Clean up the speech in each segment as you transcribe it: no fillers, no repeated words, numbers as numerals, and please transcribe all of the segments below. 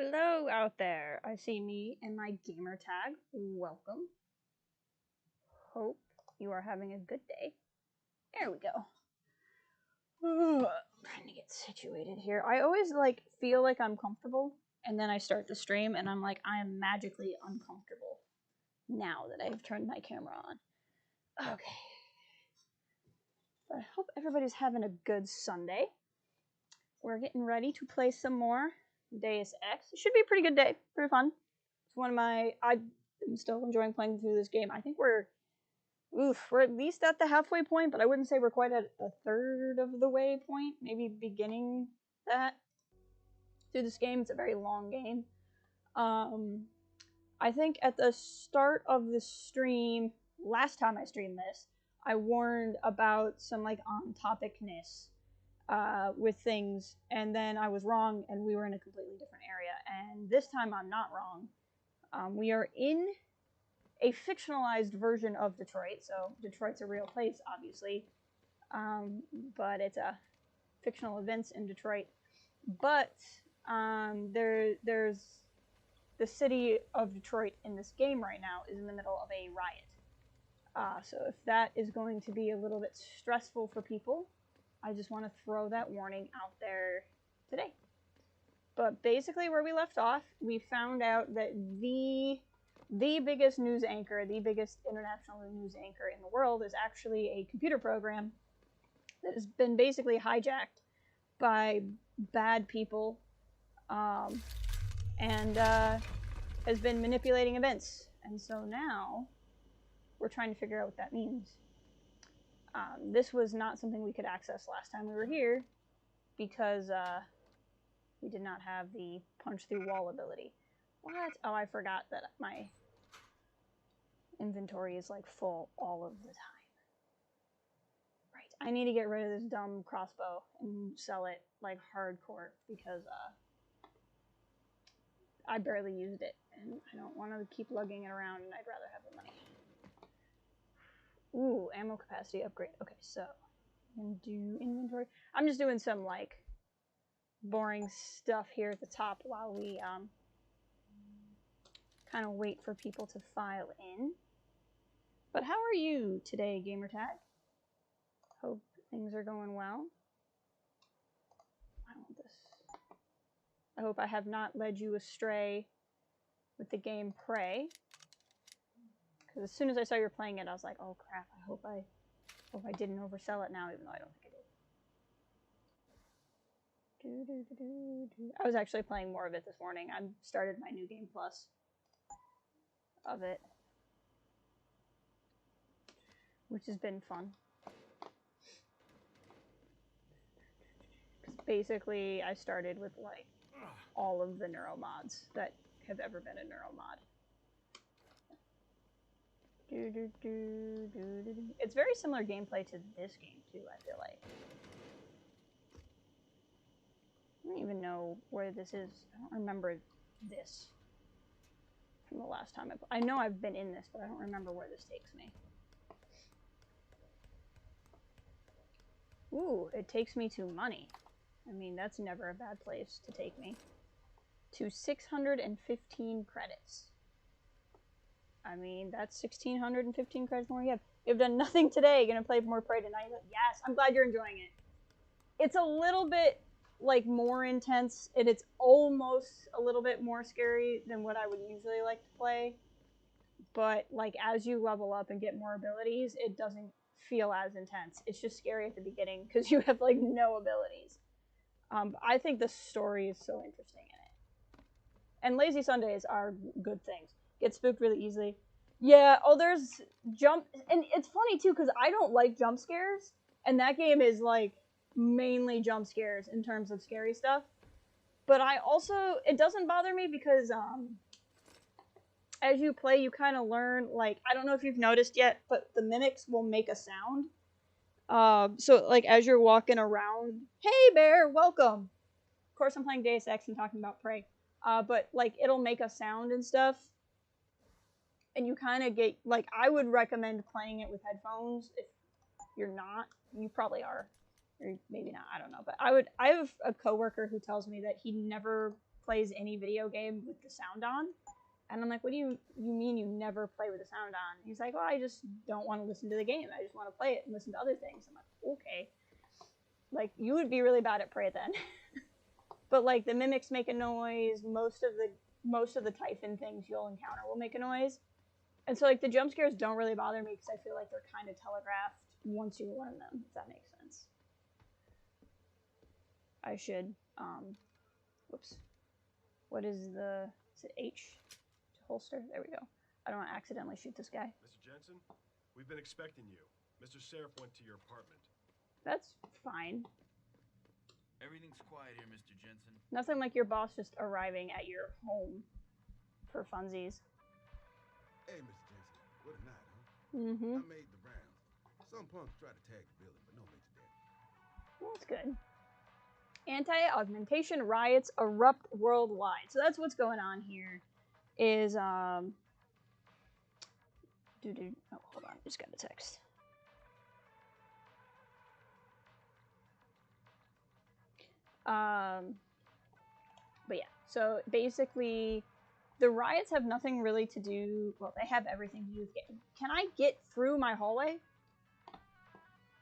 Hello out there. I see me and my gamer tag. Welcome. Hope you are having a good day. There we go. Trying to get situated here. I always feel like I'm comfortable, and then I start the stream and I'm like, I am magically uncomfortable now that I've turned my camera on. Okay. But I hope everybody's having a good Sunday. We're getting ready to play some more Deus Ex. It should be a pretty good day. Pretty fun. It's one of my... I'm still enjoying playing through this game. I think we're at least at the halfway point, but I wouldn't say we're quite at a third of the way point. Maybe beginning that through this game. It's a very long game. I think at the start of the stream, last time I streamed this, I warned about some on-topicness with things, and then I was wrong, and we were in a completely different area. And this time I'm not wrong. We are in a fictionalized version of Detroit, so Detroit's a real place, obviously, but it's a fictional events in Detroit. But there's the city of Detroit in this game right now is in the middle of a riot. So if that is going to be a little bit stressful for people, I just want to throw that warning out there today. But basically where we left off, we found out that the biggest news anchor, the biggest international news anchor in the world is actually a computer program that has been basically hijacked by bad people and has been manipulating events. And so now we're trying to figure out what that means. This was not something we could access last time we were here because we did not have the punch through wall ability. What? Oh, I forgot that my inventory is full all of the time. Right. I need to get rid of this dumb crossbow and sell it hardcore because I barely used it and I don't want to keep lugging it around, and I'd rather have the money. Ooh, ammo capacity upgrade. Okay, so I'm gonna do inventory. I'm just doing some boring stuff here at the top while we kind of wait for people to file in. But how are you today, gamertag? Hope things are going well. I want this. I hope I have not led you astray with the game Prey. Because as soon as I saw you were playing it, I was like, oh crap, I hope I didn't oversell it now, even though I don't think I did. I was actually playing more of it this morning. I started my new game plus of it, which has been fun. Because basically, I started with all of the neuro mods that have ever been a neuro mod. It's very similar gameplay to this game too, I feel like. I don't even know where this is. I don't remember this from the last time I know I've been in this, but I don't remember where this takes me. Ooh, it takes me to money. I mean, that's never a bad place to take me. To 615 credits. I mean, that's 1,615 credits more you have. You've done nothing today. Gonna play more Prey tonight? Yes, I'm glad you're enjoying it. It's a little bit, more intense, and it's almost a little bit more scary than what I would usually like to play. But, as you level up and get more abilities, it doesn't feel as intense. It's just scary at the beginning, because you have, no abilities. I think the story is so interesting in it. And lazy Sundays are good things. Get spooked really easily. Yeah, oh, there's jump... And it's funny, too, because I don't like jump scares. And that game is, mainly jump scares in terms of scary stuff. But I also... It doesn't bother me because, as you play, you kind of learn, I don't know if you've noticed yet, but the mimics will make a sound. So, as you're walking around... Hey, Bear! Welcome! Of course, I'm playing Deus Ex and talking about Prey. But, it'll make a sound and stuff. And you kind of get, I would recommend playing it with headphones. If you're not, you probably are. Or maybe not, I don't know. But I have a coworker who tells me that he never plays any video game with the sound on. And I'm like, what do you mean you never play with the sound on? He's like, well, I just don't want to listen to the game. I just want to play it and listen to other things. I'm like, okay. Like, you would be really bad at Prey then. But, like, the mimics make a noise. Most of the Typhon things you'll encounter will make a noise. And so, like, the jump scares don't really bother me because I feel like they're kind of telegraphed once you learn them, if that makes sense. I should, whoops. What is it H to holster? There we go. I don't want to accidentally shoot this guy. Mr. Jensen, we've been expecting you. Mr. Seraph went to your apartment. That's fine. Everything's quiet here, Mr. Jensen. Nothing like your boss just arriving at your home for funsies. Hey, Mr. Jensen, what a night, huh? Mm-hmm. I made the rounds. Some punks tried to tag the building, but no major damage. Well, that's good. Anti-augmentation riots erupt worldwide. So that's what's going on here. Is oh, hold on, just got a text. But yeah, so basically, the riots have nothing really to do. Well, they have everything to do with getting. Can I get through my hallway?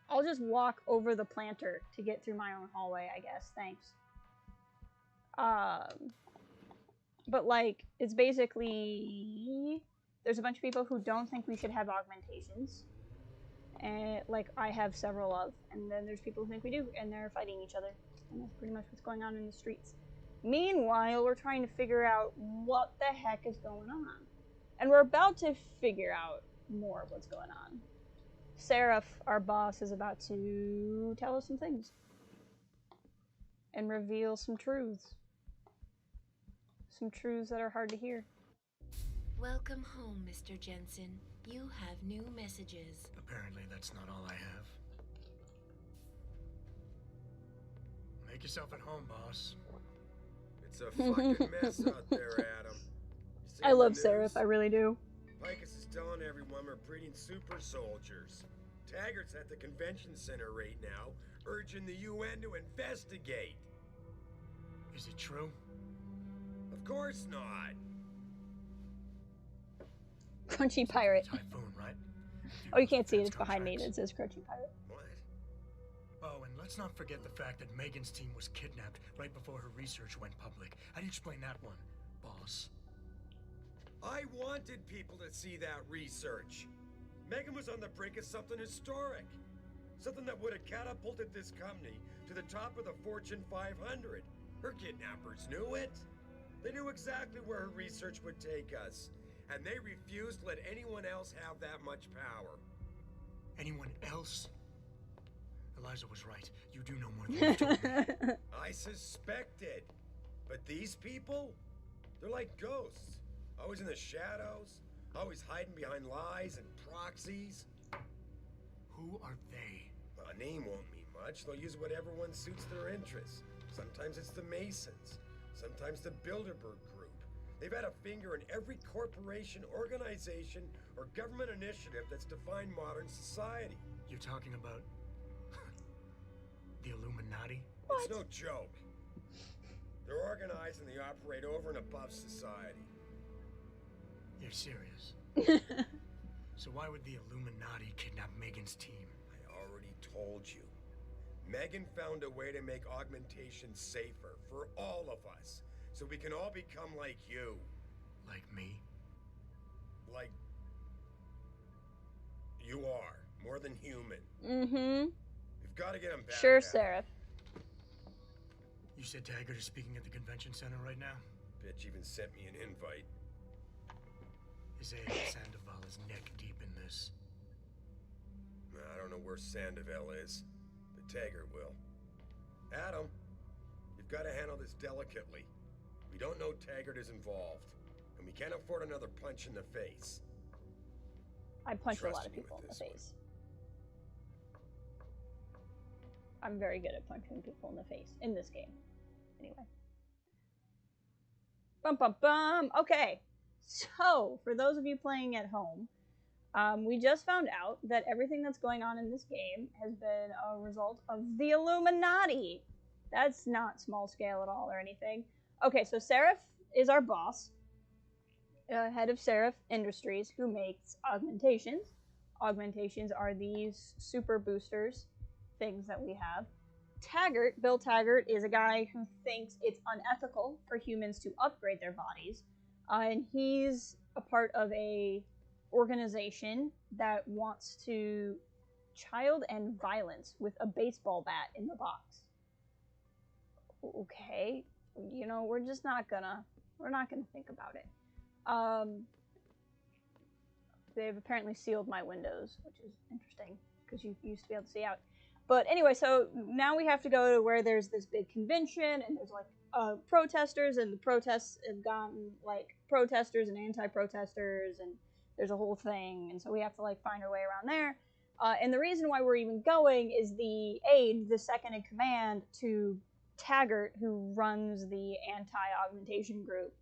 I'll just walk over the planter to get through my own hallway, I guess. Thanks. But like, it's basically there's a bunch of people who don't think we should have augmentations, and like I have several of, and then there's people who think we do, and they're fighting each other, and that's pretty much what's going on in the streets. Meanwhile, we're trying to figure out what the heck is going on, and we're about to figure out more of what's going on. Seraph, our boss, is about to tell us some things and reveal some truths. Some truths that are hard to hear. Welcome home, Mr. Jensen. You have new messages. Apparently that's not all I have. Make yourself at home, boss. It's a fucking mess out there, Adam. I love Seraph, I really do. Picus is telling everyone we're breeding super soldiers. Taggart's at the convention center right now, urging the UN to investigate. Is it true? Of course not. Crunchy Pirate. Typhoon, right? Oh, you can't see it, it's behind me. It says Crunchy Pirate. What? Oh, and let's not forget the fact that Megan's team was kidnapped right before her research went public. How do you explain that one, boss? I wanted people to see that research. Megan was on the brink of something historic. Something that would have catapulted this company to the top of the Fortune 500. Her kidnappers knew it. They knew exactly where her research would take us. And they refused to let anyone else have that much power. Anyone else? Eliza was right. You do know more than you told me. I suspected. But these people? They're like ghosts. Always in the shadows. Always hiding behind lies and proxies. Who are they? A name won't mean much. They'll use whatever one suits their interests. Sometimes it's the Masons. Sometimes the Bilderberg Group. They've had a finger in every corporation, organization, or government initiative that's defined modern society. You're talking about the Illuminati? What? It's no joke. They're organized and they operate over and above society. You're serious? So why would the Illuminati kidnap Megan's team? I already told you. Megan found a way to make augmentation safer for all of us, so we can all become like you. Like me? Like... you are. More than human. Mm-hmm. We've got to get him back. Sure, now. Seraph. You said Taggart is speaking at the convention center right now? Bitch even sent me an invite. Is Sandoval is neck deep in this? I don't know where Sandoval is, but Taggart will. Adam, you've got to handle this delicately. We don't know Taggart is involved, and we can't afford another punch in the face. I punched a Trust lot of me people in with the this face. I'm very good at punching people in the face in this game. Anyway. Bum bum bum. Okay. So, for those of you playing at home, we just found out that everything that's going on in this game has been a result of the Illuminati. That's not small scale at all or anything. Okay, so Seraph is our boss, head of Seraph Industries, who makes augmentations. Augmentations are these super boosters things that we have. Taggart, Bill Taggart, is a guy who thinks it's unethical for humans to upgrade their bodies, and he's a part of a organization that wants to child and violence with a baseball bat in the box. Okay, you know, we're not gonna think about it. They've apparently sealed my windows, which is interesting because you used to be able to see out. But anyway, so now we have to go to where there's this big convention and there's like protesters, and the protests have gotten like protesters and anti-protesters, and there's a whole thing, and so we have to like find our way around there. And the reason why we're even going is the aide, the second in command to Taggart, who runs the anti-augmentation group,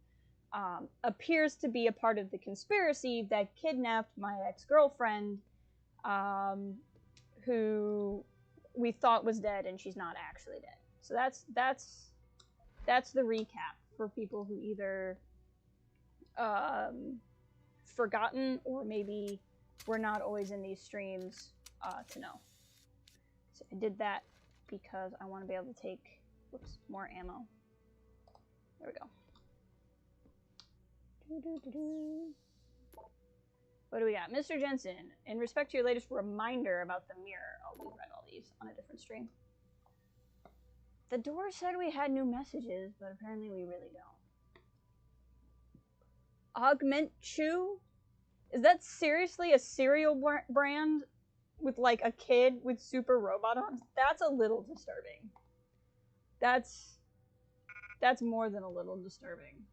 appears to be a part of the conspiracy that kidnapped my ex-girlfriend, who we thought was dead, and she's not actually dead. So that's the recap for people who either forgotten or maybe were not always in these streams to know. So I did that because I want to be able to take, whoops, more ammo. There we go. What do we got? Mr. Jensen, in respect to your latest reminder about the mirror. Oh, we read all these on a different stream. The door said we had new messages, but apparently we really don't. Augment Chew? Is that seriously a cereal brand with like a kid with super robot arms? That's a little disturbing. That's more than a little disturbing.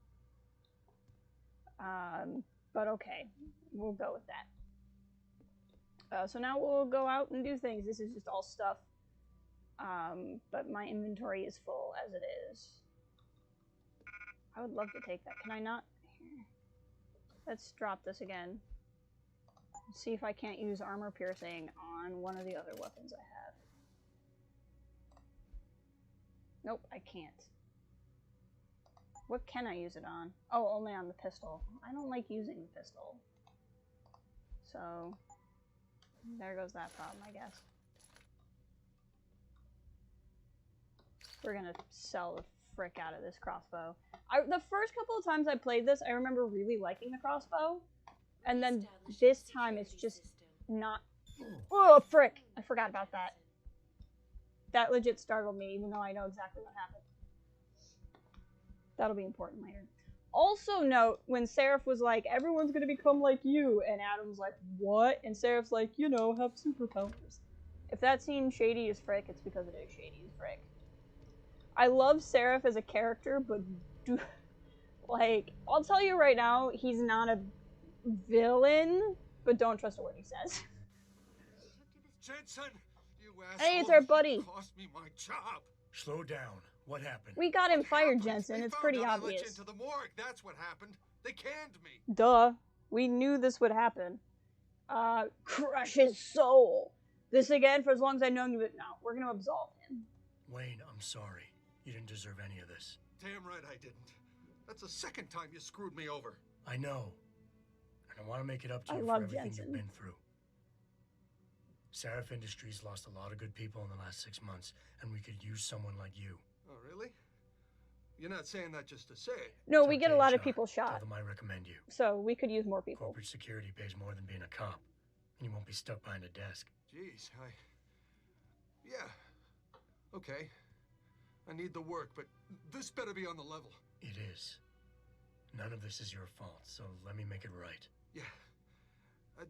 But okay, we'll go with that. So now we'll go out and do things. This is just all stuff. But my inventory is full as it is. I would love to take that. Can I not? Here. Let's drop this again. See if I can't use armor piercing on one of the other weapons I have. Nope, I can't. What can I use it on? Oh, only on the pistol. I don't like using the pistol. So, there goes that problem, I guess. We're gonna sell the frick out of this crossbow. The first couple of times I played this, I remember really liking the crossbow. And then this time it's just not... Oh, frick! I forgot about that. That legit startled me, even though I know exactly what happened. That'll be important later. Also note, when Seraph was like, everyone's gonna become like you, and Adam's like, what? And Seraph's like, you know, have superpowers. If that seems shady as frick, it's because it is shady as frick. I love Seraph as a character, but like, I'll tell you right now, he's not a villain, but don't trust a word he says. Jensen, you asshole. Hey, it's our buddy. Cost me my job. Slow down. What happened? We got him fired, Jensen. It's pretty obvious. They found out I let you into the morgue. That's what happened. They canned me. Duh. We knew this would happen. Crush his soul. This again for as long as I've known you, but no, we're gonna absolve him. Wayne, I'm sorry. You didn't deserve any of this. Damn right I didn't. That's the second time you screwed me over. I know. And I want to make it up to I you love for everything Jensen. you've been through. Seraph Industries lost a lot of good people in the last 6 months, and we could use someone like you. Oh, really? You're not saying that just to say it. No, It's we get a okay, lot of John. people Tell shot. them I recommend you. So we could use more people. Corporate security pays more than being a cop. And you won't be stuck behind a desk. Jeez, yeah. Okay. I need the work, but this better be on the level. It is. None of this is your fault, so let me make it right. Yeah. I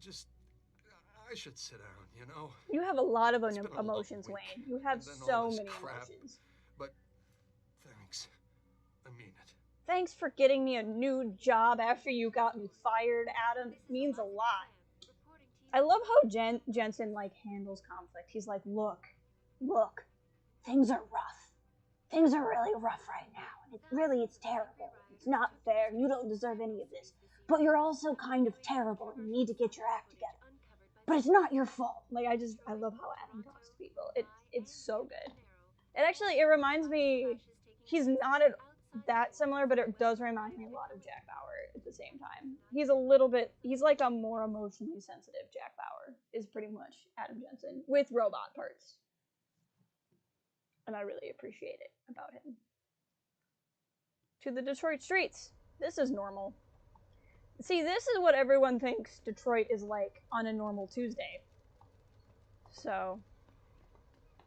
should sit down, you know? You have a lot of It's been a long emotions, week, Wayne. You have and then so all this many crap. emotions. But thanks. I mean it. Thanks for getting me a new job after you got me fired, Adam. It means a lot. I love how Jensen like handles conflict. He's like, look, things are rough. Things are really rough right now. And it's terrible. It's not fair. You don't deserve any of this. But you're also kind of terrible and you need to get your act together. But it's not your fault. Like, I love how Adam talks to people. It's so good. It reminds me, he's not at that similar, but it does remind me a lot of Jack Bauer at the same time. He's like a more emotionally sensitive Jack Bauer, is pretty much Adam Jensen, with robot parts. And I really appreciate it about him. To the Detroit streets. This is normal. See, this is what everyone thinks Detroit is like on a normal Tuesday. So,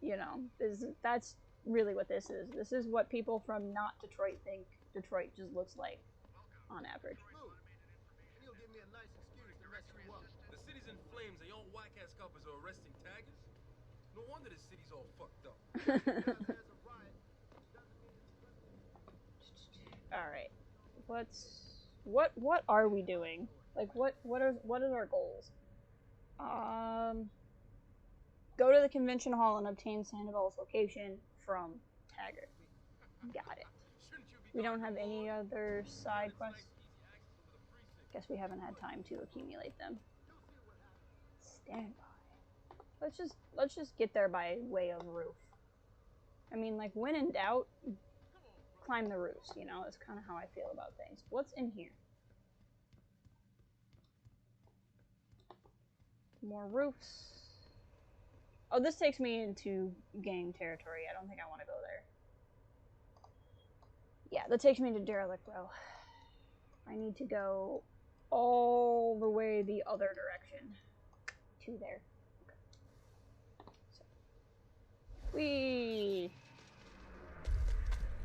you know, that's really what this is. This is what people from not Detroit think Detroit just looks like on average. The city's in flames and your whack-ass coppers are arresting taggers? No wonder the city's all fucked up. Alright. What are we doing? Like, what are our goals? Go to the convention hall and obtain Sandoval's location from Taggart. Got it. We don't have any other side quests. Guess we haven't had time to accumulate them. Stand by. Let's just get there by way of roof. I mean, like, when in doubt, climb the roofs, you know? That's kind of how I feel about things. What's in here? More roofs. Oh, this takes me into gang territory. I don't think I want to go there. Yeah, that takes me to Derelict Row. I need to go all the way the other direction to there. Okay. So. Whee!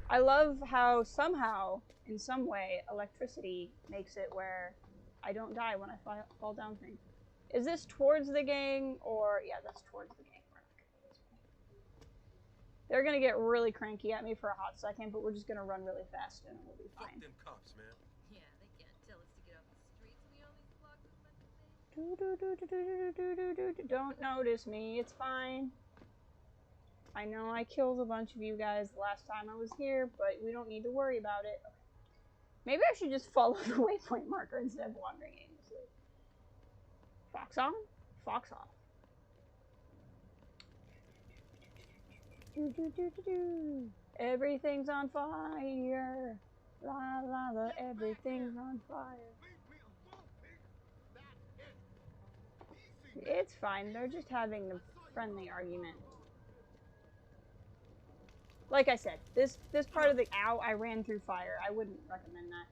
I love how somehow, in some way, electricity makes it where I don't die when I fall down things. Is this towards the gang, or... Yeah, that's towards the gang. They're gonna get really cranky at me for a hot second, but we're just gonna run really fast and we'll be fine. Fuck them cops, man. Yeah, they can't tell us to get off the streets. We only blocked as much as they. Don't notice me, it's fine. I know I killed a bunch of you guys the last time I was here, but we don't need to worry about it. Okay. Maybe I should just follow the waypoint marker instead of wandering aimlessly. Fox on? Fox off. Everything's on fire. La la la, everything's on fire. It's fine, they're just having a friendly argument. Like I said, this part of the... Ow, I ran through fire. I wouldn't recommend that.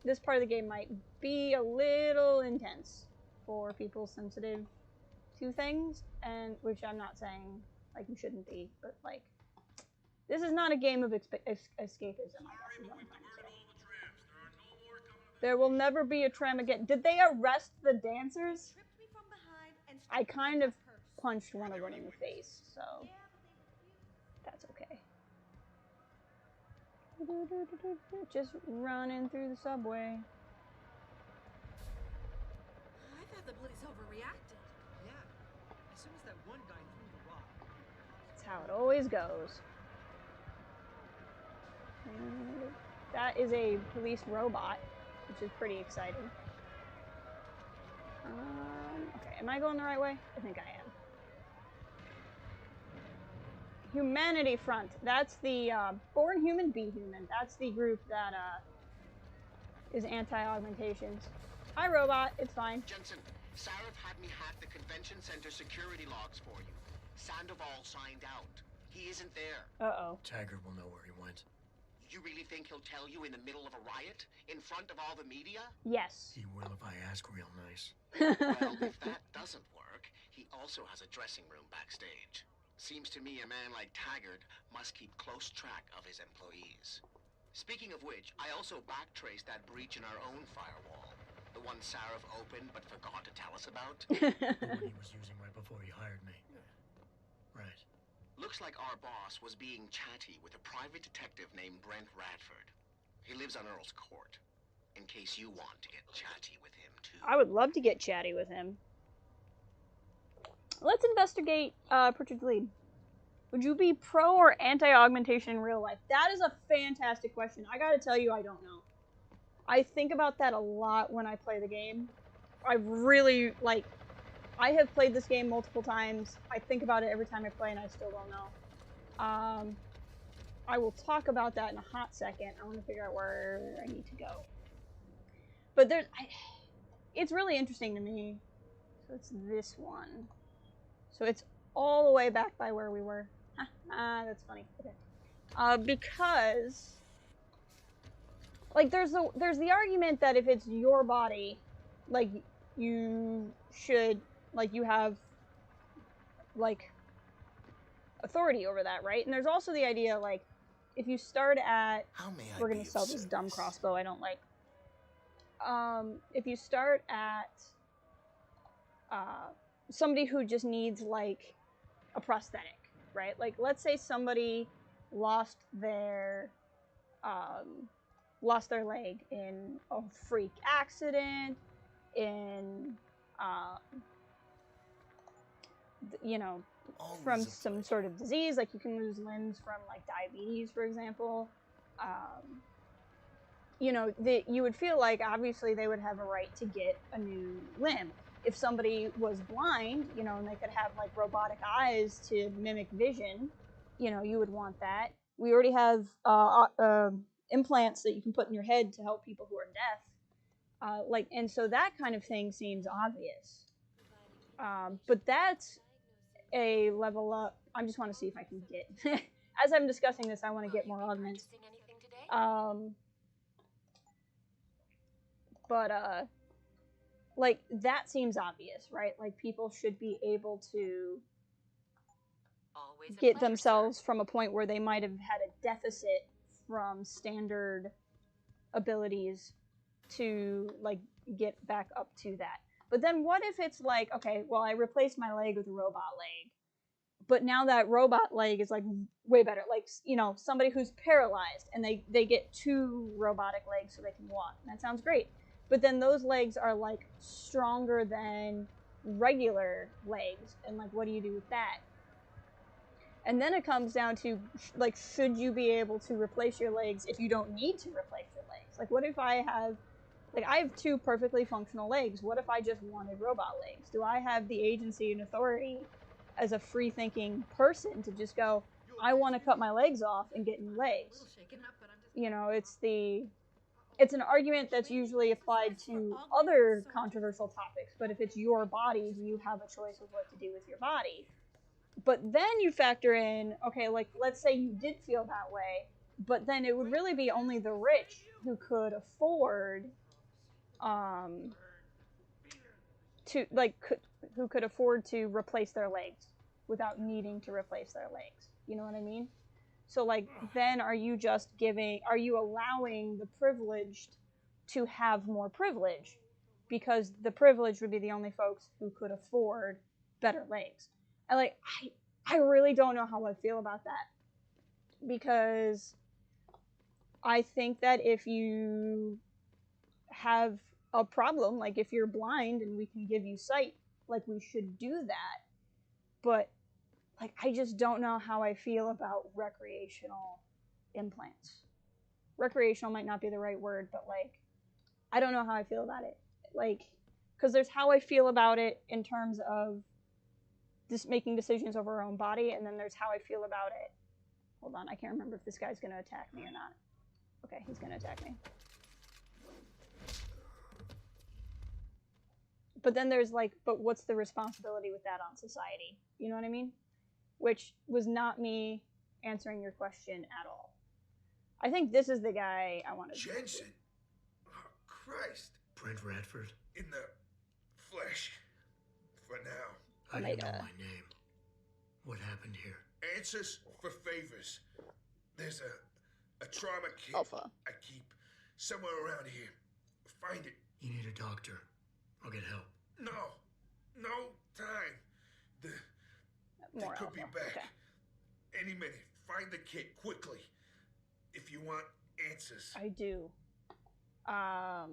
This part of the game might be a little intense for people sensitive to things, and which I'm not saying... like, you shouldn't be, but, like, this is not a game of escapism, I guess is what I'm trying to say. There will never be a tram again. Did they arrest the dancers? I kind of punched one of them in the face, so that's okay. Just running through the subway. I thought the police overreacted. Yeah. As soon as that one guy threw the rock. That's how it always goes. And that is a police robot, which is pretty exciting. Okay, am I going the right way? I think I am. Humanity Front. That's the Born Human, Be Human. That's the group that is anti-augmentations. Hi, robot. It's fine. Jensen, Sarif had me hack the convention center security logs for you. Sandoval signed out. He isn't there. Uh-oh. Taggart will know where he went. You really think he'll tell you in the middle of a riot? In front of all the media? Yes. He will if I ask real nice. Well, if that doesn't work, he also has a dressing room backstage. Seems to me a man like Taggart must keep close track of his employees. Speaking of which, I also backtraced that breach in our own firewall. The one Sarif opened but forgot to tell us about. The one he was using right before he hired me. Right. Looks like our boss was being chatty with a private detective named Brent Radford. He lives on Earl's Court. In case you want to get chatty with him, too. I would love to get chatty with him. Let's investigate Pritchard's lead. Would you be pro or anti-augmentation in real life? That is a fantastic question. I gotta tell you, I don't know. I think about that a lot when I play the game. I really, like... I have played this game multiple times. I think about it every time I play and I still don't know. I will talk about that in a hot second. I want to figure out where I need to go. But it's really interesting to me. So it's this one. So it's all the way back by where we were. That's funny. Okay. Because, like, there's the argument that if it's your body, like, you should, like, you have, like, authority over that, right? And there's also the idea, like, if you start at, we're gonna sell this dumb crossbow I don't like. If you start at somebody who just needs, like, a prosthetic, right? Like, let's say somebody lost their leg in a freak accident, in you know, from some sort of disease, like you can lose limbs from, like, diabetes, for example. You know, you would feel like obviously they would have a right to get a new limb. If somebody was blind, you know, and they could have, like, robotic eyes to mimic vision, you know, you would want that. We already have implants that you can put in your head to help people who are deaf. Like, and so that kind of thing seems obvious. But that's a level up. I just want to see if I can get, as I'm discussing this, I want to get more augments. But like, that seems obvious, right? Like, people should be able to get themselves from a point where they might have had a deficit from standard abilities to, like, get back up to that. But then what if it's like, okay, well, I replaced my leg with a robot leg, but now that robot leg is, like, way better. Like, you know, somebody who's paralyzed and they get 2 robotic legs so they can walk. That sounds great. But then those legs are, like, stronger than regular legs, and, like, what do you do with that? And then it comes down to, like, should you be able to replace your legs if you don't need to replace your legs? Like, what if I have 2 perfectly functional legs? What if I just wanted robot legs? Do I have the agency and authority as a free-thinking person to just go, I want to cut my legs off and get new legs? You know, it's an argument that's usually applied to other controversial topics, but if it's your body, do you have a choice of what to do with your body? But then you factor in, okay, like, let's say you did feel that way, but then it would really be only the rich who could afford, who could afford to replace their legs without needing to replace their legs. You know what I mean? So, like, then are you allowing the privileged to have more privilege? Because the privileged would be the only folks who could afford better legs. And, like, I really don't know how I feel about that. Because I think that if you have a problem, like if you're blind and we can give you sight, like, we should do that. But, like, I just don't know how I feel about recreational implants. Recreational might not be the right word, but, like, I don't know how I feel about it. Like, because there's how I feel about it in terms of just making decisions over our own body, and then there's how I feel about it. Hold on, I can't remember if this guy's going to attack me or not. Okay, he's going to attack me. But then there's, like, but what's the responsibility with that on society? You know what I mean? Which was not me answering your question at all. I think this is the guy I wanted to Jensen? Oh, Christ. Brent Radford? In the flesh. For now. I didn't know my name. What happened here? Answers for favors. There's a trauma kit Alpha. I keep somewhere around here. Find it. You need a doctor. I'll get help. No time. They could be back. Okay. Any minute. Find the kit quickly. If you want answers. I do. I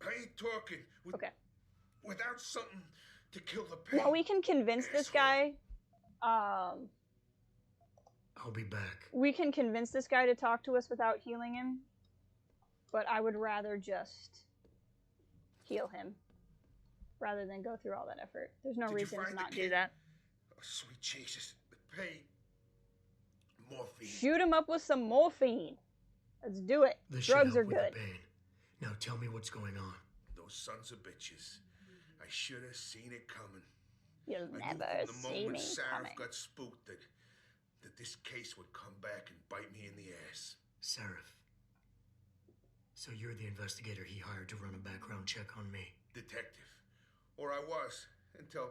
ain't talking without something to kill the pain. Well, we can convince this guy. I'll be back. We can convince this guy to talk to us without healing him. But I would rather just heal him rather than go through all that effort. There's no reason to not do that. Oh, sweet Jesus. The pain. Morphine. morphine. Shoot him up with some morphine. Let's do it. This should Drugs help are with good. the pain. Now tell me what's going on. Those sons of bitches. I should have seen it coming. You'll I never knew from the see moment me Sarah coming. got spooked that this case would come back and bite me in the ass. Seraph. So you're the investigator he hired to run a background check on me. Detective. Or I was. Until...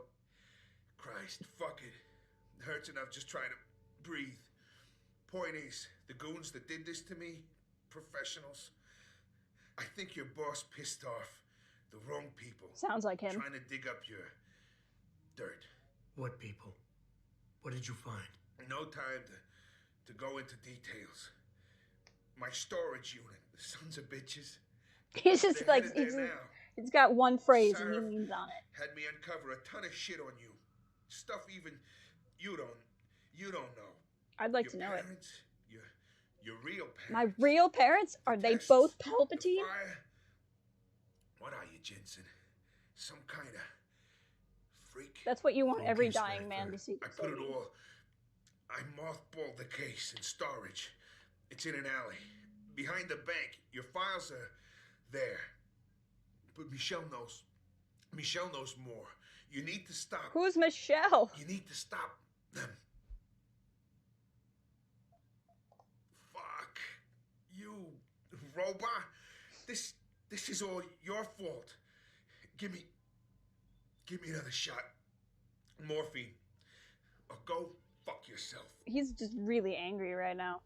Christ, fuck it. It hurts enough just trying to breathe. Point is, the goons that did this to me, professionals, I think your boss pissed off the wrong people. Sounds like him. Trying to dig up your dirt. What people? What did you find? No time to go into details. My storage unit, the sons of bitches. He's just They're like, headed there now. it's got one phrase and he Sarah leans on it. had me uncover a ton of shit on you. Stuff even you don't know. I'd like Your to know it. parents, your real My parents. real parents? Are they tests, both the Palpatine? fire. What are you, Jensen? Some kind of freak? That's what you want every Focus, dying man to Redford. see. I put it all. I mothballed the case in storage. It's in an alley. Behind the bank. Your files are there. But Michelle knows. Michelle knows more. You need to stop. Who's Michelle? You need to stop them. Fuck. You, robot. This is all your fault. Give me another shot. Morphine. Or go fuck yourself. He's just really angry right now.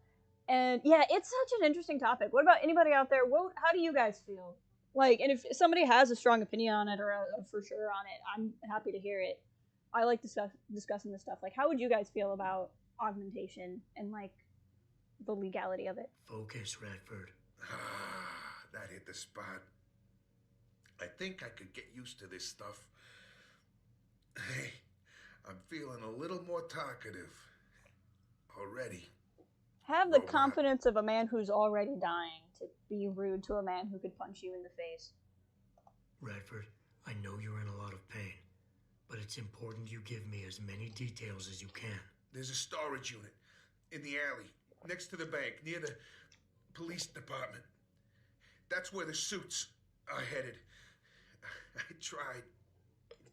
And yeah, it's such an interesting topic. What about anybody out there? How do you guys feel? Like, and if somebody has a strong opinion on it or a for sure on it, I'm happy to hear it. I like discussing this stuff. Like, how would you guys feel about augmentation and like the legality of it? Focus, Redford. That hit the spot. I think I could get used to this stuff. Hey, I'm feeling a little more talkative already. Have the Robot. confidence of a man who's already dying to be rude to a man who could punch you in the face. Redford, I know you're in a lot of pain, but it's important you give me as many details as you can. There's a storage unit in the alley next to the bank near the police department. That's where the suits are headed. I tried.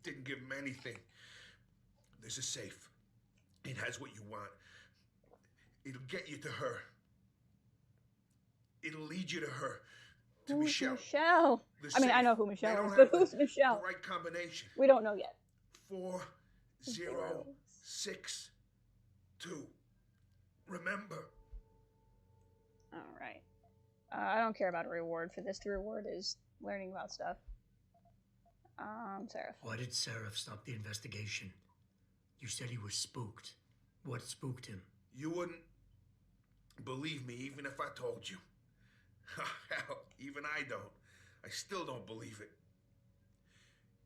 Didn't give them anything. There's a safe. It has what you want. It'll get you to her. It'll lead you to her. To Who's Michelle. Michelle? The I mean, I safe. know who They Michelle don't is, have but who's the Michelle? right combination. We don't know yet. 4062. Remember. All right. I don't care about a reward for this. The reward is learning about stuff. Seraph. Why did Seraph stop the investigation? You said he was spooked. What spooked him? You wouldn't believe me even if I told you. Hell, even I don't. I still don't believe it.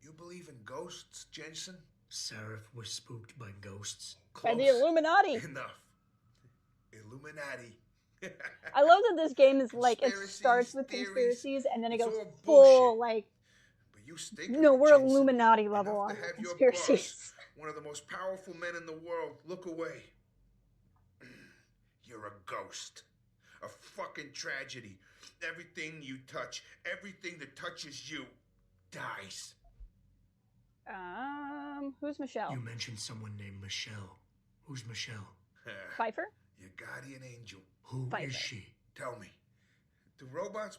You believe in ghosts, Jensen? Seraph was spooked by ghosts. By the Close Illuminati. Enough. Illuminati. I love that this game is like, it Conspiracies, starts with theories, conspiracies and then it it's goes all full, bullshit. like, But you stink no, of it, we're Jensen. Illuminati level Enough on to the have your conspiracies. boss, one of the most powerful men in the world, look away. You're a ghost. A fucking tragedy. Everything you touch, everything that touches you, dies. Who's Michelle? You mentioned someone named Michelle. Who's Michelle? Pfeiffer? Your guardian angel. Who Pfeiffer. is she? Tell me, do robots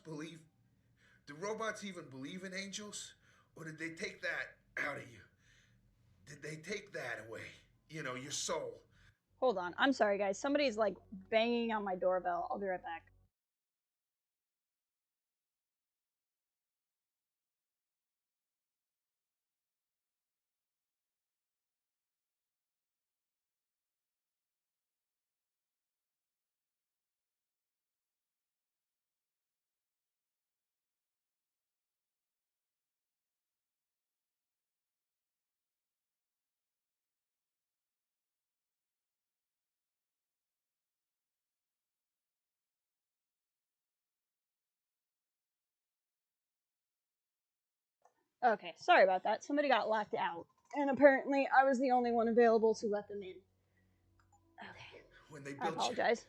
even believe in angels? Or did they take that out of you? Did they take that away? You know, your soul. Hold on. I'm sorry, guys. Somebody's, like, banging on my doorbell. I'll be right back. Okay, sorry about that. Somebody got locked out. And apparently I was the only one available to let them in. Okay. When they I built you, apologize.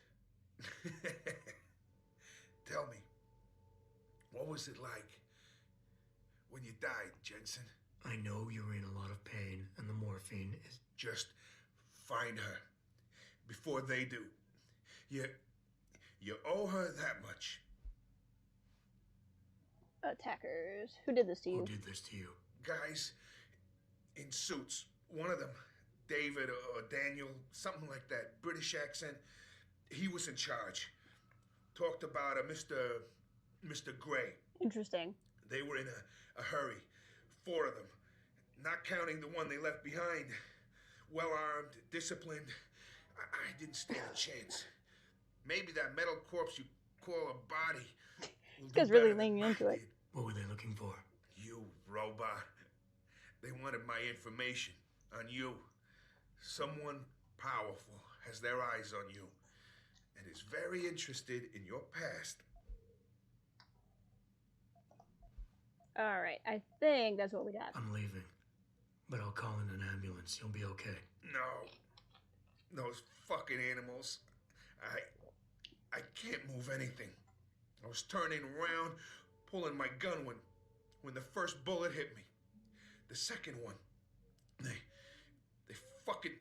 Tell me, what was it like when you died, Jensen? I know you're in a lot of pain, and the morphine is... Just find her before they do. You owe her that much. Attackers. Who did this to you? Who did this to you? Guys in suits. One of them, David or Daniel, something like that, British accent. He was in charge. Talked about a Mr. Gray. Interesting. They were in a hurry. 4 of them. Not counting the one they left behind. Well-armed, disciplined. I didn't stand a chance. Maybe that metal corpse you call a body. This guy's really leaning into it. What were they looking for? You robot. They wanted my information on you. Someone powerful has their eyes on you and is very interested in your past. Alright, I think that's what we got. I'm leaving, but I'll call in an ambulance. You'll be okay. No. Those fucking animals. I can't move anything. I was turning around, pulling my gun when the first bullet hit me. The second one, they fucking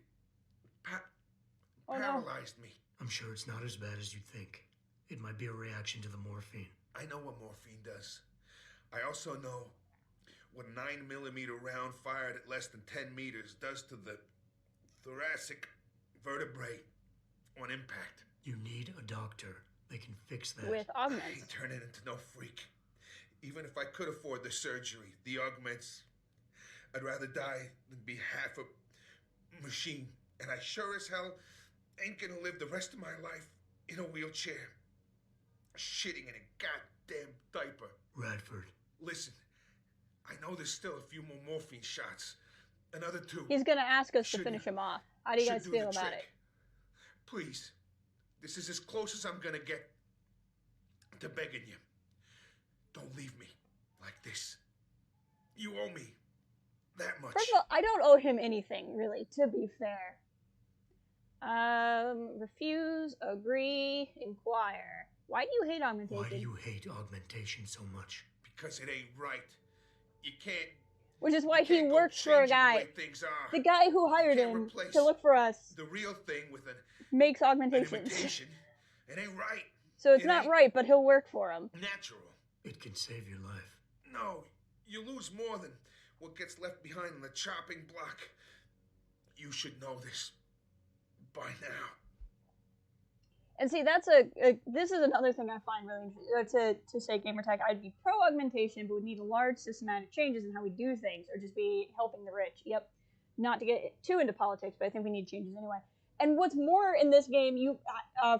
paralyzed me. I'm sure it's not as bad as you think. It might be a reaction to the morphine. I know what morphine does. I also know what a 9mm round fired at less than 10 meters does to the thoracic vertebrae on impact. You need a doctor. They can fix that. With augments. I ain't turning into no freak. Even if I could afford the surgery, the augments, I'd rather die than be half a machine. And I sure as hell ain't gonna live the rest of my life in a wheelchair, shitting in a goddamn diaper. Radford. Listen, I know there's still a few more morphine shots. Another 2. He's gonna ask us to finish him off. How do you guys feel about it? Please. This is as close as I'm gonna get to begging you. Don't leave me like this. You owe me that much. First of all, I don't owe him anything, really, to be fair. Refuse, agree, inquire. Why do you hate augmentation? Why do you hate augmentation so much? Because it ain't right. You can't... Which is why he works for a guy. The guy who hired him to look for us. The real thing with makes augmentations. Imitation. It ain't right. So it's not right, but he'll work for him. Natural. It can save your life. No, you lose more than what gets left behind on the chopping block. You should know this by now. And see, that's this is another thing I find really interesting. To say gamertag, I'd be pro augmentation, but would need large systematic changes in how we do things, or just be helping the rich. Yep. Not to get too into politics, but I think we need changes anyway. And what's more in this game,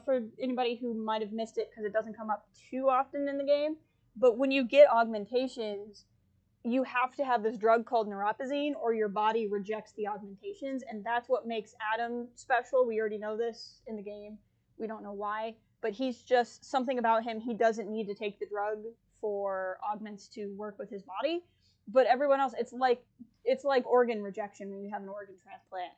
for anybody who might have missed it because it doesn't come up too often in the game, but when you get augmentations, you have to have this drug called neuropozyne, or your body rejects the augmentations, and that's what makes Adam special. We already know this in the game. We don't know why, but he's just something about him. He doesn't need to take the drug for augments to work with his body, but everyone else, it's like organ rejection when you have an organ transplant.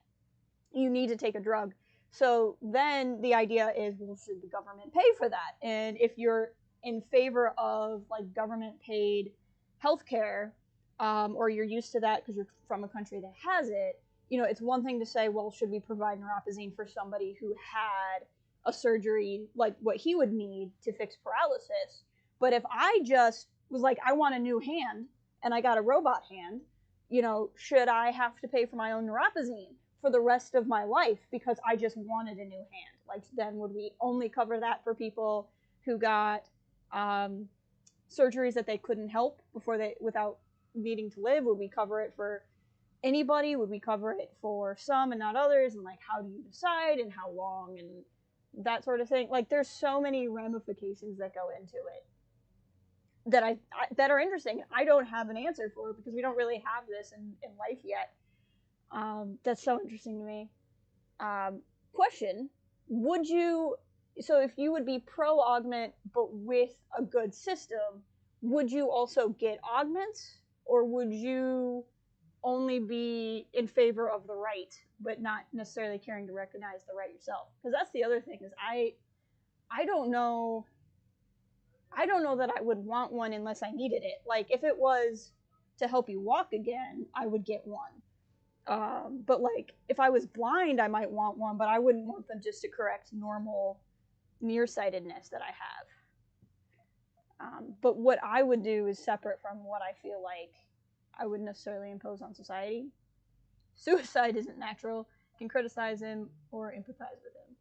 You need to take a drug. So then the idea is, well, should the government pay for that? And if you're in favor of like government paid healthcare, or you're used to that because you're from a country that has it, you know, it's one thing to say, well, should we provide neuropozyne for somebody who had a surgery like what he would need to fix paralysis? But if I just was like, I want a new hand and I got a robot hand, you know, should I have to pay for my own neuropozyne for the rest of my life because I just wanted a new hand? Like, then would we only cover that for people who got surgeries that they couldn't help without needing to live? Would we cover it for anybody? Would we cover it for some and not others? And like, how do you decide, and how long, and that sort of thing? Like, there's so many ramifications that go into it that that are interesting. I don't have an answer for because we don't really have this in life yet. That's so interesting to me. Question: so if you would be pro augment but with a good system, would you also get augments, or would you only be in favor of the right but not necessarily caring to recognize the right yourself? Because that's the other thing, is I don't know that I would want one unless I needed it. Like, if it was to help you walk again, I would get one. But like, if I was blind, I might want one, but I wouldn't want them just to correct normal nearsightedness that I have. But what I would do is separate from what I feel like I wouldn't necessarily impose on society. Suicide isn't natural. You can criticize him or empathize with him.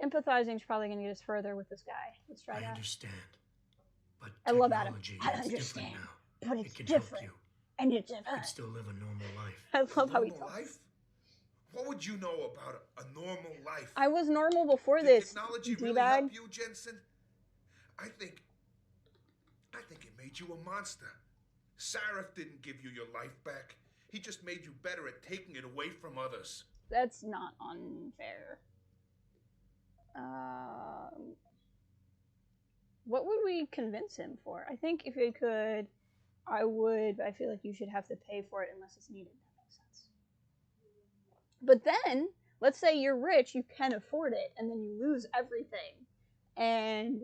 Empathizing is probably going to get us further with this guy. Let's try that. I understand. But I love Adam. I technology is understand. different now. But it's It can different. help you. And it's You different. can still live a normal life. I love how he Normal talks. life? What would you know about a normal life? I was normal before Did this, technology really D-bag. help you, Jensen? I think it made you a monster. Sarif didn't give you your life back. He just made you better at taking it away from others. That's not unfair. What would we convince him for? I think if we could, I would, but I feel like you should have to pay for it unless it's needed. That makes sense. But then, let's say you're rich, you can afford it, and then you lose everything. And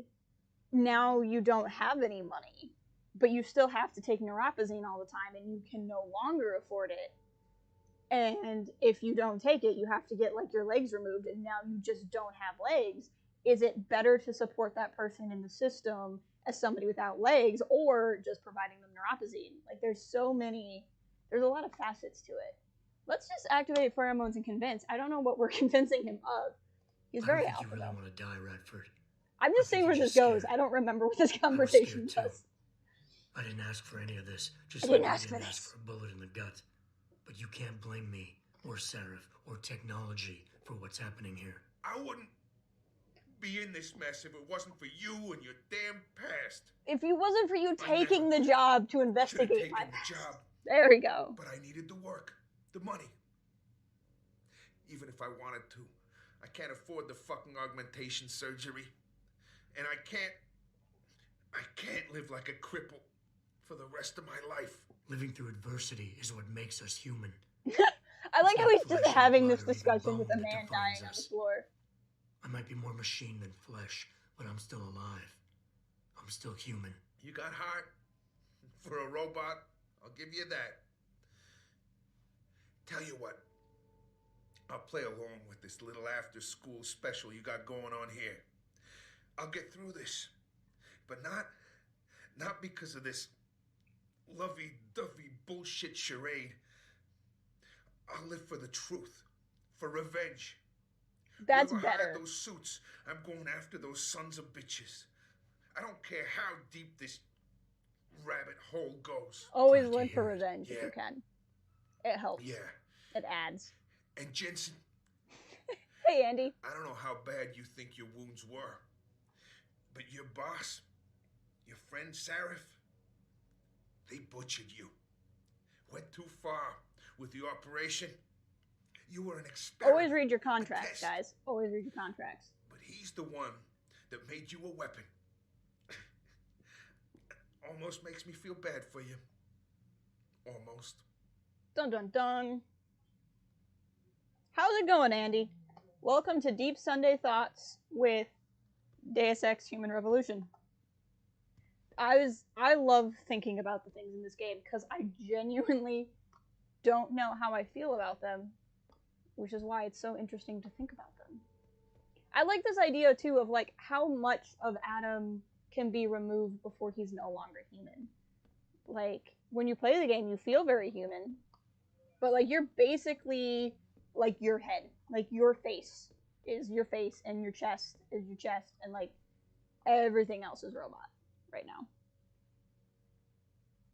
now you don't have any money, but you still have to take neuropozyne all the time, and you can no longer afford it. And if you don't take it, you have to get like your legs removed, and now you just don't have legs. Is it better to support that person in the system as somebody without legs, or just providing them neuropozyne? Like, there's a lot of facets to it. Let's just activate pheromones and convince. I don't know what we're convincing him of. He's very alpha. I don't think you really want to die, Radford. I'm just saying where this goes. I don't remember what this conversation was. I didn't ask for any of this. Just I like didn't you ask didn't for ask this. for a bullet in the gut. But you can't blame me, or Sarif, or technology for what's happening here. I wouldn't be in this mess if it wasn't for you and your damn past. If it wasn't for you taking the job to investigate my past. Job. There we go. But I needed the work, the money. Even if I wanted to, I can't afford the fucking augmentation surgery. And I can't live like a cripple for the rest of my life. Living through adversity is what makes us human. I like how he's just flesh and having blood this or even discussion with a bone that man defines dying on the us. floor. I might be more machine than flesh, but I'm still alive. I'm still human. You got heart for a robot. I'll give you that. Tell you what, I'll play along with this little after-school special you got going on here. I'll get through this, but not because of this lovey-dovey bullshit charade. I'll live for the truth, for revenge. That's Whoever better. hired those suits, I'm going after those sons of bitches. I don't care how deep this rabbit hole goes. Always live for revenge if you can. It helps. Yeah. It adds. And Jensen, Hey, Andy. I don't know how bad you think your wounds were, but your boss, your friend Sarif, they butchered you. Went too far with the operation. You were an experiment. Always read your contracts, guys. Always read your contracts. But he's the one that made you a weapon. Almost makes me feel bad for you. Almost. Dun dun dun. How's it going, Andy? Welcome to Deep Sunday Thoughts with Deus Ex Human Revolution. I love thinking about the things in this game because I genuinely don't know how I feel about them, which is why it's so interesting to think about them. I like this idea too of like how much of Adam can be removed before he's no longer human. Like when you play the game, you feel very human, but like you're basically like your head, like your face is your face and your chest is your chest, and like everything else is robot right now.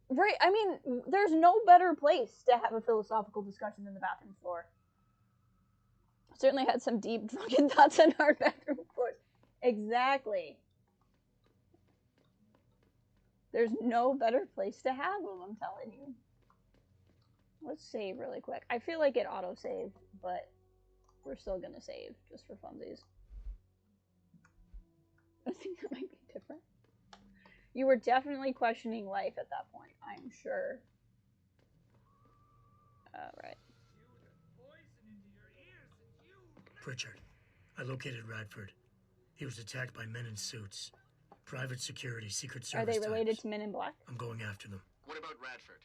Right, I mean, there's no better place to have a philosophical discussion than the bathroom floor. Certainly had some deep drunken thoughts on our bathroom floors. Exactly. There's no better place to have them, I'm telling you. Let's save really quick. I feel like it auto-saved, but we're still gonna save, just for funsies. I think that might be different. You were definitely questioning life at that point, I'm sure. Alright. Pritchard. I located Radford. He was attacked by men in suits. Private security, Secret Service Are they related types. to Men in Black? I'm going after them. What about Radford?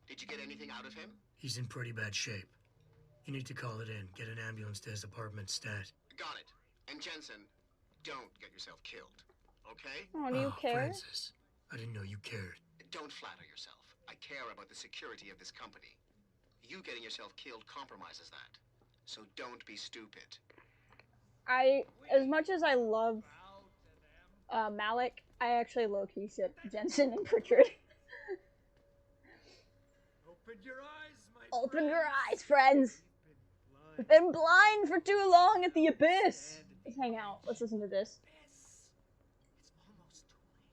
Did you get anything out of him? He's in pretty bad shape. You need to call it in. Get an ambulance to his apartment stat. Got it. And Jensen, don't get yourself killed. Okay? Oh, do you care? Francis. I didn't know you cared. Don't flatter yourself. I care about the security of this company. You getting yourself killed compromises that. So don't be stupid. As much as I love Malik, I actually low-key ship Jensen and Pritchard. Open your eyes, my Open your eyes, friends! We've been blind for too long at the abyss! Let's hang out. Let's listen to this. It's almost too late.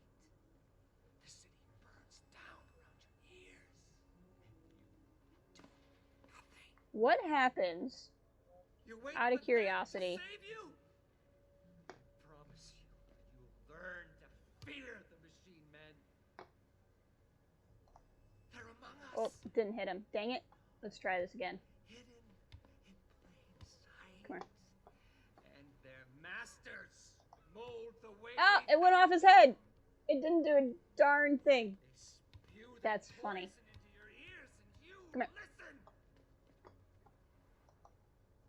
The city burns down around your ears. And you do nothing. What happens, out of curiosity, Save you. I promise you'll learn to fear the machine men. They're among us. oh, didn't hit him. Dang it. Let's try this again. Hidden in plain sight. Come here. And their masters mold the way Ah, they it went off his head! It didn't do a darn thing. spew their That's funny. poison into your ears and you Come here. listen.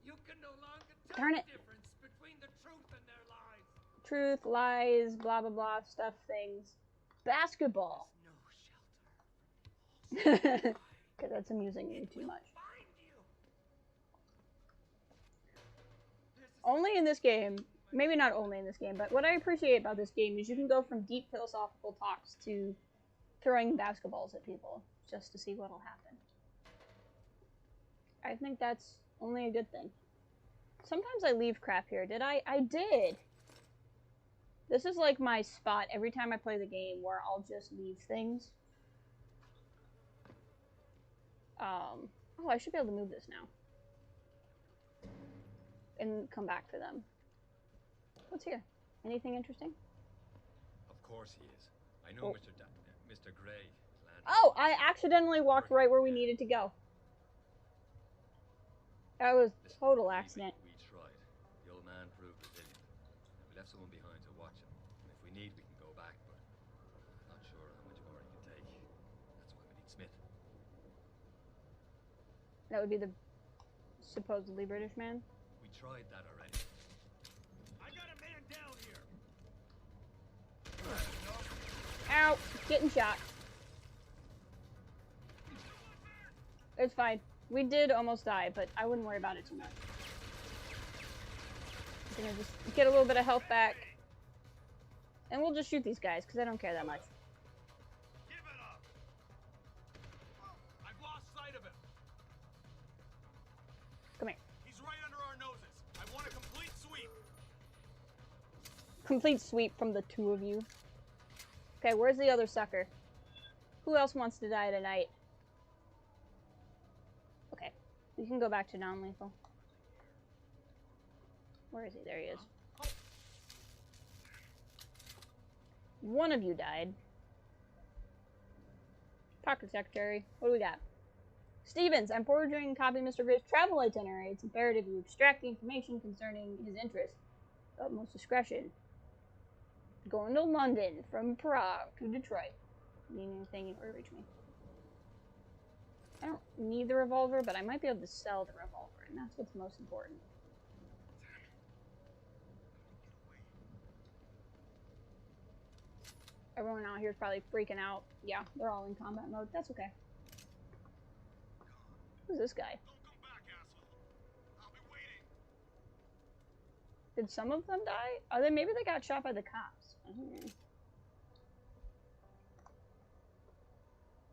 You can no longer tell Darn the it. difference between the truth and their lies. Truth, lies, blah blah blah, stuff, things. Basketball. No shelter from the Because that's amusing me too much. find you. Only in this game, maybe not only in this game, but what I appreciate about this game is you can go from deep philosophical talks to throwing basketballs at people just to see what'll happen. I think that's only a good thing. Sometimes I leave crap here. Did I? I did! This is like my spot every time I play the game where I'll just leave things. Oh, I should be able to move this now. And come back to them. What's here? Anything interesting? Of course he is. I know Oh. Mr. Gray. Landed. Oh, I accidentally walked right where we needed to go. That was Listen, total accident. We tried. The old man proved resilient. We left someone behind to watch him. And if we need, we can go back, but I'm not sure how much more he can take. That's why we need Smith. That would be the supposedly British man. We tried that already. I got a man down here. Ow! Getting shot. It's fine. We did almost die, but I wouldn't worry about it too much. I'm gonna just get a little bit of health back. And we'll just shoot these guys, because I don't care that much. Give it up! I've lost sight of him. Come here. He's right under our noses. I want a complete sweep. Complete sweep from the two of you. Okay, where's the other sucker? Who else wants to die tonight? Okay, we can go back to non-lethal. Where is he? There he is. One of you died. Pocket Secretary, what do we got? Stevens, I'm forwarding a copy of Mr. Gray's travel itinerary. It's imperative you extract the information concerning his interests. Utmost discretion. Going to London from Prague to Detroit. Need anything in order to reach me? I don't need the revolver, but I might be able to sell the revolver, and that's what's most important. Everyone out here is probably freaking out. Yeah, they're all in combat mode. That's okay. Who's this guy? Don't come back, asshole. I'll be waiting. Did some of them die? Oh, then maybe they got shot by the cops.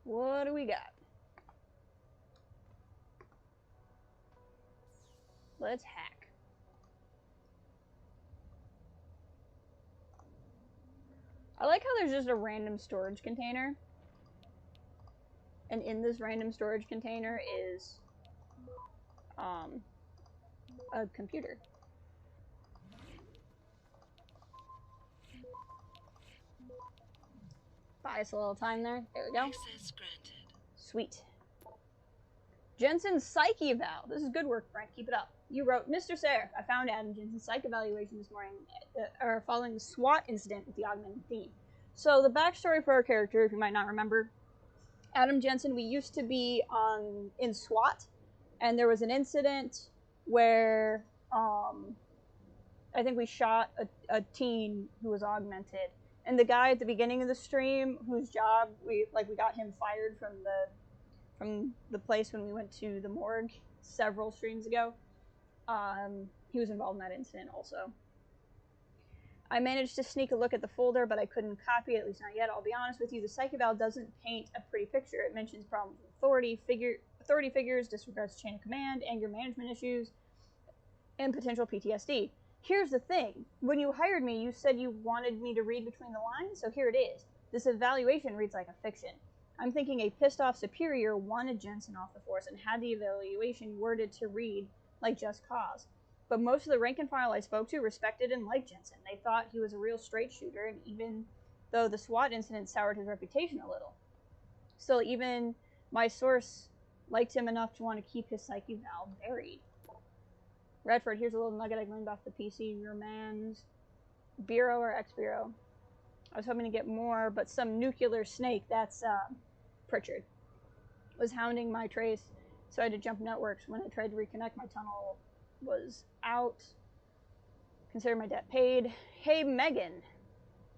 What do we got? Let's hack. I like how there's just a random storage container. And in this random storage container is a computer. Buy us a little time there. There we go. Access granted. Sweet. Jensen's psyche eval. This is good work, Frank. Keep it up. You wrote, Mr. Sayre, I found Adam Jensen's psych evaluation this morning, or following the SWAT incident with the augmented theme. So the backstory for our character, if you might not remember, Adam Jensen, we used to be in SWAT, and there was an incident where I think we shot a teen who was augmented. And the guy at the beginning of the stream, whose job we got him fired from the place when we went to the morgue several streams ago. He was involved in that incident also. I managed to sneak a look at the folder, but I couldn't copy it, at least not yet. I'll be honest with you, the psych eval doesn't paint a pretty picture. It mentions problems with authority figures, disregards chain of command, anger management issues, and potential PTSD. Here's the thing. When you hired me, you said you wanted me to read between the lines, so here it is. This evaluation reads like a fiction. I'm thinking a pissed-off superior wanted Jensen off the force and had the evaluation worded to read like just cause. But most of the rank and file I spoke to respected and liked Jensen. They thought he was a real straight shooter, and even though the SWAT incident soured his reputation a little. Still, even my source liked him enough to want to keep his psyche eval buried. Redford, here's a little nugget I gleaned off the PC. Your man's Bureau or ex-Bureau. I was hoping to get more, but some nuclear snake, that's Pritchard, was hounding my trace, so I had to jump networks. When I tried to reconnect, my tunnel was out. Consider my debt paid. Hey, Megan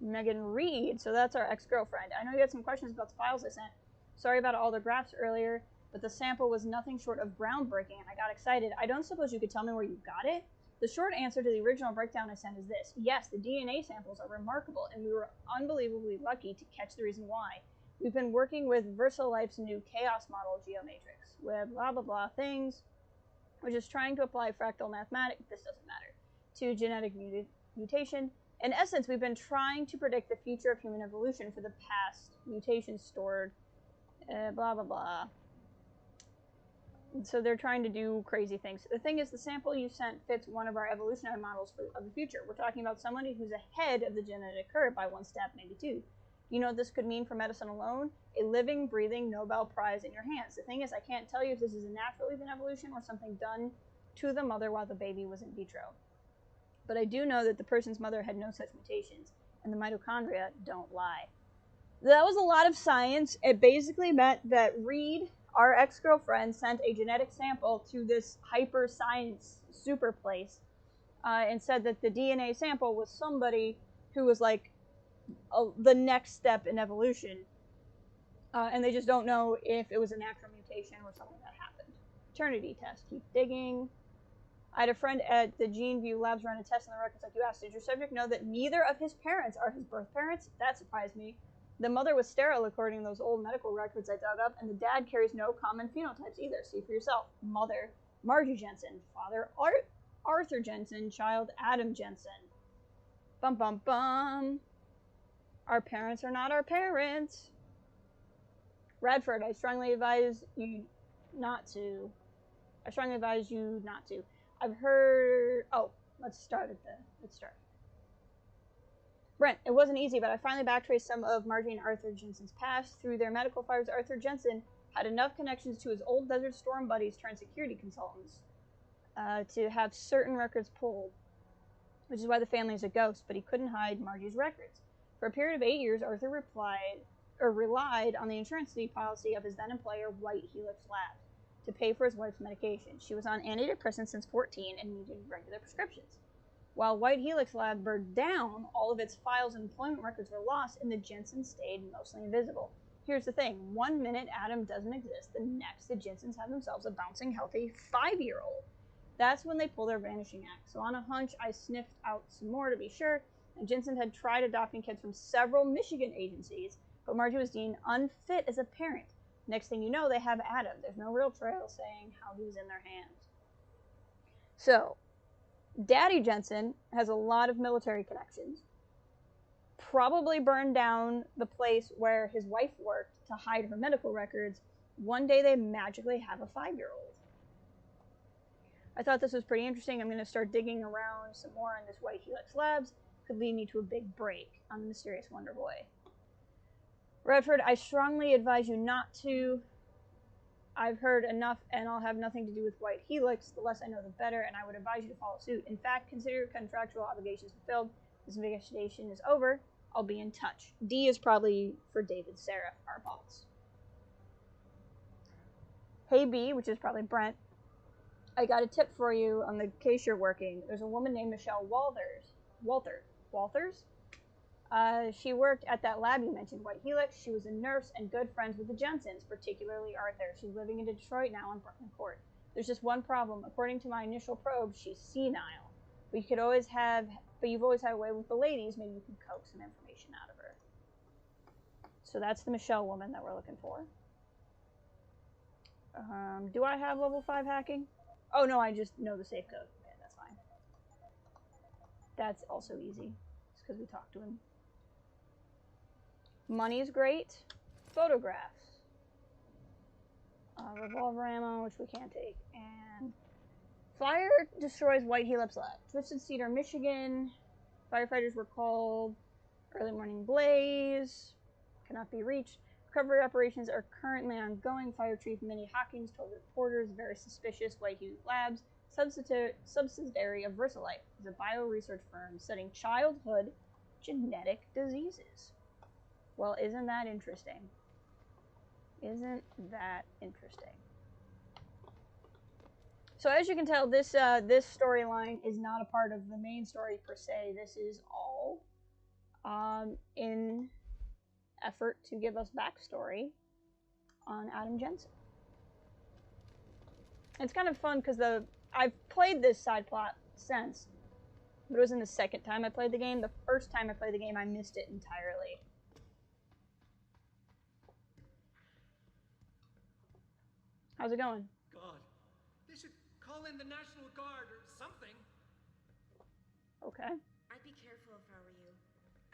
Reed, so that's our ex-girlfriend. I know you had some questions about the files I sent. Sorry about all the graphs earlier, but the sample was nothing short of groundbreaking, and I got excited. I don't suppose you could tell me where you got it? The short answer to the original breakdown I sent is this. Yes, the DNA samples are remarkable, and we were unbelievably lucky to catch the reason why. We've been working with VersaLife's new chaos model geomatrix, with blah blah blah things, which is trying to apply fractal mathematics, this doesn't matter, to genetic mutation. In essence, we've been trying to predict the future of human evolution for the past mutations stored, blah blah blah. So they're trying to do crazy things. The thing is, the sample you sent fits one of our evolutionary models of the future. We're talking about somebody who's ahead of the genetic curve by one step, maybe two. You know what this could mean for medicine alone? A living, breathing Nobel Prize in your hands. The thing is, I can't tell you if this is a natural event evolution or something done to the mother while the baby was in vitro. But I do know that the person's mother had no such mutations, and the mitochondria don't lie. That was a lot of science. It basically meant that Reed, our ex-girlfriend, sent a genetic sample to this hyper science super place and said that the DNA sample was somebody who was like the next step in evolution. And they just don't know if it was a natural mutation or something that happened. Paternity test. Keep digging. I had a friend at the GeneView Labs run a test on the records like you asked. Did your subject know that neither of his parents are his birth parents? That surprised me. The mother was sterile according to those old medical records I dug up, and the dad carries no common phenotypes either. See for yourself. Mother, Margie Jensen. Father, Arthur Jensen. Child, Adam Jensen. Bum bum bum. Our parents are not our parents. Radford, I strongly advise you not to. I've heard... Oh, let's start. Brent, it wasn't easy, but I finally backtraced some of Margie and Arthur Jensen's past. Through their medical files, Arthur Jensen had enough connections to his old Desert Storm buddies turned security consultants to have certain records pulled, which is why the family is a ghost, but he couldn't hide Margie's records. For a period of 8 years, Arthur relied on the insurance policy of his then-employer, White Helix Labs, to pay for his wife's medication. She was on antidepressants since 14 and needed regular prescriptions. While White Helix Lab burned down, all of its files and employment records were lost, and the Jensens stayed mostly invisible. Here's the thing. 1 minute Adam doesn't exist, the next the Jensens have themselves a bouncing, healthy 5-year-old. That's when they pull their vanishing act. So on a hunch, I sniffed out some more to be sure, and Jensen had tried adopting kids from several Michigan agencies, but Margie was deemed unfit as a parent. Next thing you know, they have Adam. There's no real trail saying how he was in their hands. So, Daddy Jensen has a lot of military connections. Probably burned down the place where his wife worked to hide her medical records. One day they magically have a 5-year-old. I thought this was pretty interesting. I'm going to start digging around some more on this White Helix Labs. Could lead me to a big break on the Mysterious Wonder Boy. Redford, I strongly advise you not to. I've heard enough, and I'll have nothing to do with White Helix. The less I know, the better, and I would advise you to follow suit. In fact, consider your contractual obligations fulfilled. This investigation is over. I'll be in touch. D is probably for David Seraph, our boss. Hey B, which is probably Brent. I got a tip for you on the case you're working. There's a woman named Michelle Walters? She worked at that lab you mentioned, White Helix. She was a nurse and good friends with the Jensens, particularly Arthur. She's living in Detroit now on Brooklyn Court. There's just one problem. According to my initial probe, she's senile. But you've always had a way with the ladies. Maybe you can coax some information out of her. So that's the Michelle woman that we're looking for. Do I have level 5 hacking? Oh no, I just know the safe code. Okay, that's fine. That's also easy. It's because we talked to him. Money's great. Photographs. Revolver ammo, which we can't take. And fire destroys White Helix lab. Twisted Cedar, Michigan. Firefighters were called. Early morning blaze. Cannot be reached. Recovery operations are currently ongoing. Fire Chief Minnie Hawkins told reporters, very suspicious. White Helix Labs, subsidiary of VersaLife, is a bio-research firm studying childhood genetic diseases. Well, isn't that interesting? Isn't that interesting? So as you can tell, this storyline is not a part of the main story per se. This is all in effort to give us backstory on Adam Jensen. It's kind of fun because I've played this side plot since, but it wasn't the second time I played the game. The first time I played the game, I missed it entirely. How's it going? God, they should call in the National Guard or something. Okay. I'd be careful if I were you.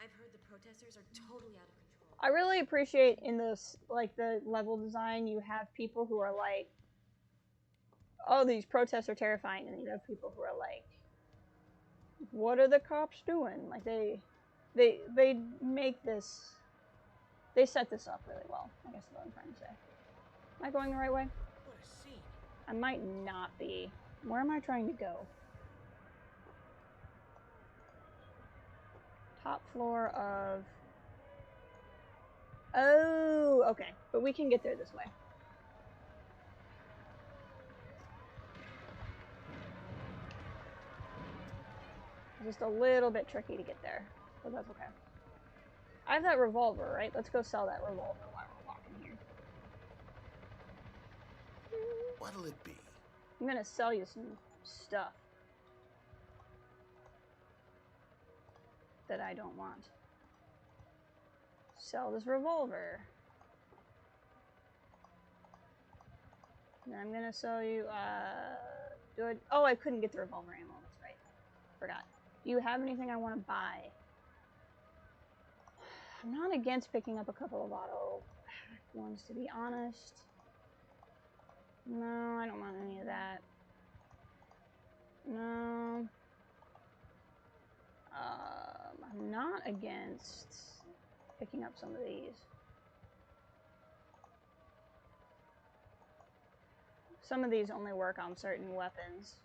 I've heard the protesters are totally out of control. I really appreciate in this, like, the level design, you have people who are like, oh, these protests are terrifying, and you have people who are like, what are the cops doing? Like, they make this, they set this up really well, I guess is what I'm trying to say. Am I going the right way? What a scene. I might not be. Where am I trying to go? Top floor of... Oh, okay. But we can get there this way. Just a little bit tricky to get there, but that's okay. I have that revolver, right? Let's go sell that revolver while we're walking here. What'll it be? I'm gonna sell you some stuff that I don't want. Sell this revolver. And I'm gonna sell you, oh, I couldn't get the revolver ammo, that's right. Forgot. Do you have anything I want to buy? I'm not against picking up a couple of auto ones, to be honest. No, I don't want any of that. No. I'm not against picking up some of these. Some of these only work on certain weapons.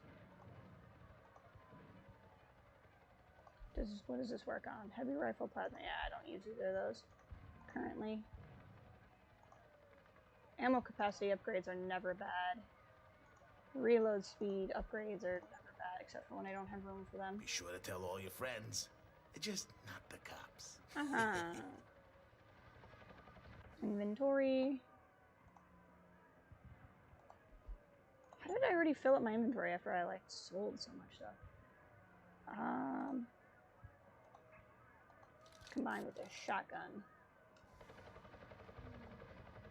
What does this work on? Heavy rifle, plasma. Yeah, I don't use either of those currently. Ammo capacity upgrades are never bad. Reload speed upgrades are never bad, except for when I don't have room for them. Be sure to tell all your friends. Just not the cops. Inventory. How did I already fill up my inventory after I, like, sold so much stuff? Combined with a shotgun.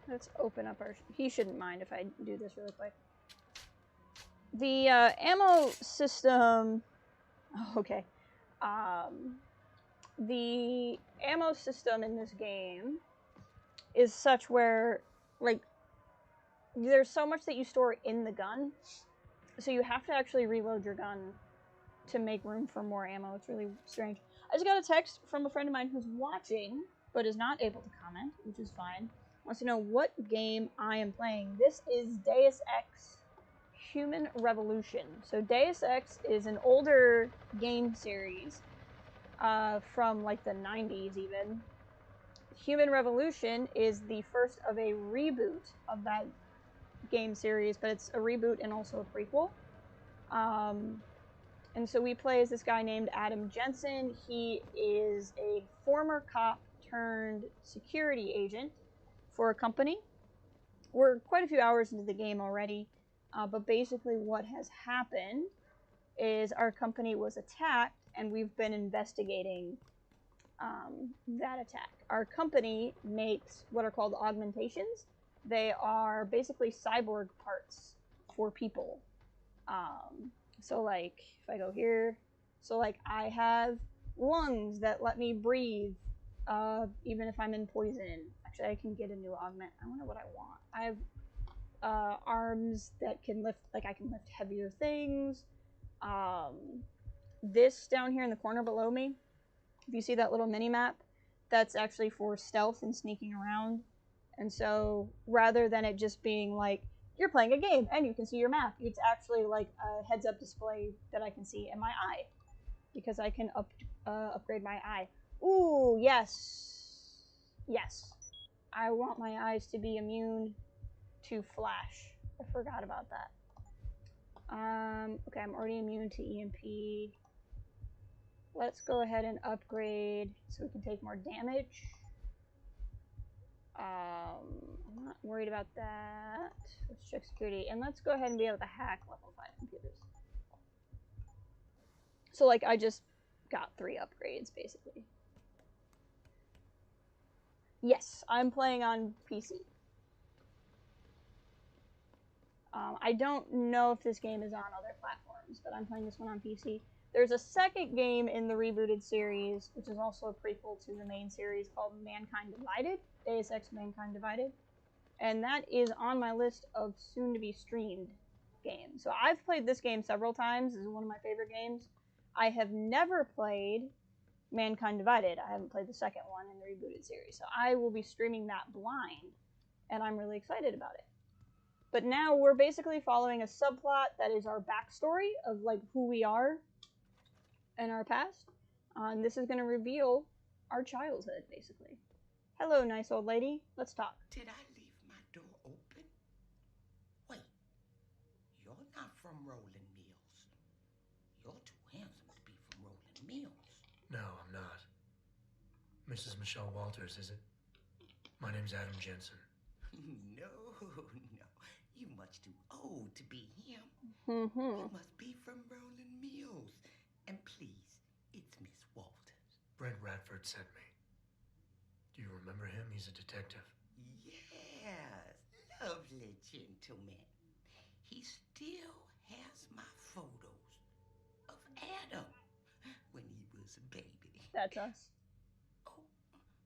Let's open up our... He shouldn't mind if I do this really quick. The ammo system... Oh, okay. The ammo system in this game is such where, like, there's so much that you store in the gun, so you have to actually reload your gun to make room for more ammo. It's really strange. I just got a text from a friend of mine who's watching, but is not able to comment, which is fine. wants to know what game I am playing. This is Deus Ex Human Revolution. So Deus Ex is an older game series from like the 90s even. Human Revolution is the first of a reboot of that game series, but it's a reboot and also a prequel. And so we play as this guy named Adam Jensen. He is a former cop turned security agent for a company. We're quite a few hours into the game already, but basically what has happened is our company was attacked, and we've been investigating that attack. Our company makes what are called augmentations. They are basically cyborg parts for people. So like, if I go here, so like I have lungs that let me breathe, even if I'm in poison. Actually, I can get a new augment. I wonder what I want. I have arms that can lift, like I can lift heavier things. This down here in the corner below me, if you see that little mini map, that's actually for stealth and sneaking around. And so rather than it just being like, you're playing a game and you can see your map, it's actually like a heads-up display that I can see in my eye, because I can upgrade my eye. Ooh, yes. Yes. I want my eyes to be immune to flash. I forgot about that. Okay, I'm already immune to EMP. Let's go ahead and upgrade so we can take more damage. I'm not worried about that. Let's check security. And let's go ahead and be able to hack level 5 computers. So, like, I just got 3 upgrades, basically. Yes, I'm playing on PC. I don't know if this game is on other platforms, but I'm playing this one on PC. There's a second game in the rebooted series, which is also a prequel to the main series, called Mankind Divided. Deus Ex Mankind Divided. And that is on my list of soon-to-be-streamed games. So I've played this game several times. This is one of my favorite games. I have never played Mankind Divided. I haven't played the second one in the rebooted series. So I will be streaming that blind, and I'm really excited about it. But now we're basically following a subplot that is our backstory of like who we are and our past. And this is going to reveal our childhood, basically. Hello, nice old lady. Let's talk. Did I leave my door open? Wait, you're not from Rolling Mills. You're too handsome to be from Rolling Mills. No, I'm not. Mrs. Michelle Walters, is it? My name's Adam Jensen. No. You much too old to be him. Mm-hmm. You must be from Rolling Mills. And please, it's Miss Walters. Brent Radford sent me. Do you remember him? He's a detective. Yes, lovely gentleman. He still has my photos of Adam when he was a baby. That's us. Oh,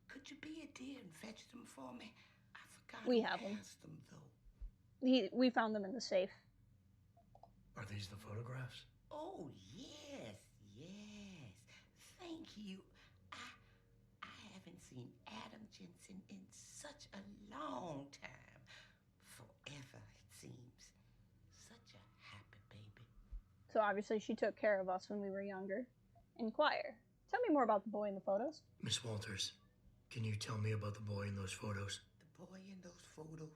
could you be a dear and fetch them for me? I forgot We to have them. ask them, though. We found them in the safe. Are these the photographs? Oh, yes. Thank you. I haven't seen Adam Jensen in such a long time. Forever, it seems. Such a happy baby. So obviously she took care of us when we were younger. Inquire. Tell me more about the boy in the photos. Miss Walters, can you tell me about the boy in those photos? The boy in those photos?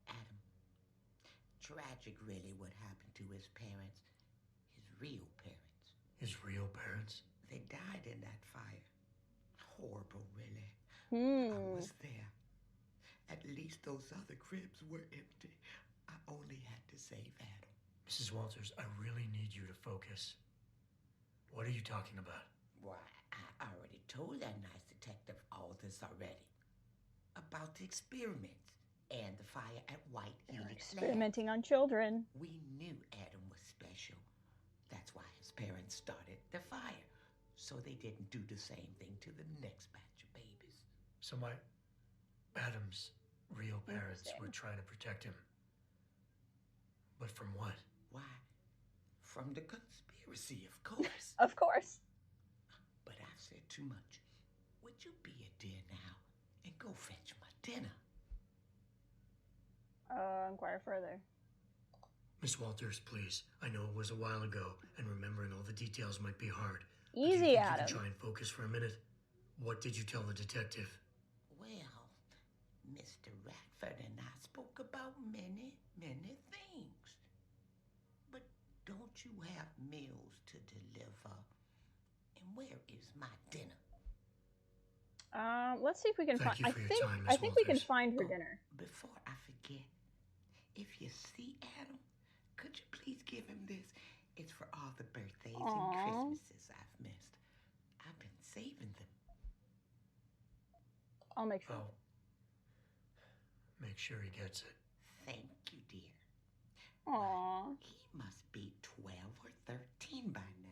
Adam. Tragic, really, what happened to his parents. His real parents. His real parents? They died in that fire. Horrible, really. I was there. At least those other cribs were empty. I only had to save Adam. Mrs. Walters, I really need you to focus. What are you talking about? Why, I already told that nice detective all this already. About the experiments and the fire at White Helix Lab. Experimenting on children. We knew Adam was special. That's why his parents started the fire. So they didn't do the same thing to the next batch of babies. So Adam's real parents were trying to protect him. But from what? Why? From the conspiracy, of course. Of course. But I've said too much. Would you be a dear now and go fetch my dinner? Inquire further. Miss Walters, please. I know it was a while ago, and remembering all the details might be hard. Easy, but do you think Adam. you can try and focus for a minute? What did you tell the detective? Well, Mr. Radford and I spoke about many, many things. But don't you have meals to deliver? And where is my dinner? Let's see if we can find. Thank you for your time, Miss I think we can Walters. find her dinner. Before I forget, if you see Adam, could you please give him this? It's for all the birthdays and Christmases I've missed. I've been saving them. I'll make sure. Oh. Make sure he gets it. Thank you, dear. Aww. He must be 12 or 13 by now.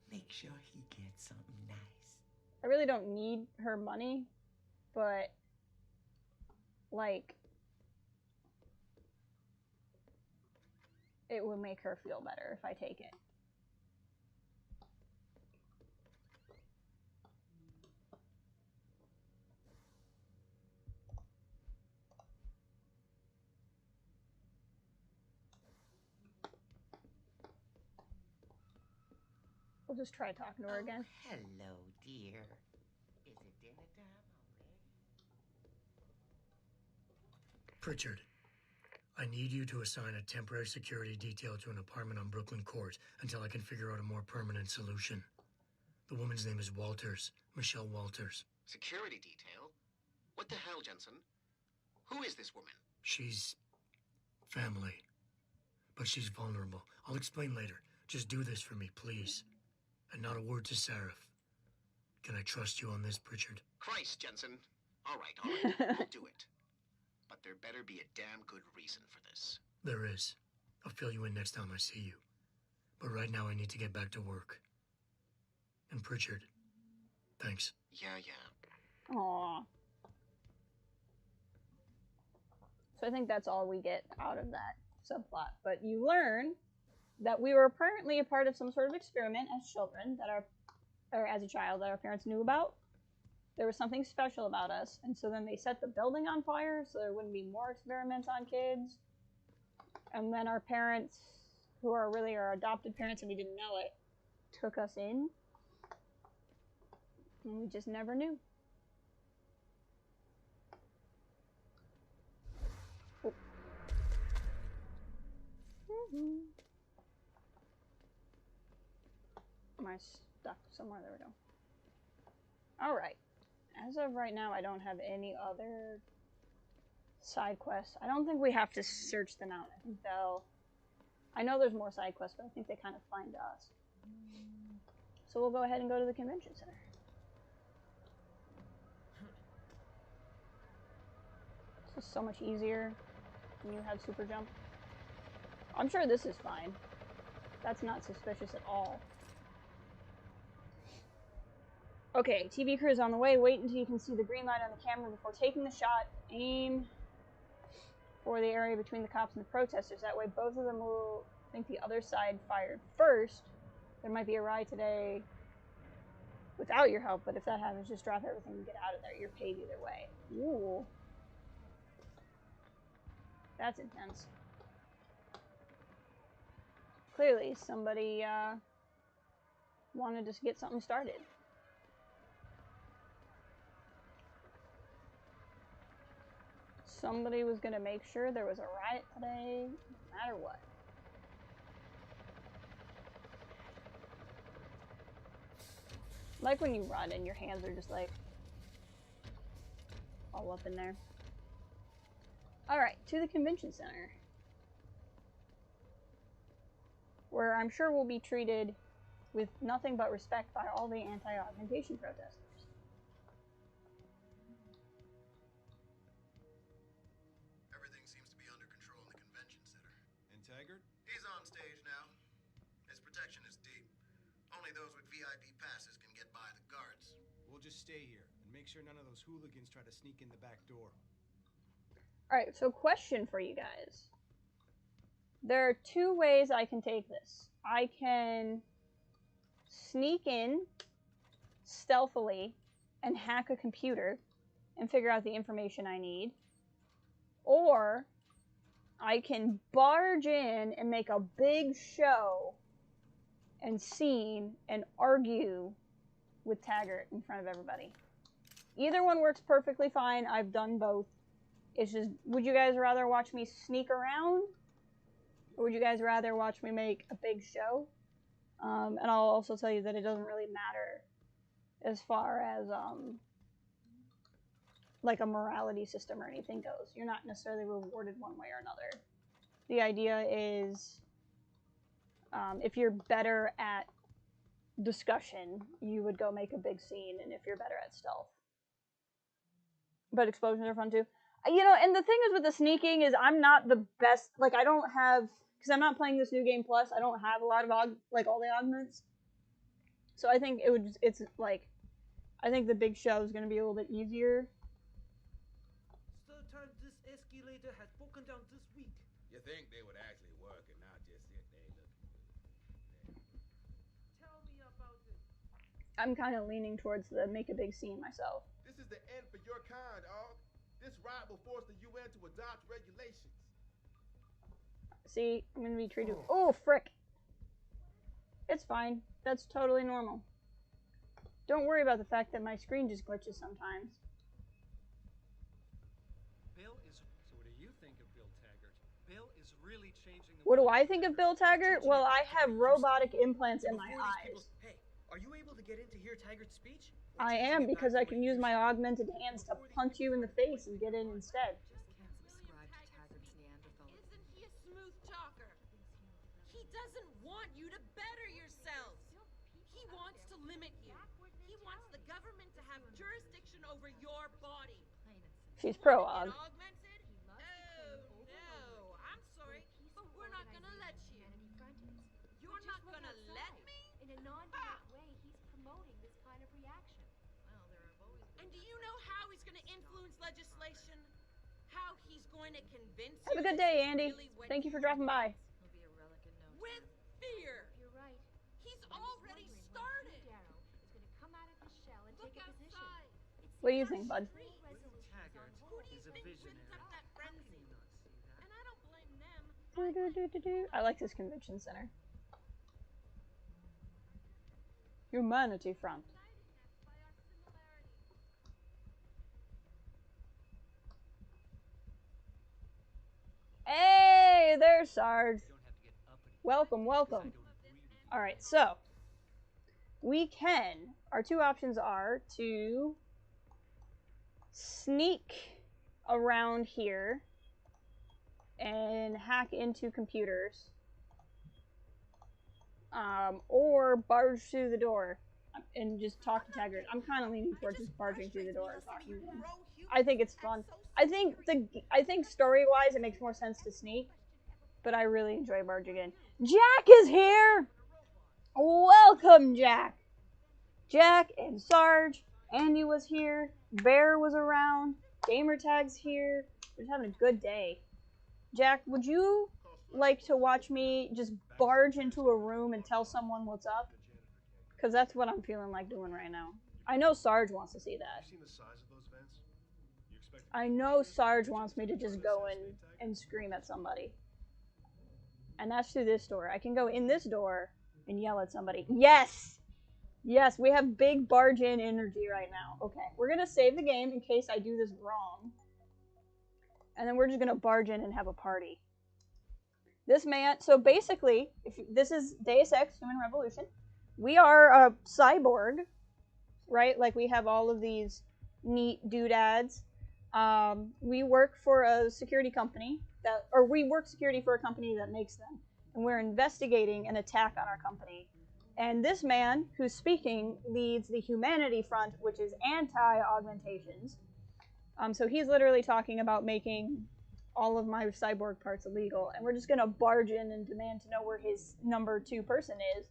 Make sure he gets something nice. I really don't need her money, but like it will make her feel better if I take it. We'll just try talking to her again. Hello, dear. Is it dinner time already? Pritchard, I need you to assign a temporary security detail to an apartment on Brooklyn Court until I can figure out a more permanent solution. The woman's name is Walters, Michelle Walters. Security detail? What the hell, Jensen? Who is this woman? She's family, but she's vulnerable. I'll explain later. Just do this for me, please. And not a word to Seraph. Can I trust you on this, Pritchard? Christ, Jensen. All right, I'll do it. But there better be a damn good reason for this. There is. I'll fill you in next time I see you. But right now I need to get back to work. And Pritchard, thanks. Yeah. Aww. So I think that's all we get out of that subplot. But you learn that we were apparently a part of some sort of experiment as children or as a child that our parents knew about. There was something special about us, and so then they set the building on fire so there wouldn't be more experiments on kids. And then our parents, who are really our adopted parents and we didn't know it, took us in. And we just never knew. Oh. Am I stuck somewhere? There we go. Alright. As of right now, I don't have any other side quests. I don't think we have to search them out. I think they'll... I know there's more side quests, but I think they kind of find us. So we'll go ahead and go to the convention center. This is so much easier when you have super jump. I'm sure this is fine. That's not suspicious at all. Okay, TV crew is on the way. Wait until you can see the green light on the camera before taking the shot. Aim for the area between the cops and the protesters. That way both of them will think the other side fired first. There might be a riot today without your help, but if that happens, just drop everything and get out of there. You're paid either way. Ooh. That's intense. Clearly, somebody wanted to get something started. Somebody was going to make sure there was a riot today, no matter what. Like when you run and your hands are just like all up in there. Alright, to the convention center. Where I'm sure we'll be treated with nothing but respect by all the anti-augmentation protesters. Everything seems to be under control in the convention center. And Taggart? He's on stage now. His protection is deep. Only those with VIP passes can get by the guards. We'll just stay here and make sure none of those hooligans try to sneak in the back door. Alright, so question for you guys. There are two ways I can take this. I can sneak in stealthily and hack a computer and figure out the information I need. or I can barge in and make a big show and scene and argue with Taggart in front of everybody. Either one works perfectly fine. I've done both. It's just, would you guys rather watch me sneak around? Or would you guys rather watch me make a big show? And I'll also tell you that it doesn't really matter as far as like a morality system or anything goes. You're not necessarily rewarded one way or another. The idea is if you're better at discussion, you would go make a big scene, and if you're better at stealth. But explosions are fun too. You know, and the thing is with the sneaking is I'm not the best, like I don't have, because I'm not playing this new game plus, I don't have a lot of all the augments. So I think it's like, I think the big show is going to be a little bit easier. Third time this escalator has broken down this week. You think they would actually work and not just sit there looking good. Tell me about it. I'm kind of leaning towards the make a big scene myself. This is the end for your kind, Og. This riot will force the UN to adopt regulations. See, I'm going to be treated... Oh, frick. It's fine. That's totally normal. Don't worry about the fact that my screen just glitches sometimes. Bill is... So what do you think of Bill Taggart? Bill is really changing the... What do I think of Bill Taggart? Well, I have robotic implants in my eyes. Hey, are you able to get in to hear Taggart's speech? I am, because I can use my augmented hands to punch you in the face and get in instead. Isn't he a smooth talker? He doesn't want you to better yourselves. He wants to limit you. He wants the government to have jurisdiction over your body. She's pro-aug. Augmented? Oh, no. I'm sorry, but we're not gonna let you. You're not gonna let me? In a non-direct way, he's promoting this kind of reaction. Well, there have always been. And do you know how he's gonna influence legislation? How he's going to convince you? Have a good day, Andy. Thank you for dropping by. With fear. You're right. He's already started. Darrow is going to come out of his shell and Look take a position. outside. What do you think, bud? Taggart is a visionary. Up that frenzy. And I don't blame them. I like this convention center. Humanity Front. Hey there, Sarge. Welcome, welcome. Alright, so our two options are to sneak around here and hack into computers, or barge through the door and just talk to Taggart. I'm kind of leaning towards just barging through the door and talking to him. I think it's fun. I think story-wise it makes more sense to sneak, but I really enjoy barging in. Jack is here! Welcome, Jack! Jack and Sarge. Andy was here. Bear was around. Gamertag's here. We're just having a good day. Jack, would you like to watch me just barge into a room and tell someone what's up? Because that's what I'm feeling like doing right now. I know Sarge wants to see that. I know Sarge wants me to just go in and scream at somebody. And that's through this door. I can go in this door and yell at somebody. Yes! Yes, we have big barge in energy right now. Okay, we're going to save the game in case I do this wrong. And then we're just going to barge in and have a party. This man, so basically, this is Deus Ex, Human Revolution. We are a cyborg, right? Like we have all of these neat doodads. We work for a security company we work security for a company that makes them. And we're investigating an attack on our company. And this man who's speaking leads the Humanity Front, which is anti-augmentations. So he's literally talking about making all of my cyborg parts illegal. And we're just going to barge in and demand to know where his number 2 person is,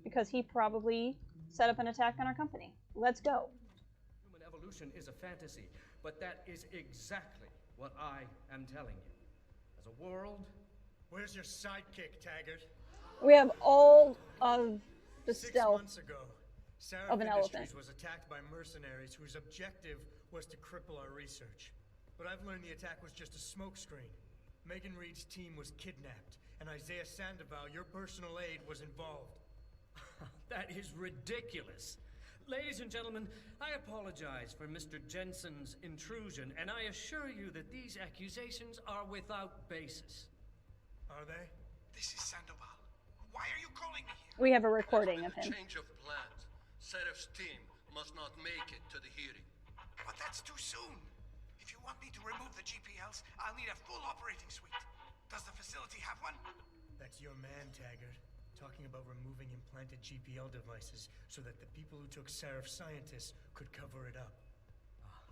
because he probably set up an attack on our company. Let's go. Human evolution is a fantasy, but that is exactly what I am telling you. As a world... Where's your sidekick, Taggart? We have all of the 6 stealth months ago, of an elephant. Industries was attacked by mercenaries whose objective was to cripple our research. but I've learned the attack was just a smokescreen. Megan Reed's team was kidnapped, and Isaiah Sandoval, your personal aide, was involved. That is ridiculous. Ladies and gentlemen, I apologize for Mr. Jensen's intrusion, and I assure you that these accusations are without basis. Are they? This is Sandoval. Why are you calling me here? We have a recording of him. Change of plans. Sheriff's team must not make it to the hearing. But that's too soon. If you want me to remove the GPLs, I'll need a full operating suite. Does the facility have one? That's your man, Taggart. Talking about removing implanted GPL devices so that the people who took Seraph scientists could cover it up.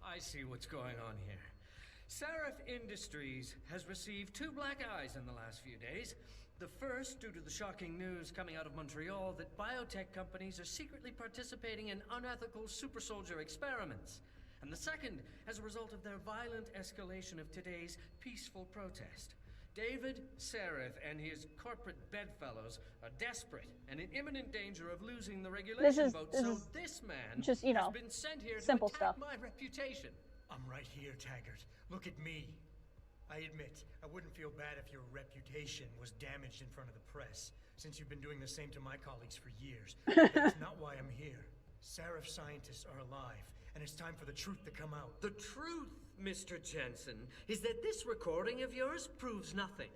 I see what's going on here. Seraph Industries has received 2 black eyes in the last few days. The first, due to the shocking news coming out of Montreal that biotech companies are secretly participating in unethical super soldier experiments. And the second, as a result of their violent escalation of today's peaceful protest. David Seraph and his corporate bedfellows are desperate and in imminent danger of losing the regulation vote. So this man just, you know, has been sent here simple to attack stuff. my reputation. I'm right here, Taggart. Look at me. I admit, I wouldn't feel bad if your reputation was damaged in front of the press, since you've been doing the same to my colleagues for years. That's not why I'm here. Seraph scientists are alive, and it's time for the truth to come out. The truth, Mr. Jensen, is that this recording of yours proves nothing.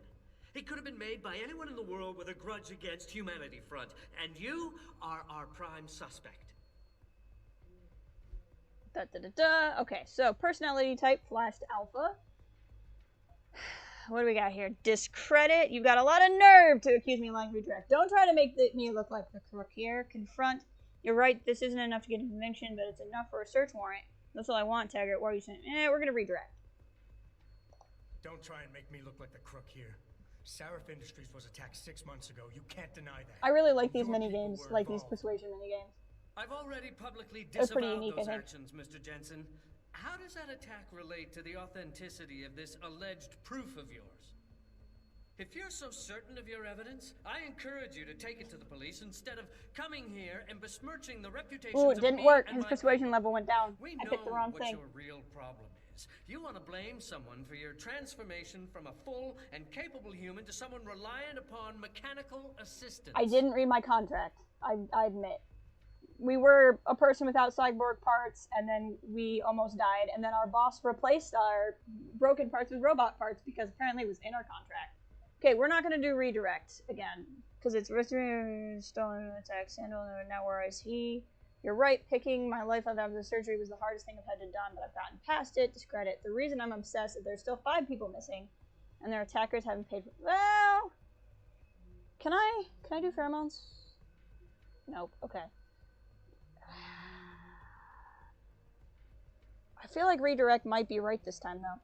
It could have been made by anyone in the world with a grudge against Humanity Front, and you are our prime suspect. Okay, so personality type flashed alpha. What do we got here? Discredit. You've got a lot of nerve to accuse me of lying redirect. Don't try to make me look like the crook here. Confront. You're right, this isn't enough to get a conviction, but it's enough for a search warrant. That's all I want, Taggart. Why are you saying? We're gonna redirect. Don't try and make me look like the crook here. Seraph Industries was attacked 6 months ago. You can't deny that. I really like these minigames, like these persuasion minigames. I've already publicly That's pretty disavowed unique, those I think. actions, Mr. Jensen. How does that attack relate to the authenticity of this alleged proof of yours? If you're so certain of your evidence, I encourage you to take it to the police instead of coming here and besmirching the reputation Ooh, of it didn't me work. and His my persuasion level went down. We I know picked the wrong what thing. your real problem is. You want to blame someone for your transformation from a full and capable human to someone reliant upon mechanical assistance. I didn't read my contract. I admit. We were a person without cyborg parts, and then we almost died, and then our boss replaced our broken parts with robot parts because apparently it was in our contract. Okay, we're not going to do redirect again, because it's stolen attack, Sandal, now where is he? You're right, picking my life up after the surgery was the hardest thing I've had to done, but I've gotten past it. Discredit. The reason I'm obsessed is there's still 5 people missing, and their attackers haven't paid for... Well... Can I do pheromones? Nope, okay. I feel like redirect might be right this time, though.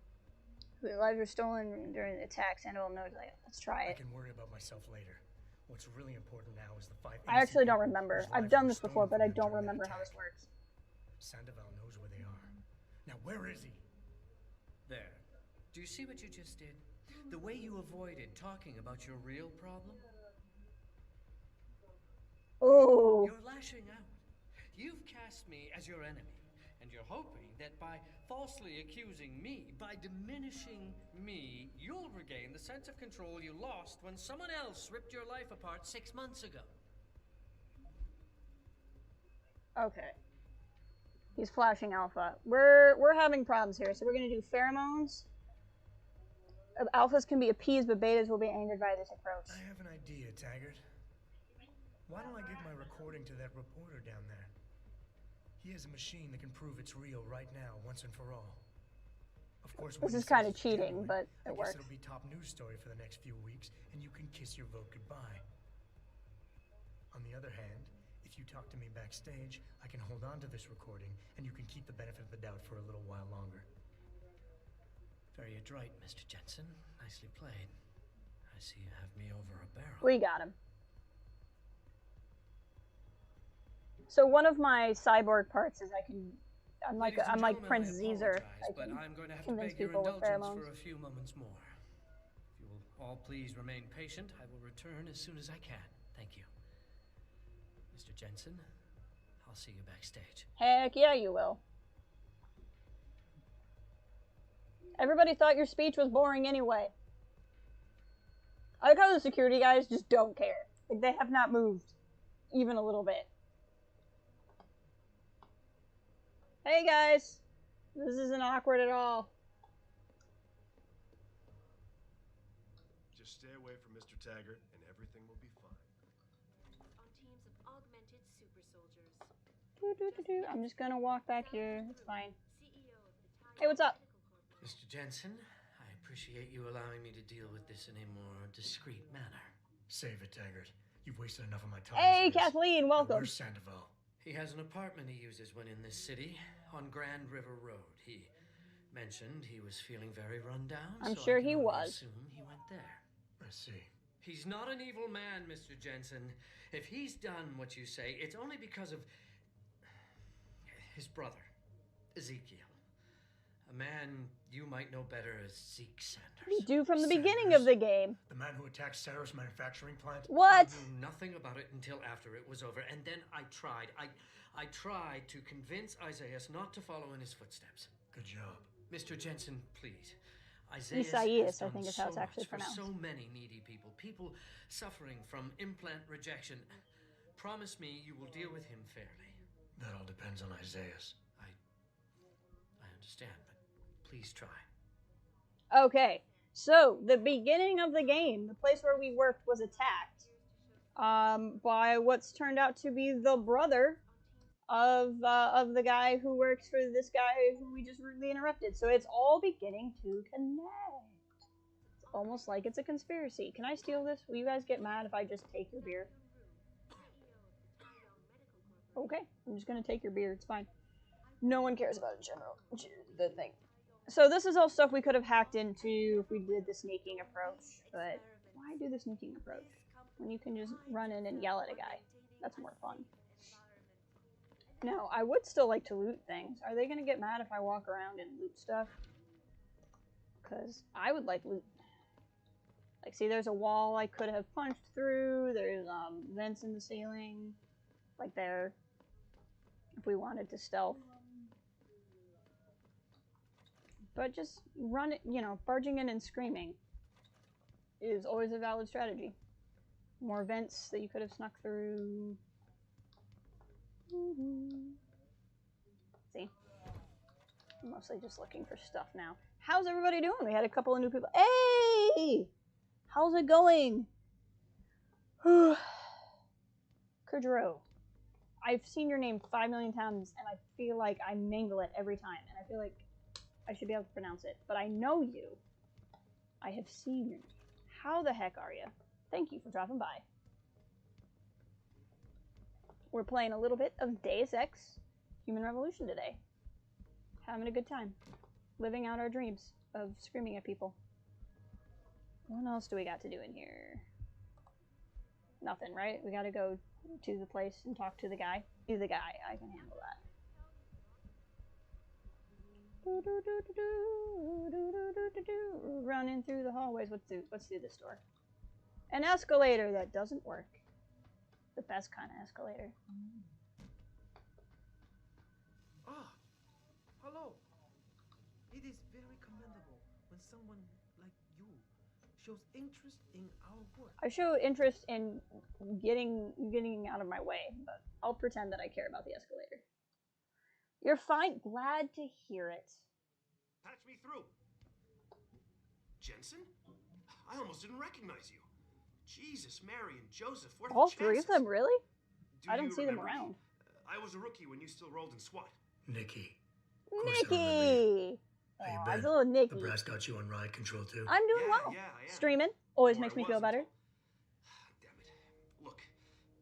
The lives were stolen during the attack. Sandoval knows that. Let's try I it. can worry about myself later. What's really important now is the 5 I actually don't innocent remember. people's I've lives done were this before, stolen but from I them don't during that remember how attack. this works. Sandoval knows where they are. Now, where is he? There. Do you see what you just did? The way you avoided talking about your real problem? Oh. You're lashing out. You've cast me as your enemy, and you're hoping that by falsely accusing me, by diminishing me, you'll regain the sense of control you lost when someone else ripped your life apart 6 months ago. Okay. He's flashing alpha. We're having problems here, so we're gonna do pheromones. Alphas can be appeased, but betas will be angered by this approach. I have an idea, Taggart. Why don't I give my recording to that reporter down there? He has a machine that can prove it's real right now, once and for all. Of course, This is kind of cheating, but it works. It'll be top news story for the next few weeks, and you can kiss your vote goodbye. On the other hand, if you talk to me backstage, I can hold on to this recording, and you can keep the benefit of the doubt for a little while longer. Very adroit, Mr. Jensen. Nicely played. I see you have me over a barrel. We got him. So one of my cyborg parts is I'm like Prince Caesar. But I'm going to have to convince beg your people with indulgence pheromones. for a few moments more. If you will all please remain patient, I will return as soon as I can. Thank you. Mr. Jensen, I'll see you backstage. Heck yeah, you will. Everybody thought your speech was boring anyway. I like how the security guys just don't care. Like, they have not moved. Even a little bit. Hey guys! This isn't awkward at all. Just stay away from Mr. Taggart and everything will be fine. On teams of augmented super soldiers. I'm just gonna walk back here. It's fine. Hey, what's up? Mr. Jensen, I appreciate you allowing me to deal with this in a more discreet manner. Save it, Taggart. You've wasted enough of my time. Hey, Kathleen, welcome. Where's Sandoval? He has an apartment he uses when in this city, on Grand River Road. He mentioned he was feeling very run down. I'm so sure I can he only was. assume he went there. I see. He's not an evil man, Mr. Jensen. If he's done what you say, it's only because of his brother, Ezekiel. A man you might know better as Zeke Sanders. We do from the beginning of the game. The man who attacked Sarah's manufacturing plant? What? I knew nothing about it until after it was over, and then I tried. I tried to convince Isaiah not to follow in his footsteps. Good job. Mr. Jensen, please. Isaiah, Isaias, I think is how it's so actually much for pronounced. so many needy people, people suffering from implant rejection. Promise me you will deal with him fairly. That all depends on Isaias. I understand, but please try. Okay, so the beginning of the game, the place where we worked was attacked by what's turned out to be the brother of the guy who works for this guy who we just rudely interrupted. So it's all beginning to connect. It's almost like it's a conspiracy. Can I steal this? Will you guys get mad if I just take your beer? Okay, I'm just gonna take your beer. It's fine. No one cares about it in general. The thing. So this is all stuff we could have hacked into if we did the sneaking approach. But why do the sneaking approach when you can just run in and yell at a guy? That's more fun. No, I would still like to loot things. Are they gonna get mad if I walk around and loot stuff? Because I would like loot. Like, see, there's a wall I could have punched through. There's vents in the ceiling. Like there. If we wanted to stealth. But just run it, barging in and screaming is always a valid strategy. More vents that you could have snuck through. See? I'm mostly just looking for stuff now. How's everybody doing? We had a couple of new people. Hey! How's it going? Kudro. I've seen your name 5 million times, and I feel like I mangle it every time. And I feel like I should be able to pronounce it. But I know you. I have seen your name. How the heck are you? Thank you for dropping by. We're playing a little bit of Deus Ex Human Revolution today. Having a good time. Living out our dreams of screaming at people. What else do we got to do in here? Nothing, right? We gotta go to the place and talk to the guy. Do the guy. I can handle that. Running through the hallways. Let's do this door. An escalator that doesn't work. The best kind of escalator. Ah, hello. It is very commendable when someone like you shows interest in our work. I show interest in getting out of my way, but I'll pretend that I care about the escalator. You're fine. Glad to hear it. Patch me through. Jensen? I almost didn't recognize you. Jesus, Mary, and Joseph. What are All the three of chances? them, really? Do I don't you see them remember me? around. I was a rookie when you still rolled in SWAT. Nikki. Nikki! How you Aw, been? it's a little Nikki. The brass got you on ride control too? I'm doing well. Yeah, I am. Streaming always Or makes I me feel was better. Damn it. Look,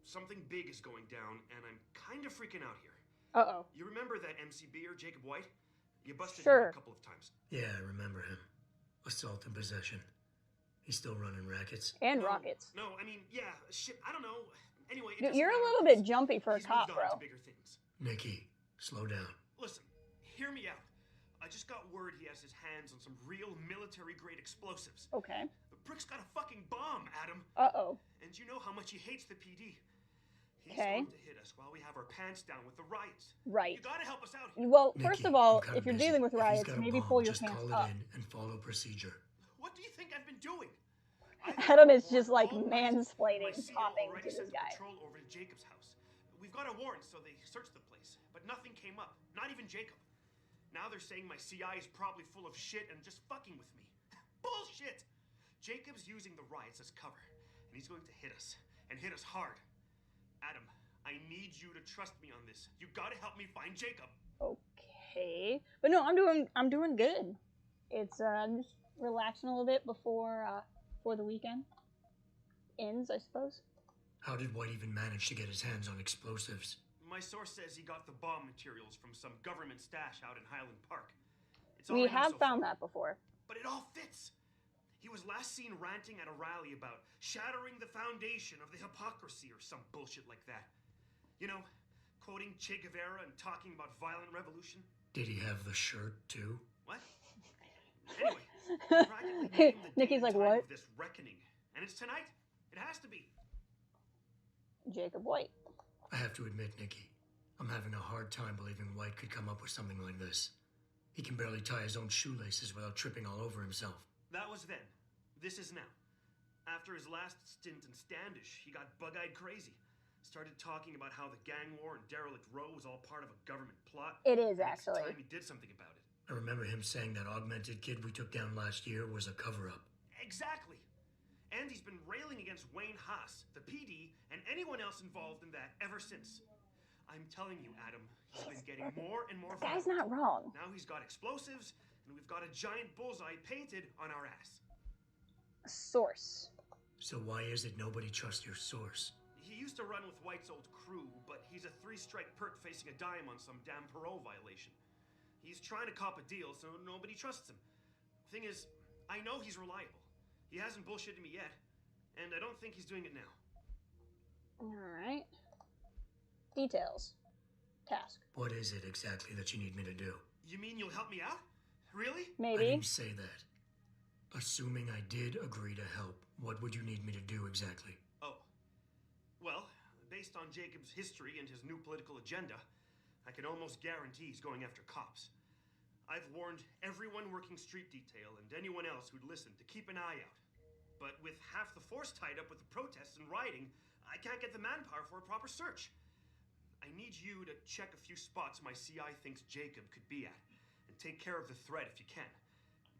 something big is going down, and I'm kind of freaking out here. Uh-oh. You remember that MCBer, Jacob White? You busted Sure. him a couple of times. Yeah, I remember him. Assault and possession. He's still running rackets. And rockets. No, I mean, yeah, shit, I don't know. Anyway, it Dude, doesn't you're a matter little 'cause bit jumpy for a he's cop, moved on bro. to bigger things. Nikki, slow down. Listen, hear me out. I just got word he has his hands on some real military-grade explosives. Okay. The prick's got a fucking bomb, Adam. Uh-oh. And you know how much he hates the PD. Okay. He's going to hit us while we have our pants down with the riots. Right. You gotta help us out here. Well, Nikki, first of all, I'm kinda if you're busy. dealing with If he's riots, got a maybe bomb, pull your just pants call it up. in and follow procedure. What do you think I've been doing? Adam is just like My mansplaining, CO talking already to this sent a guy. patrol over to Jacob's house. We've got a warrant, so they searched the place, but nothing came up. Not even Jacob. Now they're saying my CI is probably full of shit and just fucking with me. Bullshit! Jacob's using the riots as cover, and he's going to hit us, and hit us hard. Adam, I need you to trust me on this. You gotta help me find Jacob. Okay, but no, I'm doing good. It's I'm just relaxing a little bit before the weekend ends, I suppose. How did White even manage to get his hands on explosives? My source says he got the bomb materials from some government stash out in Highland Park. It's all We I know have so found far. that before. But it all fits. He was last seen ranting at a rally about shattering the foundation of the hypocrisy or some bullshit like that. You know, quoting Che Guevara and talking about violent revolution. Did he have the shirt, too? What? Anyway, he practically named the Nikki's date and like, time what? of this reckoning. And it's tonight. It has to be. Jacob White. I have to admit, Nikki, I'm having a hard time believing White could come up with something like this. He can barely tie his own shoelaces without tripping all over himself. That was then. This is now. After his last stint in Standish, he got bug-eyed crazy. Started talking about how the gang war in Derelict Row was all part of a government plot. It is, And actually. It's time he did something about it. I remember him saying that augmented kid we took down last year was a cover-up. Exactly. And he's been railing against Wayne Haas, the PD, and anyone else involved in that ever since. I'm telling you, Adam, he's been getting more and more The guy's violent. not wrong. Now he's got explosives, and we've got a giant bullseye painted on our ass. Source. So why is it nobody trusts your source? He used to run with White's old crew, but he's a 3-strike perk facing a dime on some damn parole violation. He's trying to cop a deal, so nobody trusts him. Thing is, I know he's reliable. He hasn't bullshitted me yet, and I don't think he's doing it now. Alright. Details. Task. What is it exactly that you need me to do? You mean you'll help me out? Really? Maybe. I didn't say that. Assuming I did agree to help, what would you need me to do exactly? Oh. Well, based on Jacob's history and his new political agenda, I can almost guarantee he's going after cops. I've warned everyone working street detail and anyone else who'd listen to keep an eye out. But with half the force tied up with the protests and rioting, I can't get the manpower for a proper search. I need you to check a few spots my CI thinks Jacob could be at, and take care of the threat if you can.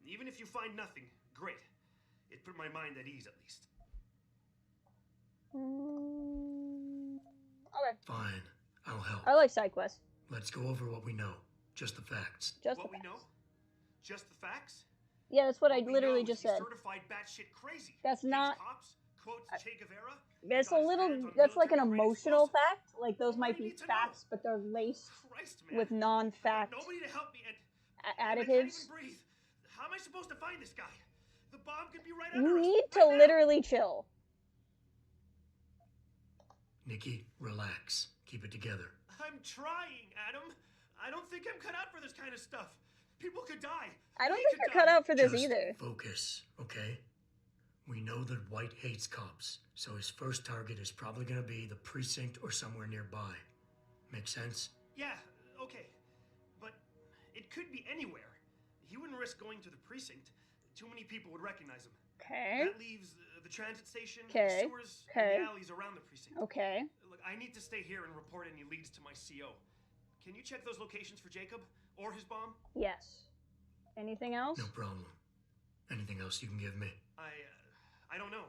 Even if you find nothing, great. It put my mind at ease, at least. Okay. Fine, I'll help. I like side quests. Let's go over what we know. Just the facts. Just what the we know? Just the facts? Yeah, that's what I we literally know just is said. he's certified batshit crazy. That's Hates not. cops, quotes Che Guevara. That's a little. That's like an emotional fact. Like those might be facts, but they're laced with non-fact Nobody to help me, and I additives. can't even breathe. How am I supposed to find this guy? The bomb could be right under You us. need to literally chill. Nikki, relax. Keep it together. I'm trying, Adam. I don't think I'm cut out for this kind of stuff. People could die. I don't We think could you're cut die. out for this Just either. focus, okay? We know that White hates cops, so his first target is probably gonna be the precinct or somewhere nearby. Make sense? Yeah, okay. But it could be anywhere. He wouldn't risk going to the precinct. Too many people would recognize him. Okay. That leaves the transit station, Okay. sewers, Okay. and the alleys around the precinct. Okay. Look, I need to stay here and report any leads to my CO. Can you check those locations for Jacob? Or his bomb? Yes. Anything else? No problem. Anything else you can give me? I don't know.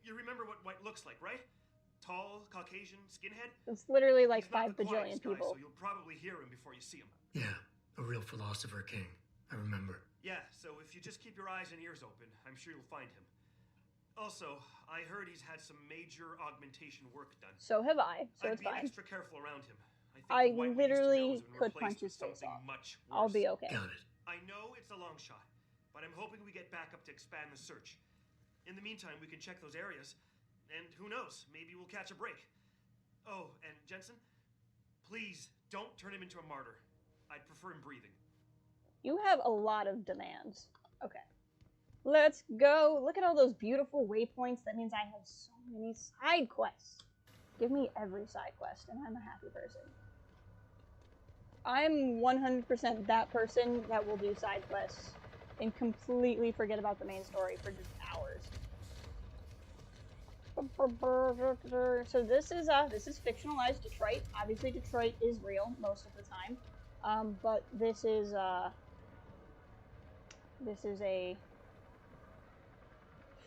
You remember what White looks like, right? Tall, Caucasian, skinhead? It's literally like He's not 5 the bajillion quietest guy, people. so you'll probably hear him before you see him. Yeah, a real philosopher king. I remember. Yeah, so if you just keep your eyes and ears open, I'm sure you'll find him. Also, I heard he's had some major augmentation work done. So have I, so I'd it's be fine. extra careful around him. I the White we used to know literally has been could replaced punch with his face something off. much I'll be worse. okay. Got it. I know it's a long shot, but I'm hoping we get back up to expand the search. In the meantime, we can check those areas, and who knows, maybe we'll catch a break. Oh, and Jensen, please don't turn him into a martyr. I'd prefer him breathing. You have a lot of demands. Okay. Let's go. Look at all those beautiful waypoints. That means I have so many side quests. Give me every side quest, and I'm a happy person. I'm 100% that person that will do side quests and completely forget about the main story for just hours. So this is fictionalized Detroit. Obviously, Detroit is real most of the time, but this is a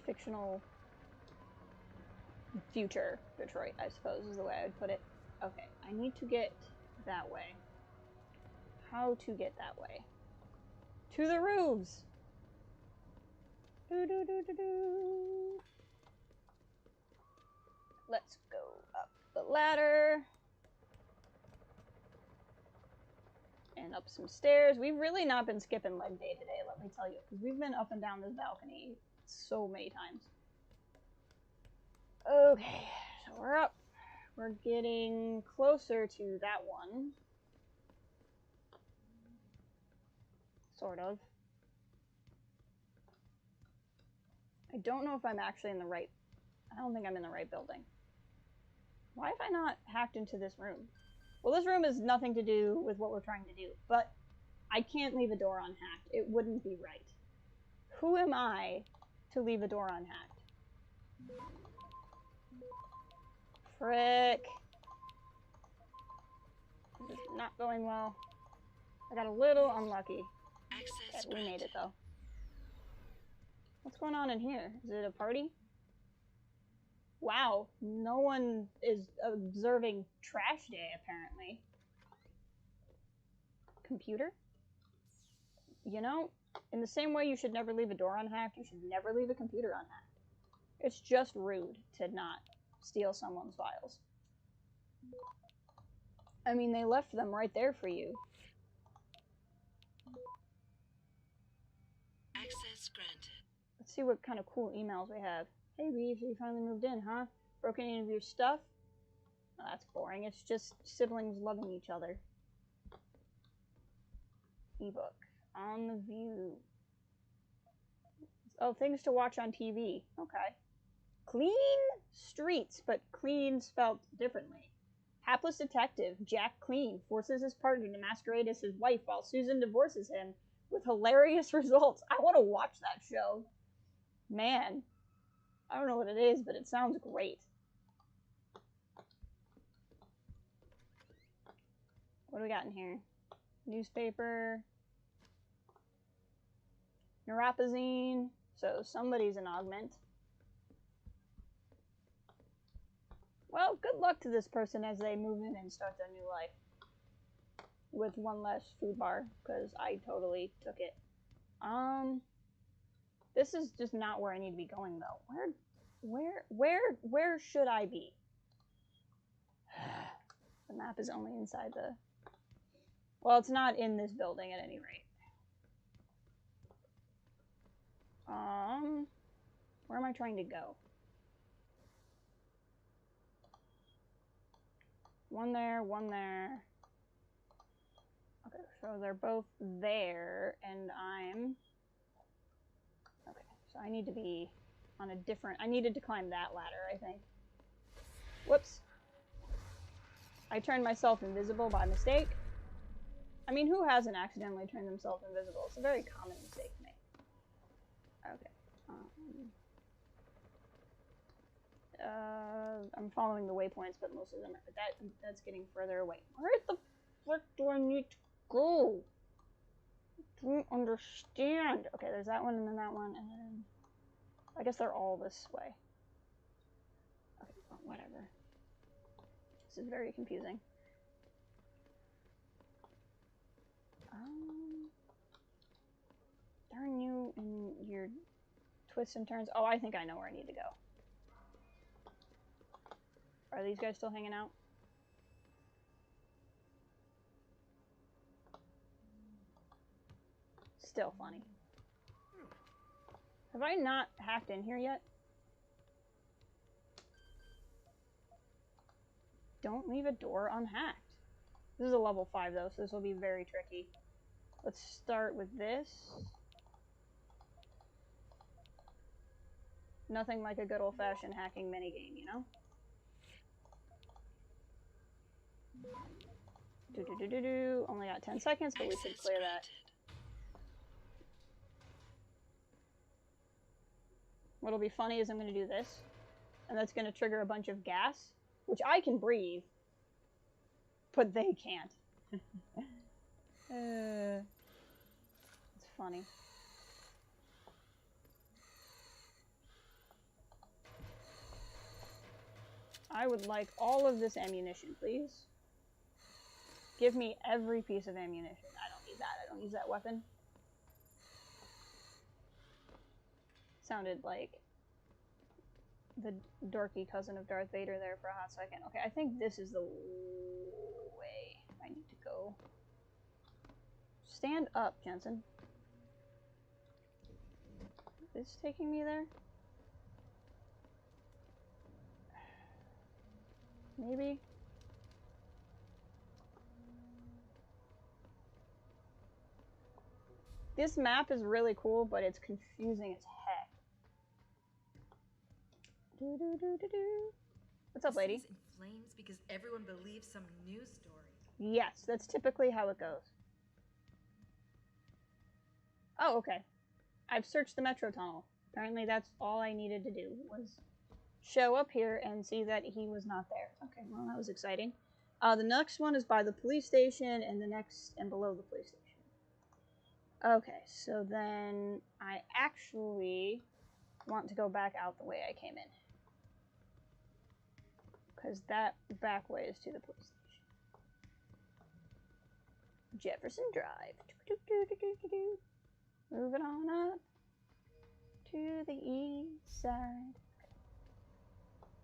fictional future Detroit, I suppose is the way I would put it. Okay, I need to get that way. How to get that way? To the roofs! Do-do-do-do-do. Let's go up the ladder. And up some stairs. We've really not been skipping leg day today, let me tell you, because we've been up and down this balcony so many times. Okay, so we're up. We're getting closer to that one. Sort of. I don't know if I'm actually in the right... I don't think I'm in the right building. Why have I not hacked into this room? Well, this room has nothing to do with what we're trying to do, but I can't leave a door unhacked. It wouldn't be right. Who am I to leave a door unhacked? Frick. This is not going well. I got a little unlucky. Okay, we made it, though. What's going on in here? Is it a party? Wow, no one is observing trash day, apparently. Computer? You know, in the same way you should never leave a door unhacked, you should never leave a computer unhacked. It's just rude to not steal someone's files. I mean, they left them right there for you. Access granted. Let's see what kind of cool emails we have. Hey, Reeves, you finally moved in, huh? Broken any of your stuff? Oh, that's boring. It's just siblings loving each other. Ebook. On the View. Oh, things to watch on TV. Okay. Clean streets, but clean spelled differently. Hapless detective Jack Clean forces his partner to masquerade as his wife while Susan divorces him with hilarious results. I want to watch that show. Man. I don't know what it is, but it sounds great. What do we got in here? Newspaper. Neuropazine. So somebody's an augment. Well, good luck to this person as they move in and start their new life. With one less food bar, because I totally took it. This is just not where I need to be going, though. Where should I be? The map is only inside the... Well, it's not in this building at any rate. Where am I trying to go? One there, one there. Okay, so they're both there, and I'm... Okay, so I need to be on a different... I needed to climb that ladder, I think. Whoops. I turned myself invisible by mistake. I mean, who hasn't accidentally turned themselves invisible? It's a very common mistake to make. Okay. I'm following the waypoints, but most of them are... That's getting further away. Where the frick do I need to go? I don't understand. Okay, there's that one, and then that one, and then... I guess they're all this way. Okay, well, whatever. This is very confusing. Darn you and your twists and turns. Oh, I think I know where I need to go. Are these guys still hanging out? Still funny. Have I not hacked in here yet? Don't leave a door unhacked. This is a level 5 though, so this will be very tricky. Let's start with this. Nothing like a good old-fashioned hacking minigame, you know? Only got 10 seconds, but we should clear that. What'll be funny is I'm going to do this, and that's going to trigger a bunch of gas, which I can breathe, but they can't. It's funny. I would like all of this ammunition, please. Give me every piece of ammunition. I don't need that. I don't use that weapon. Sounded like the dorky cousin of Darth Vader there for a hot second. Okay, I think this is the way I need to go. Stand up, Jensen. Is this taking me there? Maybe? This map is really cool, but it's confusing as heck. What's up, lady? In flames because everyone believes some news story. Yes, that's typically how it goes. Oh, okay. I've searched the metro tunnel. Apparently that's all I needed to do, was show up here and see that he was not there. Okay, well, that was exciting. The next one is by the police station, and the next and below the police station. Okay, so then I actually want to go back out the way I came in. Because that back way is to the police station. Jefferson Drive. Moving on up to the east side.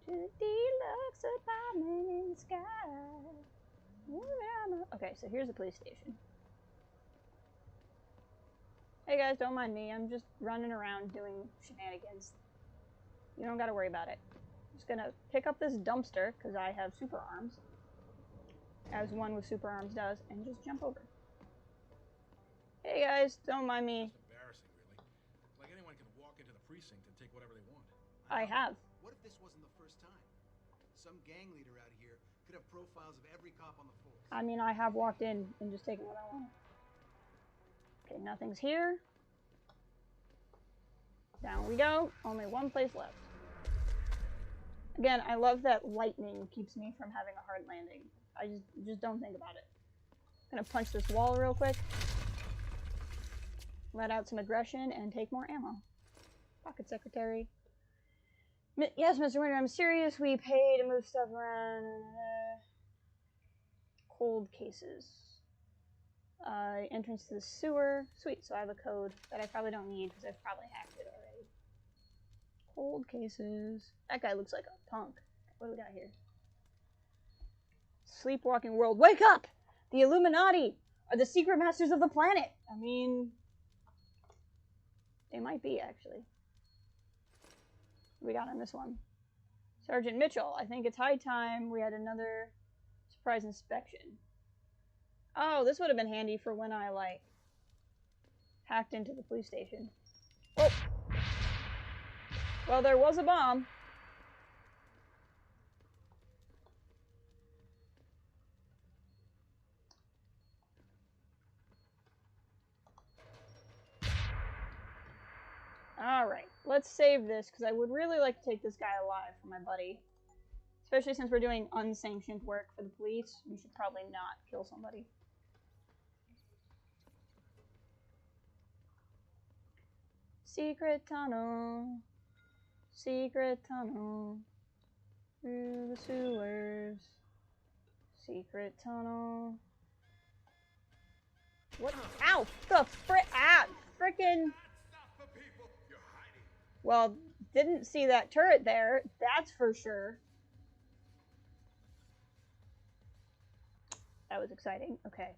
To the deluxe apartment in the sky. Moving on up. Okay, so here's the police station. Hey guys, don't mind me. I'm just running around doing shenanigans. You don't gotta worry about it. I'm just gonna pick up this dumpster, because I have super arms, as one with super arms does, and just jump over. Hey guys, don't mind me. It's embarrassing, really. Like anyone can walk into the precinct and take whatever they want. I have. What if this wasn't the first time? Some gang leader out here could have profiles of every cop on the force. I mean, I have walked in and just taken what I want. Okay, nothing's here. Down we go. Only one place left. Again, I love that lightning keeps me from having a hard landing. I just don't think about it. I'm gonna punch this wall real quick. Let out some aggression and take more ammo. Pocket secretary. Yes, Mr. Winter, I'm serious. We pay to move stuff around. Cold cases. Entrance to the sewer. Sweet, so I have a code that I probably don't need because I've probably hacked it already. Cold cases. That guy looks like a punk. What do we got here? Sleepwalking world. Wake up! The Illuminati are the secret masters of the planet. I mean, they might be, actually. What we got on this one? Sergeant Mitchell. I think it's high time we had another surprise inspection. Oh, this would have been handy for when I, like, hacked into the police station. Oh! Well, there was a bomb. Alright, let's save this, because I would really like to take this guy alive for my buddy. Especially since we're doing unsanctioned work for the police. We should probably not kill somebody. Secret tunnel. Secret tunnel. Through the sewers. Secret tunnel. What? Ow! The frick! Ah! Frickin'! Well, didn't see that turret there, that's for sure. That was exciting. Okay.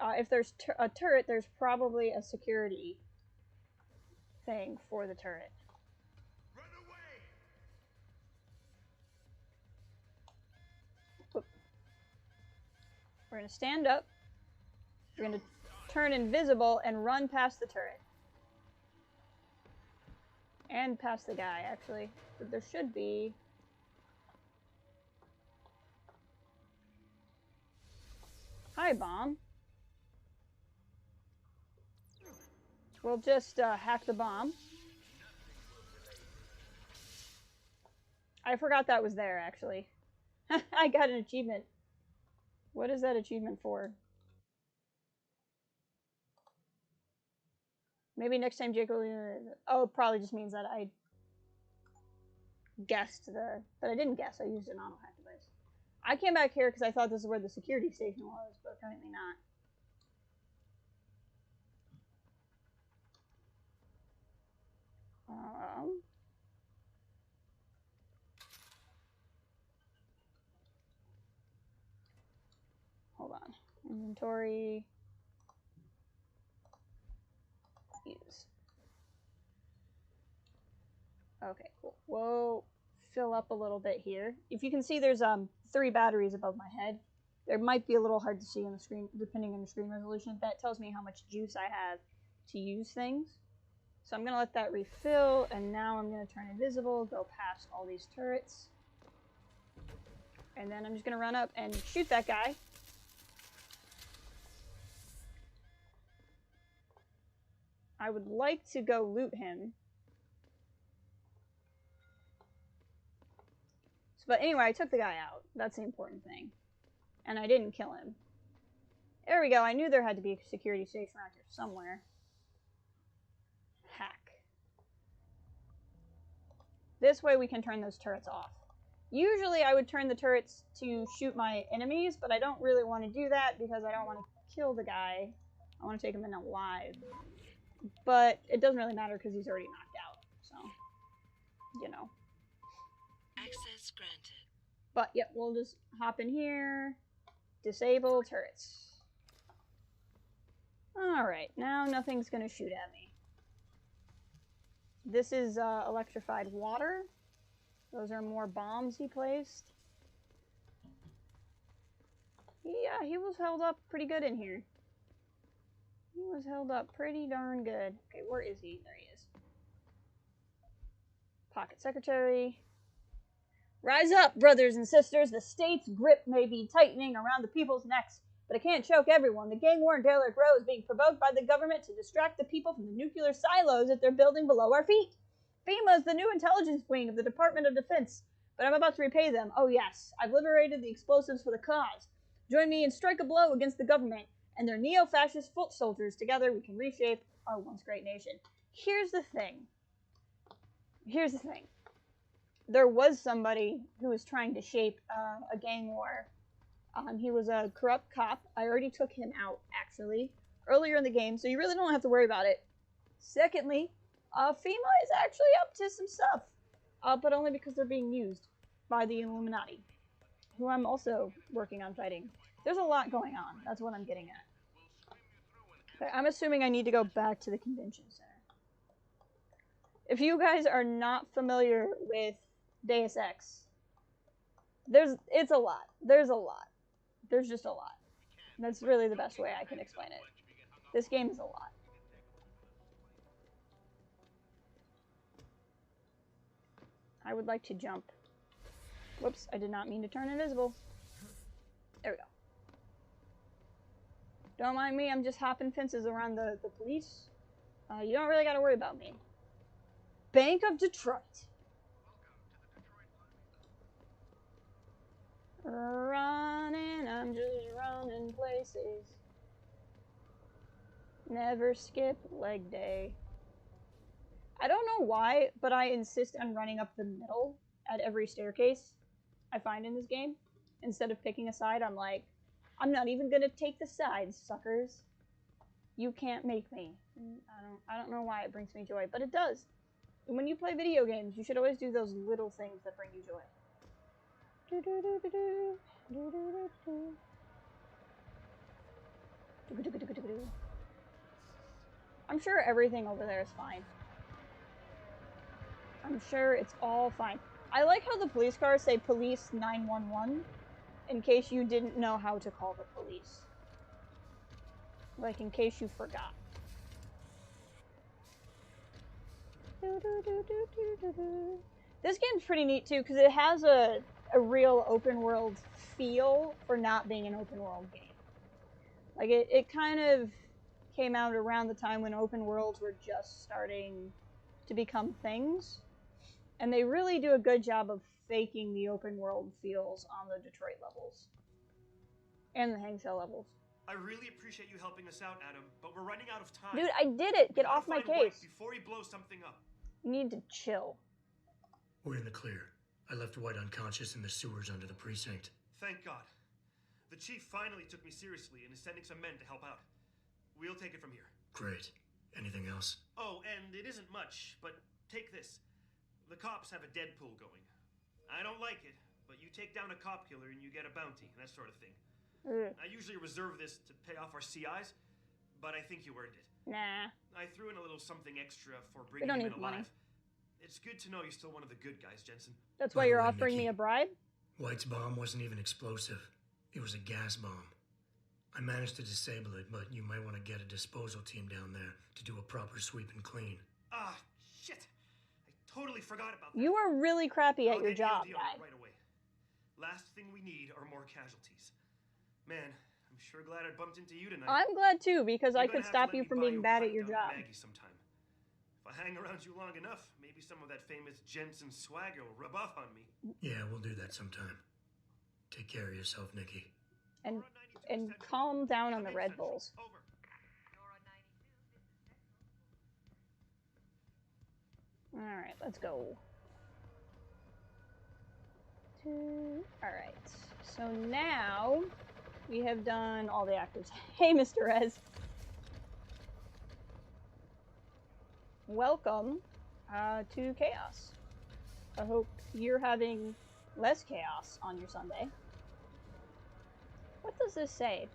If there's a turret, there's probably a security thing for the turret. Run away! Whoop. We're gonna stand up. We're gonna turn invisible and run past the turret. And past the guy, actually. But there should be... Hi, bomb. We'll just hack the bomb. I forgot that was there, actually. I got an achievement. What is that achievement for? Maybe next time Jake will... Oh, it probably just means that I guessed the... But I didn't guess, I used an auto-hack device. I came back here because I thought this is where the security station was, but apparently not. Hold on. Inventory. Use. Okay, cool. Whoa. Fill up a little bit here. If you can see, there's 3 batteries above my head. There might be a little hard to see on the screen, depending on the screen resolution. That tells me how much juice I have to use things. So I'm going to let that refill, and now I'm going to turn invisible, go past all these turrets. And then I'm just going to run up and shoot that guy. I would like to go loot him. But anyway, I took the guy out. That's the important thing. And I didn't kill him. There we go. I knew there had to be a security station around here somewhere. Hack. This way we can turn those turrets off. Usually I would turn the turrets to shoot my enemies, but I don't really want to do that because I don't want to kill the guy. I want to take him in alive. But it doesn't really matter because he's already knocked out. So, you know. Access granted. But, yep, we'll just hop in here. Disable turrets. Alright, now nothing's going to shoot at me. This is electrified water. Those are more bombs he placed. Yeah, he was held up pretty good in here. He was held up pretty darn good. Okay, where is he? There he is. Pocket secretary. Rise up, brothers and sisters. The state's grip may be tightening around the people's necks, but it can't choke everyone. The gang-war Derelict Row is being provoked by the government to distract the people from the nuclear silos that they're building below our feet. FEMA is the new intelligence wing of the Department of Defense, but I'm about to repay them. Oh yes, I've liberated the explosives for the cause. Join me and strike a blow against the government and their neo-fascist foot soldiers. Together we can reshape our once great nation. Here's the thing. There was somebody who was trying to shape a gang war. He was a corrupt cop. I already took him out, actually, earlier in the game, so you really don't have to worry about it. Secondly, FEMA is actually up to some stuff, but only because they're being used by the Illuminati, who I'm also working on fighting. There's a lot going on. That's what I'm getting at. Okay, I'm assuming I need to go back to the convention center. If you guys are not familiar with Deus Ex, it's a lot. There's a lot. There's just a lot. That's really the best way I can explain it. This game is a lot. I would like to jump. Whoops, I did not mean to turn invisible. There we go. Don't mind me, I'm just hopping fences around the police. You don't really gotta worry about me. Bank of Detroit. Running, I'm just running places. Never skip leg day. I don't know why, but I insist on running up the middle at every staircase I find in this game. Instead of picking a side, I'm like, I'm not even gonna take the sides, suckers. You can't make me. I don't know why it brings me joy, but it does. When you play video games, you should always do those little things that bring you joy. I'm sure everything over there is fine. I'm sure it's all fine. I like how the police cars say police 911 in case you didn't know how to call the police. Like in case you forgot. This game's pretty neat too because it has a real open world feel for not being an open world game. Like, it kind of came out around the time when open worlds were just starting to become things. And they really do a good job of faking the open world feels on the Detroit levels. And the Hang Cell levels. I really appreciate you helping us out, Adam, but we're running out of time. Dude, I did it! Get off my case! White before he blows something up. You need to chill. We're in the clear. I left White unconscious in the sewers under the precinct. Thank God. The chief finally took me seriously and is sending some men to help out. We'll take it from here. Great. Anything else? Oh, and it isn't much, but take this. The cops have a Deadpool going. I don't like it, but you take down a cop killer and you get a bounty, that sort of thing. I usually reserve this to pay off our CIs, but I think you earned it. Nah. I threw in a little something extra for We bringing don't him need in alive. money. It's good to know you're still one of the good guys, Jensen. That's why you're offering me a bribe? White's bomb wasn't even explosive. It was a gas bomb. I managed to disable it, but you might want to get a disposal team down there to do a proper sweep and clean. Ah, shit! I totally forgot about that. You are really crappy at I'll your get job, EOD on guy. it right away. Last thing we need are more casualties. Man, I'm sure glad I bumped into you tonight. I'm glad too, because I You're could gonna have to stop let you me from buy being you a bad at pint your down job. Maggie sometime. If I hang around you long enough, maybe some of that famous Jensen swagger will rub off on me. Yeah, we'll do that sometime. Take care of yourself, Nikki. And calm down on the Red Bulls. Alright, let's go. Alright, so now we have done all the actors. Hey, Mr. Rez. Welcome to Chaos. I hope you're having less chaos on your Sunday. What does this say?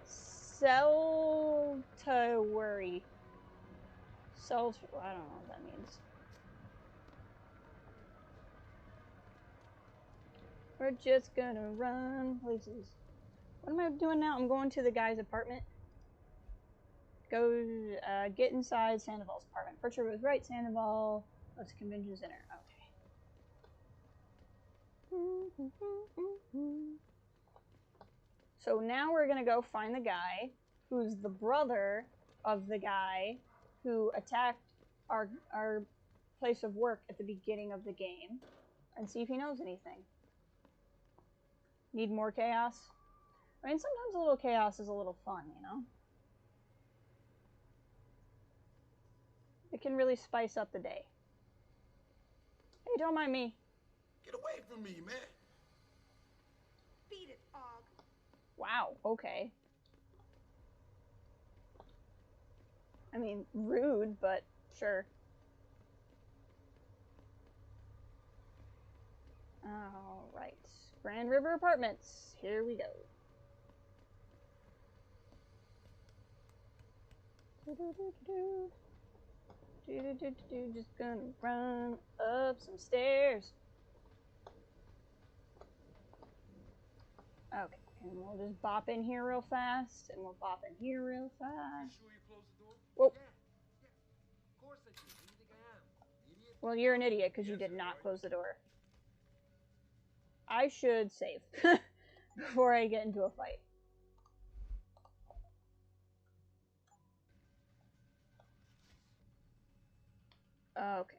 Sell to worry. Sell to... I don't know what that means. We're just gonna run places. What am I doing now? I'm going to the guy's apartment. Go, get inside Sandoval's apartment. Pritchard was right, Sandoval. Let's convention center. Okay. So now we're gonna go find the guy who's the brother of the guy who attacked our place of work at the beginning of the game and see if he knows anything. Need more chaos? I mean, sometimes a little chaos is a little fun, you know? It can really spice up the day. Hey, don't mind me. Get away from me, man. Beat it, Og. Wow, okay. I mean, rude, but sure. Alright. Grand River Apartments. Here we go. Just gonna run up some stairs. Okay, and we'll just bop in here real fast, and we'll bop in here real fast. You sure you closed the door? Whoa. Yeah. Of course I do. Who do you think I am? Idiot? Well, you're an idiot because you did not close the door. I should save before I get into a fight. Okay.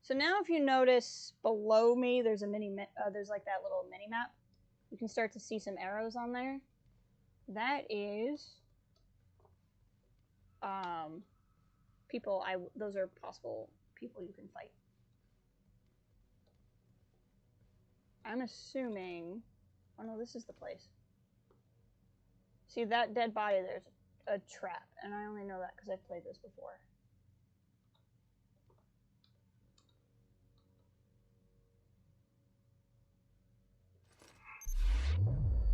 So now if you notice below me, there's a there's like that little mini map. You can start to see some arrows on there. That is people those are possible people you can fight. I'm assuming, oh no, this is the place. See that dead body, there's a trap, and I only know that because I've played this before.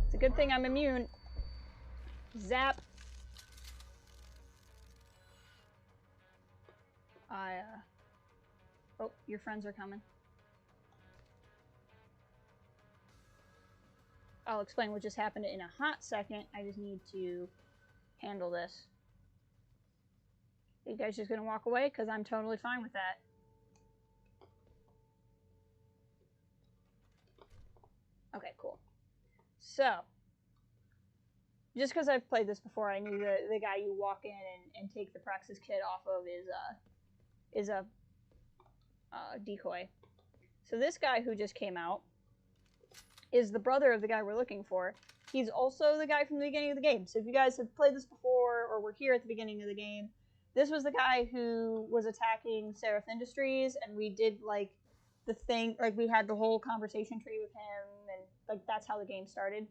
It's a good thing I'm immune. Zap. Oh, your friends are coming. I'll explain what just happened in a hot second. I just need to handle this. Are you guys just gonna walk away? Because I'm totally fine with that. Okay, cool. So, just because I've played this before, I knew the guy you walk in and take the Praxis kit off of is a decoy. So this guy who just came out is the brother of the guy we're looking for. He's also the guy from the beginning of the game. So if you guys have played this before or were here at the beginning of the game, this was the guy who was attacking Seraph Industries, and we did like the thing, like we had the whole conversation tree with him, and like that's how the game started.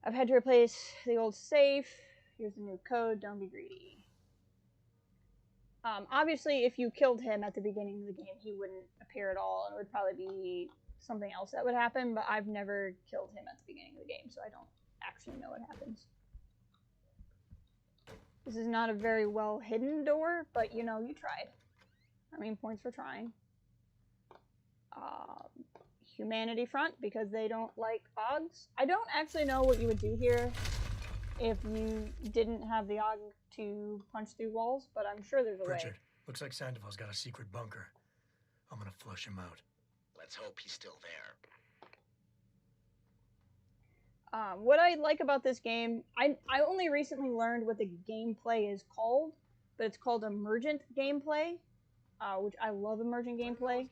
I've had to replace the old safe. Here's the new code. Don't be greedy. Obviously, if you killed him at the beginning of the game, he wouldn't appear at all, and it would probably be something else that would happen, but I've never killed him at the beginning of the game, so I don't actually know what happens. This is not a very well hidden door, but you know, you tried. I mean, points for trying. Humanity front, because they don't like OGs. I don't actually know what you would do here if you didn't have the OG to punch through walls, but I'm sure there's a Pritchard, way. looks like Sandoval's got a secret bunker. I'm gonna flush him out. Let's hope he's still there. What I like about this game, I only recently learned what the gameplay is called, but it's called emergent gameplay, which I love emergent gameplay.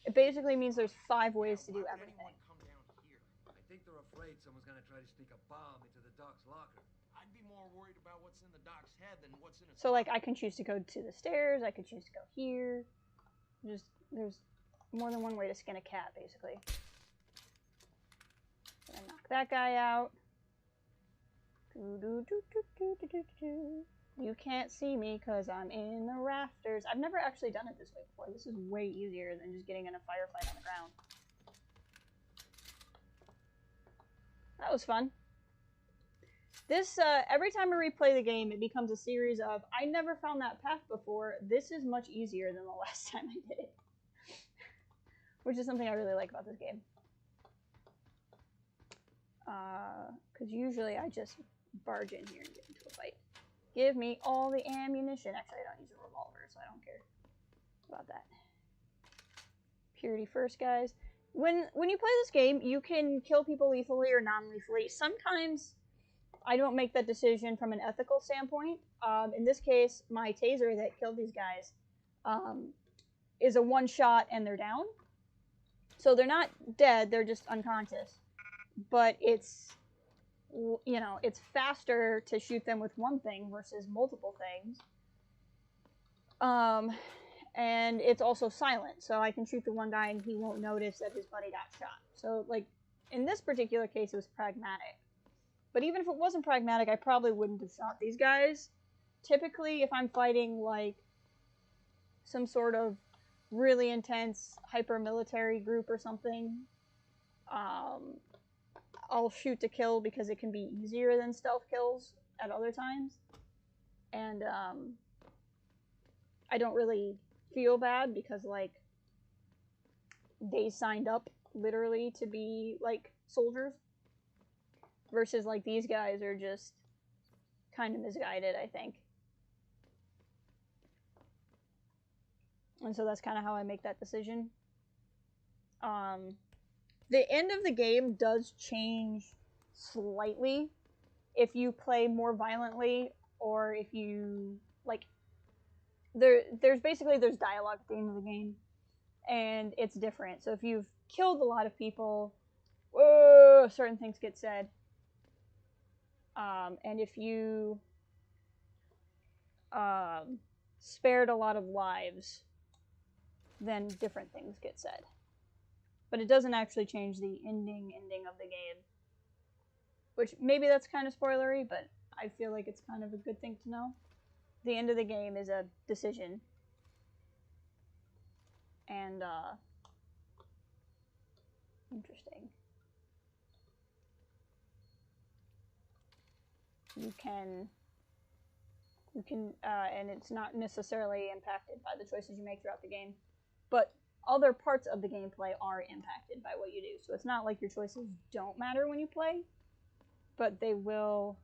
It basically means there's 5 ways to do everything. I think they're afraid someone's gonna try to sneak a bomb into the doc's locker. I'd be more worried about what's in the doc's head than what's in his So like I can choose to go to the stairs, I can choose to go here. There's more than one way to skin a cat, basically. Gonna knock that guy out. You can't see me because I'm in the rafters. I've never actually done it this way before. This is way easier than just getting in a firefight on the ground. That was fun. This, every time I replay the game, it becomes a series of, I never found that path before. This is much easier than the last time I did it. Which is something I really like about this game. Because usually I just barge in here and get into a fight. Give me all the ammunition. Actually, I don't use a revolver, so I don't care about that. Purity first, guys. When you play this game, you can kill people lethally or non-lethally. Sometimes I don't make that decision from an ethical standpoint. In this case, my taser that killed these guys is a one-shot and they're down. So they're not dead, they're just unconscious. But it's, you know, it's faster to shoot them with one thing versus multiple things. And it's also silent, so I can shoot the one guy and he won't notice that his buddy got shot. So, like, in this particular case, it was pragmatic. But even if it wasn't pragmatic, I probably wouldn't have shot these guys. Typically, if I'm fighting, like, some sort of really intense hyper-military group or something, I'll shoot to kill because it can be easier than stealth kills at other times. And, I don't really feel bad because, like, they signed up literally to be, like, soldiers. Versus, like, these guys are just kind of misguided, I think. And so that's kind of how I make that decision. The end of the game does change slightly if you play more violently or if you, like, there's dialogue at the end of the game, and it's different. So if you've killed a lot of people, certain things get said. And if you spared a lot of lives, then different things get said. But it doesn't actually change the ending of the game. Which, maybe that's kind of spoilery, but I feel like it's kind of a good thing to know. The end of the game is a decision. And, interesting. You can, and it's not necessarily impacted by the choices you make throughout the game, but other parts of the gameplay are impacted by what you do. So it's not like your choices don't matter when you play, but they will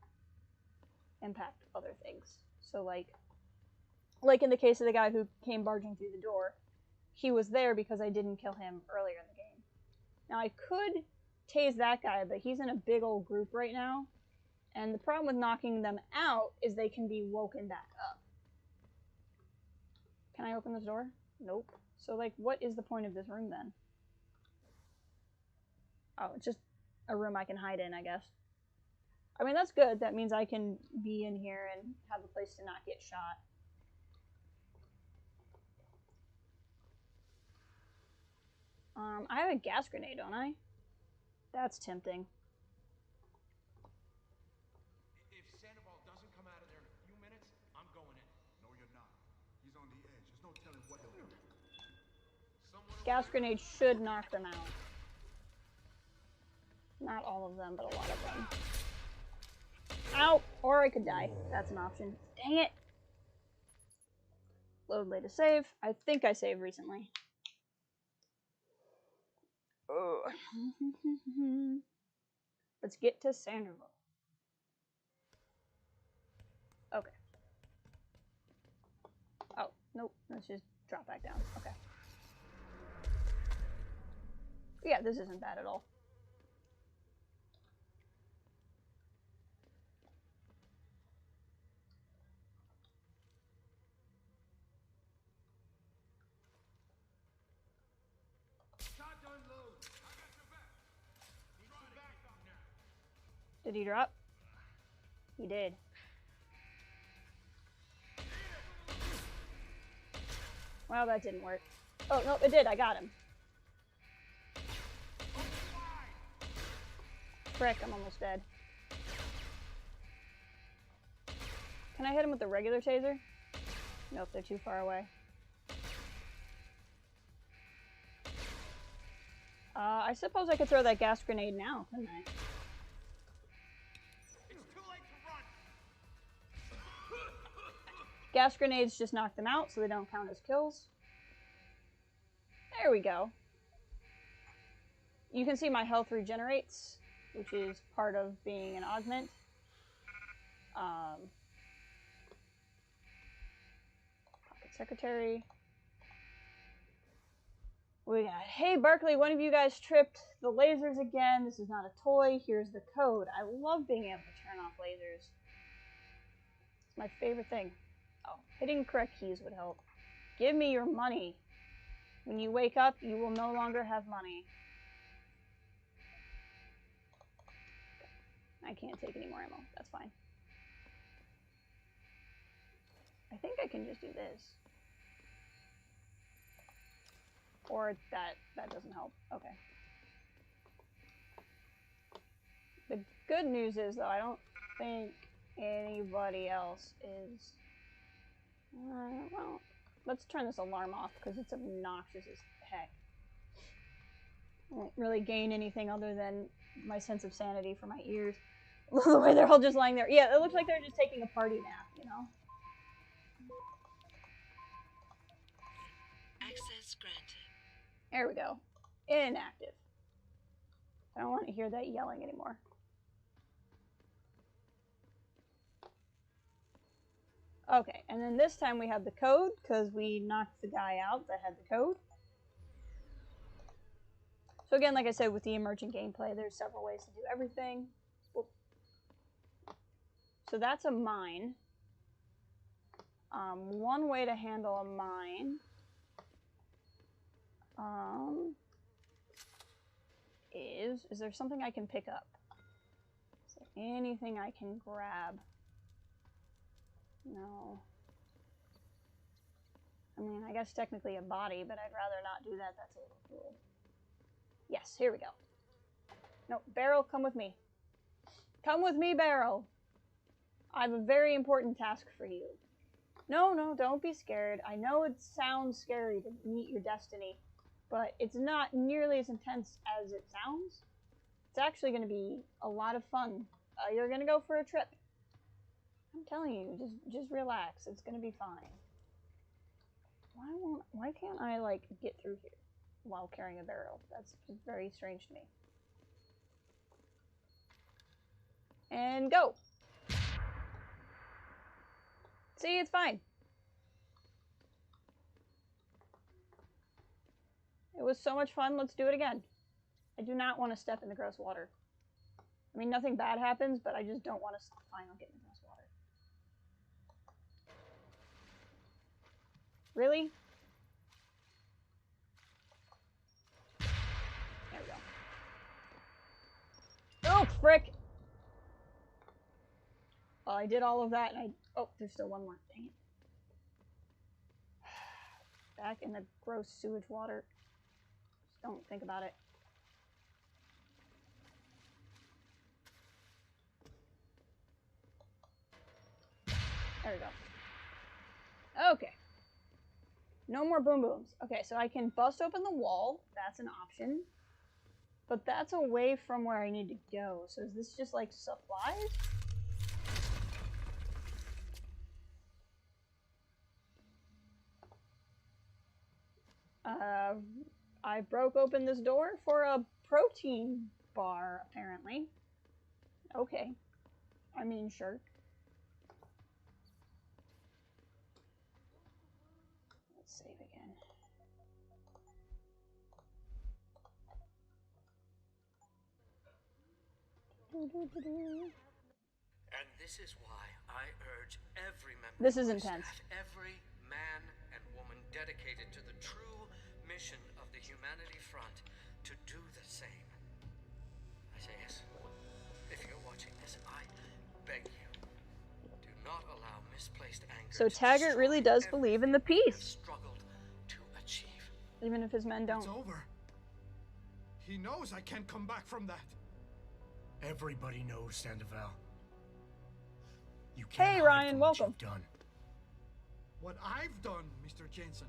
impact other things. So like in the case of the guy who came barging through the door, he was there because I didn't kill him earlier in the game. Now I could tase that guy, but he's in a big old group right now, And the problem with knocking them out is they can be woken back up. Can I open this door? Nope. So, like, what is the point of this room then? Oh, it's just a room I can hide in, I guess. I mean, that's good. That means I can be in here and have a place to not get shot. I have a gas grenade, don't I? That's tempting. If Sandoval doesn't come out of there in a few minutes, I'm going in. No, you're not. He's on the edge. There's no telling what he'll do. Gas grenades should knock them out. Not all of them, but a lot of them. Ow! Or I could die. That's an option. Dang it! Load later save. I think I saved recently. Oh. Let's get to Sanderville. Okay. Oh, nope. Let's just drop back down. Okay. Yeah, this isn't bad at all. Shotgun load. I got your back. Need some backup now. Did he drop? He did. Well, that didn't work. Oh, no, it did. I got him. Frick, I'm almost dead. Can I hit him with the regular taser? Nope, they're too far away. I suppose I could throw that gas grenade now, couldn't I? It's too late to run. Gas grenades just knock them out so they don't count as kills. There we go. You can see my health regenerates, which is part of being an augment. Pocket secretary. We got, hey Barkley, one of you guys tripped the lasers again. This is not a toy. Here's the code. I love being able to turn off lasers. It's my favorite thing. Oh, hitting correct keys would help. Give me your money. When you wake up, you will no longer have money. I can't take any more ammo. That's fine. I think I can just do this. Or that doesn't help. Okay. The good news is, though, I don't think anybody else is... well, let's turn this alarm off, because it's obnoxious as heck. I won't really gain anything other than my sense of sanity for my ears. The way they're all just lying there. Yeah, it looks like they're just taking a party nap, you know? Access granted. There we go. Inactive. I don't want to hear that yelling anymore. Okay, and then this time we have the code, because we knocked the guy out that had the code. So again, like I said, with the emergent gameplay, there's several ways to do everything. Whoop. So that's a mine. One way to handle a mine is there something I can pick up? Is there anything I can grab? No. I mean, I guess technically a body, but I'd rather not do that. That's a little cruel. Yes, here we go. No, Barrel, come with me. Come with me, Barrel. I have a very important task for you. No, don't be scared. I know it sounds scary to meet your destiny, but it's not nearly as intense as it sounds. It's actually going to be a lot of fun. You're going to go for a trip. I'm telling you, just relax. It's going to be fine. Why can't I, like, get through here while carrying a barrel? That's just very strange to me. And go. See, it's fine. It was so much fun. Let's do it again. I do not want to step in the gross water. I mean, nothing bad happens, but I just don't want to fine, I'll get in this water. Really? There we go. Oh, frick! Well, I did all of that, and I... Oh, there's still one more. Dang it. Back in the gross sewage water. Just don't think about it. There we go. Okay. No more boom booms. Okay, so I can bust open the wall. That's an option. But that's away from where I need to go. So is this just like supplies? I broke open this door for a protein bar, apparently. Okay. I mean, sure. Let's save again. And this is why I urge every member This of is my intense. staff, every man and woman dedicated to the true mission of the Humanity Front to do the same. I say yes. If you're watching this, I beg you, do not allow misplaced anger. So Taggart really does believe in the peace. Struggled to achieve. Even if his men don't. It's over. He knows I can't come back from that. Everybody knows, Sandoval. You can't Hey hide Ryan, from welcome. what you've done. What I've done, Mr. Jensen.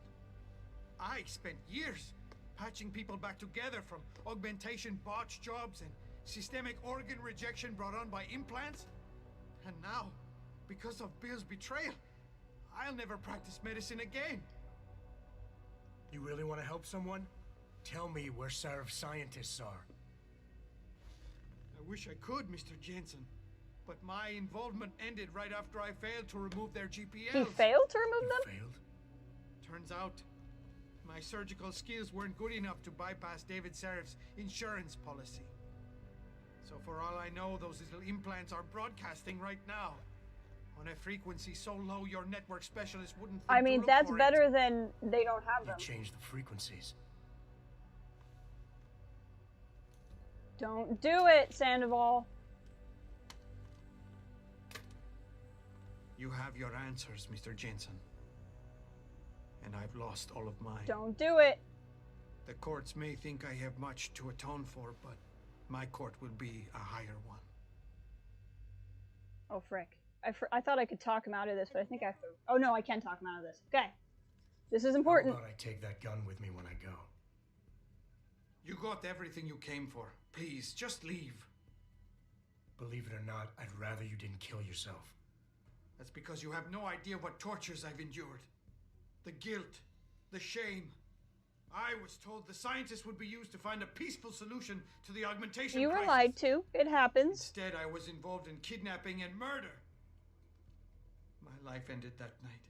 I spent years patching people back together from augmentation botch jobs and systemic organ rejection brought on by implants. And now, because of Bill's betrayal, I'll never practice medicine again. You really want to help someone? Tell me where Sarif's scientists are. I wish I could, Mr. Jensen. But my involvement ended right after I failed to remove their GPLs. He failed to remove them? Failed? Turns out, my surgical skills weren't good enough to bypass David Sarif's insurance policy. So for all I know, those little implants are broadcasting right now. On a frequency so low your network specialist wouldn't think I to mean, look that's for better it. than they don't have them. You changed the frequencies. Don't do it, Sandoval. You have your answers, Mr. Jensen. And I've lost all of mine. Don't do it. The courts may think I have much to atone for, but my court will be a higher one. Oh, frick. I thought I could talk him out of this, but I think I have to... Oh, no, I can talk him out of this. Okay. This is important. How about I take that gun with me when I go? You got everything you came for. Please, just leave. Believe it or not, I'd rather you didn't kill yourself. That's because you have no idea what tortures I've endured. The guilt, the shame. I was told the scientists would be used to find a peaceful solution to the augmentation You were crisis. lied to. It happens. Instead, I was involved in kidnapping and murder. My life ended that night.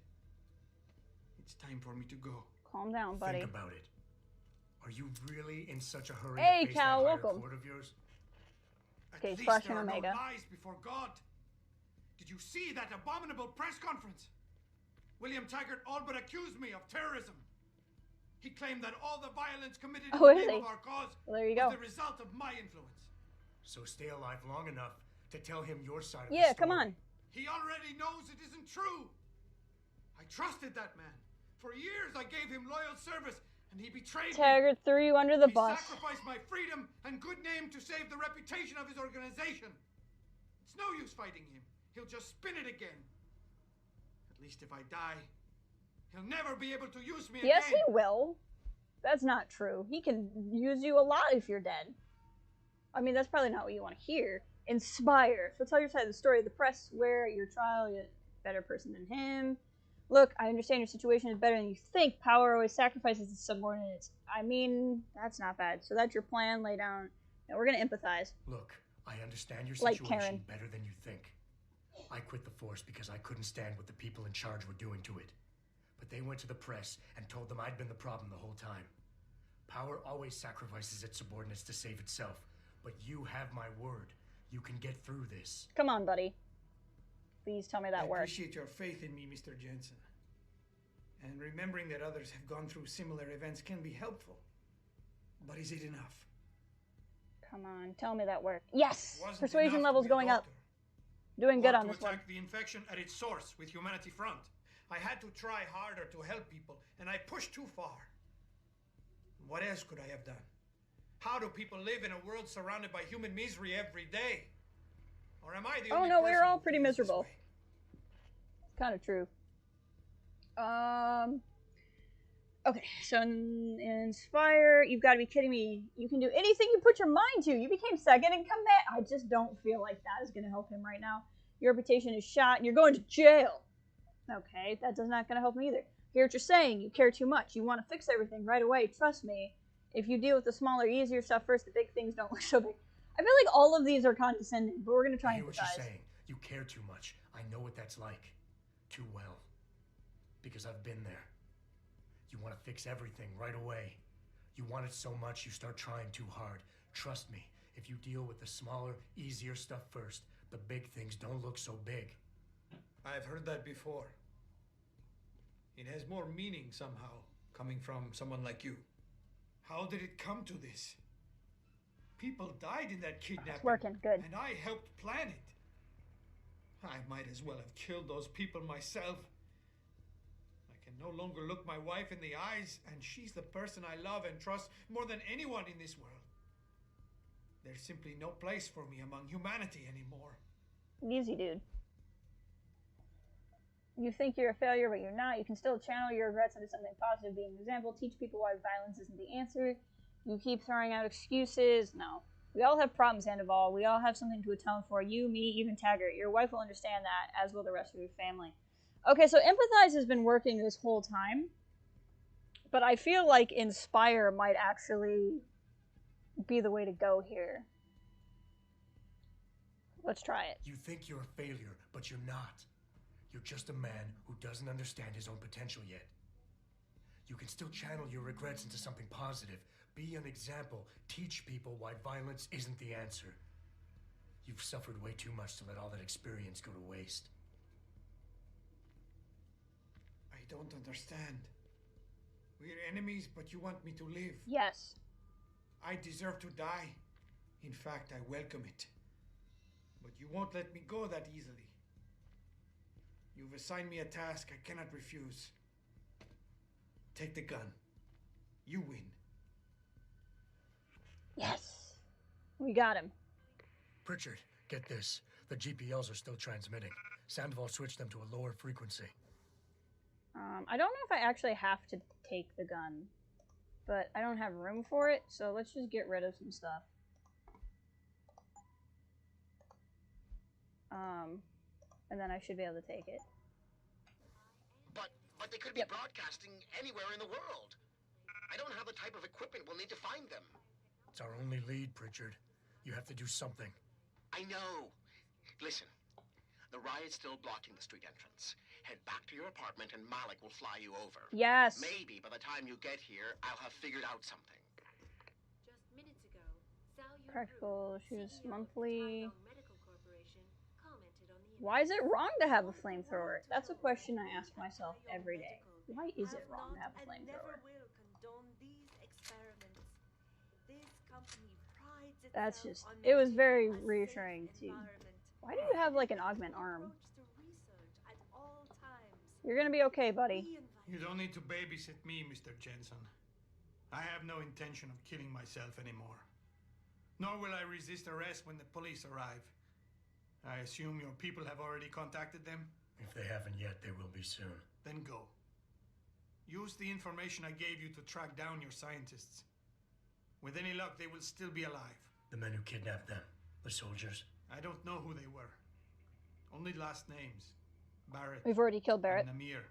It's time for me to go. Calm down, buddy. Think about it. Are you really in such a hurry Hey, to face Cal, that higher welcome. court of yours? Okay, At least flashing there are Omega. no lies before God. Did you see that abominable press conference? William Taggart all but accused me of terrorism. He claimed that all the violence committed in Oh, the is name he? of our cause Well, there you was go. the result of my influence. So stay alive long enough to tell him your side of Yeah, the story. come on. He already knows it isn't true. I trusted that man. For years I gave him loyal service, and he betrayed me. Taggart threw you under the He bus. sacrificed my freedom and good name to save the reputation of his organization. It's no use fighting him. He'll just spin it again. At least if I die, he'll never be able to use me Yes, again. he will. That's not true. He can use you a lot if you're dead. I mean, that's probably not what you want to hear. Inspire. So tell your side of the story. The press swear at your trial you're a better person than him. Look, I understand your situation is better than you think. Power always sacrifices its subordinates. I mean, that's not bad. So that's your plan. Lay down. Now we're going to empathize. Look, I understand your Like situation Karen. better than you think. I quit the force because I couldn't stand what the people in charge were doing to it. But they went to the press and told them I'd been the problem the whole time. Power always sacrifices its subordinates to save itself. But you have my word. You can get through this. Come on, buddy. Please tell me that I works. appreciate your faith in me, Mr. Jensen. And remembering that others have gone through similar events can be helpful. But is it enough? Come on, tell me that worked. Yes! Wasn't Persuasion enough to levels be a going up. doctor. Doing good Or on to this one. attack the infection at its source with Humanity Front. I had to try harder to help people, and I pushed too far. What else could I have done? How do people live in a world surrounded by human misery every day? Or am I the Oh only no, we're person all who pretty feels this miserable. way? Kind of true. Okay, so in Inspire, you've got to be kidding me. You can do anything you put your mind to. You became second in command. I just don't feel like that is going to help him right now. Your reputation is shot and you're going to jail. Okay, that does not going to help me either. Hear what you're saying. You care too much. You want to fix everything right away. Trust me. If you deal with the smaller, easier stuff first, the big things don't look so big. I feel like all of these are condescending, but we're going to try I and hear what you're saying. You care too much. I know what that's like. Too well. Because I've been there. You want to fix everything right away. You want it so much you start trying too hard. Trust me, if you deal with the smaller, easier stuff first, the big things don't look so big. I've heard that before. It has more meaning somehow, coming from someone like you. How did it come to this? People died in that kidnapping. It's working, good. And I helped plan it. I might as well have killed those people myself. I can no longer look my wife in the eyes, and she's the person I love and trust more than anyone in this world. There's simply no place for me among humanity anymore. Easy, dude. You think you're a failure, but you're not. You can still channel your regrets into something positive, being an example, teach people why violence isn't the answer. You keep throwing out excuses. No. We all have problems, Sandoval. We all have something to atone for. You, me, even Taggart. Your wife will understand that, as will the rest of your family. Okay, so Empathize has been working this whole time, but I feel like Inspire might actually be the way to go here. Let's try it. You think you're a failure, but you're not. You're just a man who doesn't understand his own potential yet. You can still channel your regrets into something positive. Be an example. Teach people why violence isn't the answer. You've suffered way too much to let all that experience go to waste. I don't understand. We're enemies, but you want me to live. Yes. I deserve to die. In fact, I welcome it. But you won't let me go that easily. You've assigned me a task I cannot refuse. Take the gun. You win. Yes. We got him. Pritchard, get this. The GPLs are still transmitting. Sandoval switched them to a lower frequency. I don't know if I actually have to take the gun, but I don't have room for it, so let's just get rid of some stuff. And then I should be able to take it. But they could be broadcasting anywhere in the world. I don't have the type of equipment we'll need to find them. It's our only lead, Pritchard. You have to do something. I know. Listen, the riot's still blocking the street entrance. Head back to your apartment and Malik will fly you over. Yes. Maybe by the time you get here, I'll have figured out something. Just minutes ago, Practical shoes monthly. Medical Corporation commented on the Why is it wrong to have a flamethrower? That's a question I ask myself every day. Why is it wrong to have a flamethrower? That's just, it was very reassuring to, why do you have like an augment arm? You're gonna be okay, buddy. You don't need to babysit me, Mr. Jensen. I have no intention of killing myself anymore. Nor will I resist arrest when the police arrive. I assume your people have already contacted them? If they haven't yet, they will be soon. Then go. Use the information I gave you to track down your scientists. With any luck, they will still be alive. The men who kidnapped them. The soldiers. I don't know who they were. Only last names. Barrett. We've already killed Barrett. And Namir.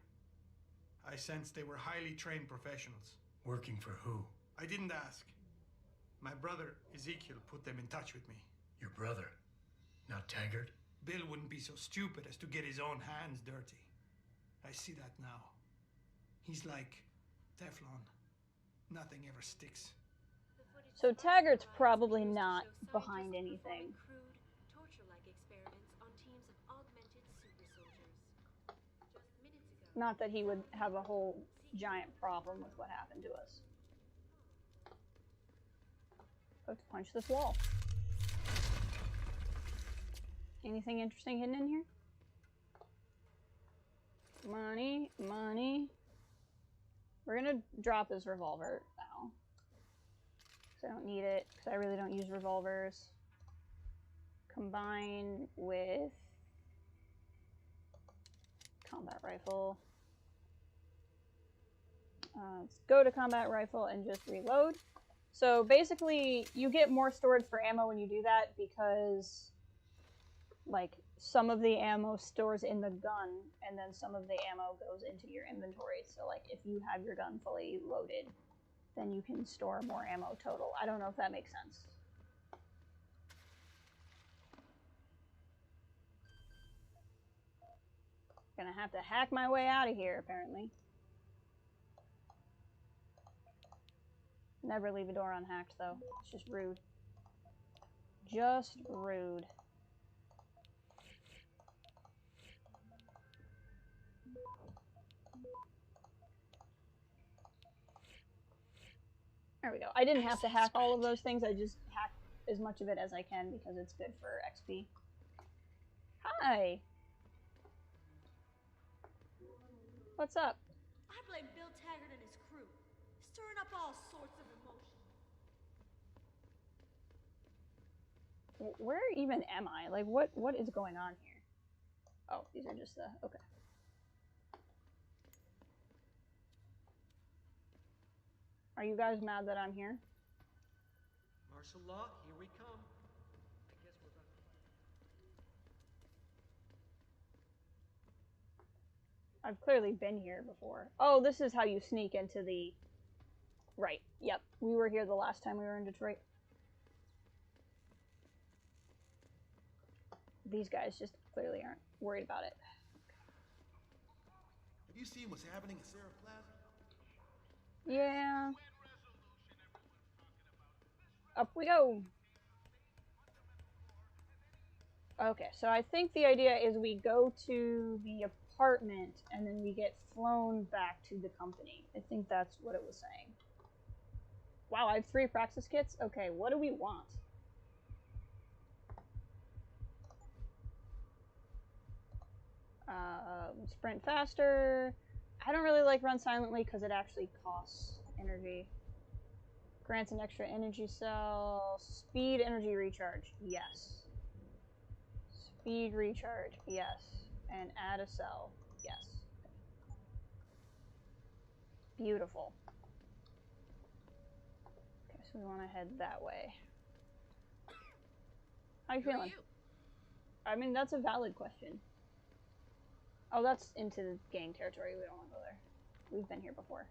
I sensed they were highly trained professionals. Working for who? I didn't ask. My brother, Ezekiel, put them in touch with me. Your brother? Not Taggart? Bill wouldn't be so stupid as to get his own hands dirty. I see that now. He's like Teflon. Nothing ever sticks. So Taggart's probably not behind anything. experiments on teams of augmented super soldiers. Just minutes ago. Not that he would have a whole giant problem with what happened to us. Let's punch this wall. Anything interesting hidden in here? Money, money. We're gonna drop his revolver now. Because I don't need it, because I really don't use revolvers. Combine with combat rifle. Let's go to combat rifle and just reload. So basically, you get more storage for ammo when you do that because, like, some of the ammo stores in the gun, and then some of the ammo goes into your inventory. So, like, if you have your gun fully loaded, then you can store more ammo total. I don't know if that makes sense. Gonna have to hack my way out of here, apparently. Never leave a door unhacked, though. It's just rude. Just rude. There we go. I didn't have to hack all of those things. I just hacked as much of it as I can because it's good for XP. Hi! What's up? I blame Bill Taggart and his crew, stirring up all sorts of emotion. Where even am I? Like, what is going on here? Oh, these are just the... Okay. Are you guys mad that I'm here? Martial law, here we come. I guess we're about to fight. I've clearly been here before. Oh, this is how you sneak into the... Right, yep. We were here the last time we were in Detroit. These guys just clearly aren't worried about it. Have you seen what's happening at Sarah Plaza? Yeah. Up we go. Okay, so I think the idea is we go to the apartment and then we get flown back to the company. I think that's what it was saying. Wow, I have 3 praxis kits? Okay, what do we want? Sprint faster. I don't really like run silently because it actually costs energy. Grants an extra energy cell. Speed energy recharge. Yes. Speed recharge. Yes. And add a cell. Yes. Beautiful. Okay, so we want to head that way. How you feeling? I mean, that's a valid question. Oh, that's into the gang territory. We don't want to go there. We've been here before.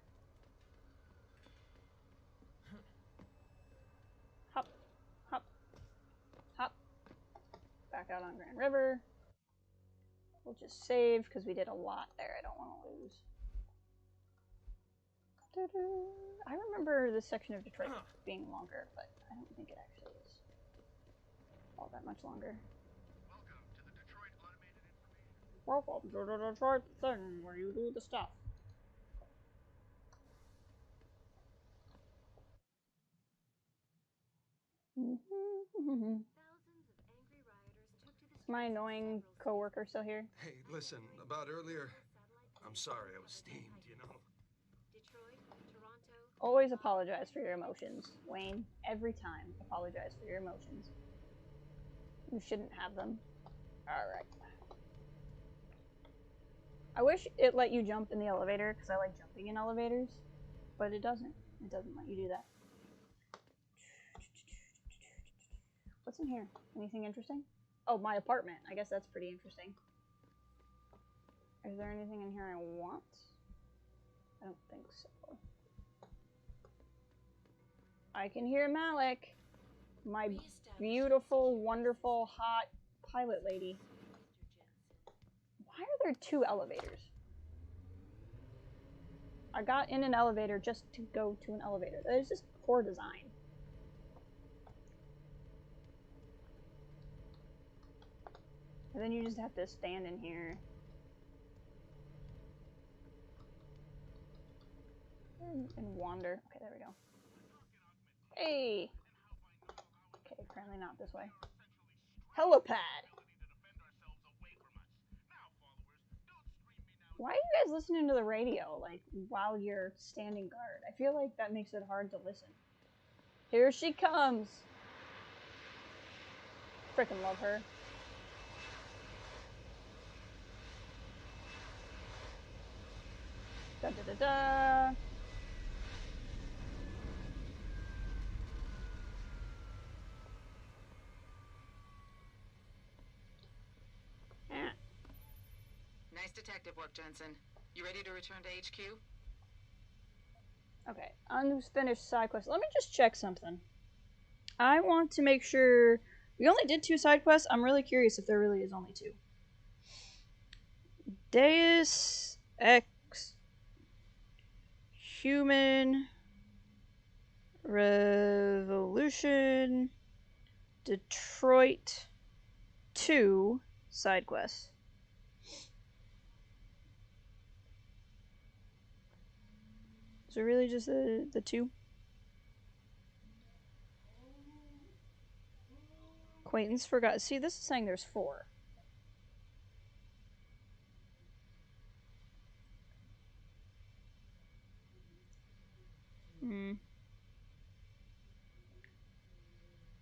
Hop. Hop. Hop. Back out on Grand River. We'll just save, because we did a lot there. I don't want to lose. I remember this section of Detroit being longer, but I don't think it actually is all that much longer. Welcome to the Detroit thing, where you do the stuff. Is my annoying coworker still here? Hey, listen, about earlier, I'm sorry I was steamed, you know? Detroit, Toronto. Always apologize for your emotions, Wayne. Every time, apologize for your emotions. You shouldn't have them. Alright. I wish it let you jump in the elevator, because I like jumping in elevators, but it doesn't. It doesn't let you do that. What's in here? Anything interesting? Oh, my apartment. I guess that's pretty interesting. Is there anything in here I want? I don't think so. I can hear Malik. My beautiful, wonderful, hot pilot lady. Why are there 2 elevators? I got in an elevator just to go to an elevator. That is just poor design. And then you just have to stand in here. And wander. Okay, there we go. Hey! Okay, apparently not this way. Helipad! Why are you guys listening to the radio, like, while you're standing guard? I feel like that makes it hard to listen. Here she comes! Frickin' love her. Da da da da! Nice detective work, Jensen. You ready to return to HQ? Okay, unfinished side quests. Let me just check something. I want to make sure... We only did 2 side quests. I'm really curious if there really is only 2. Deus Ex Human Revolution Detroit 2 side quests. Is it really just the 2? Acquaintance forgot. See, this is saying there's 4.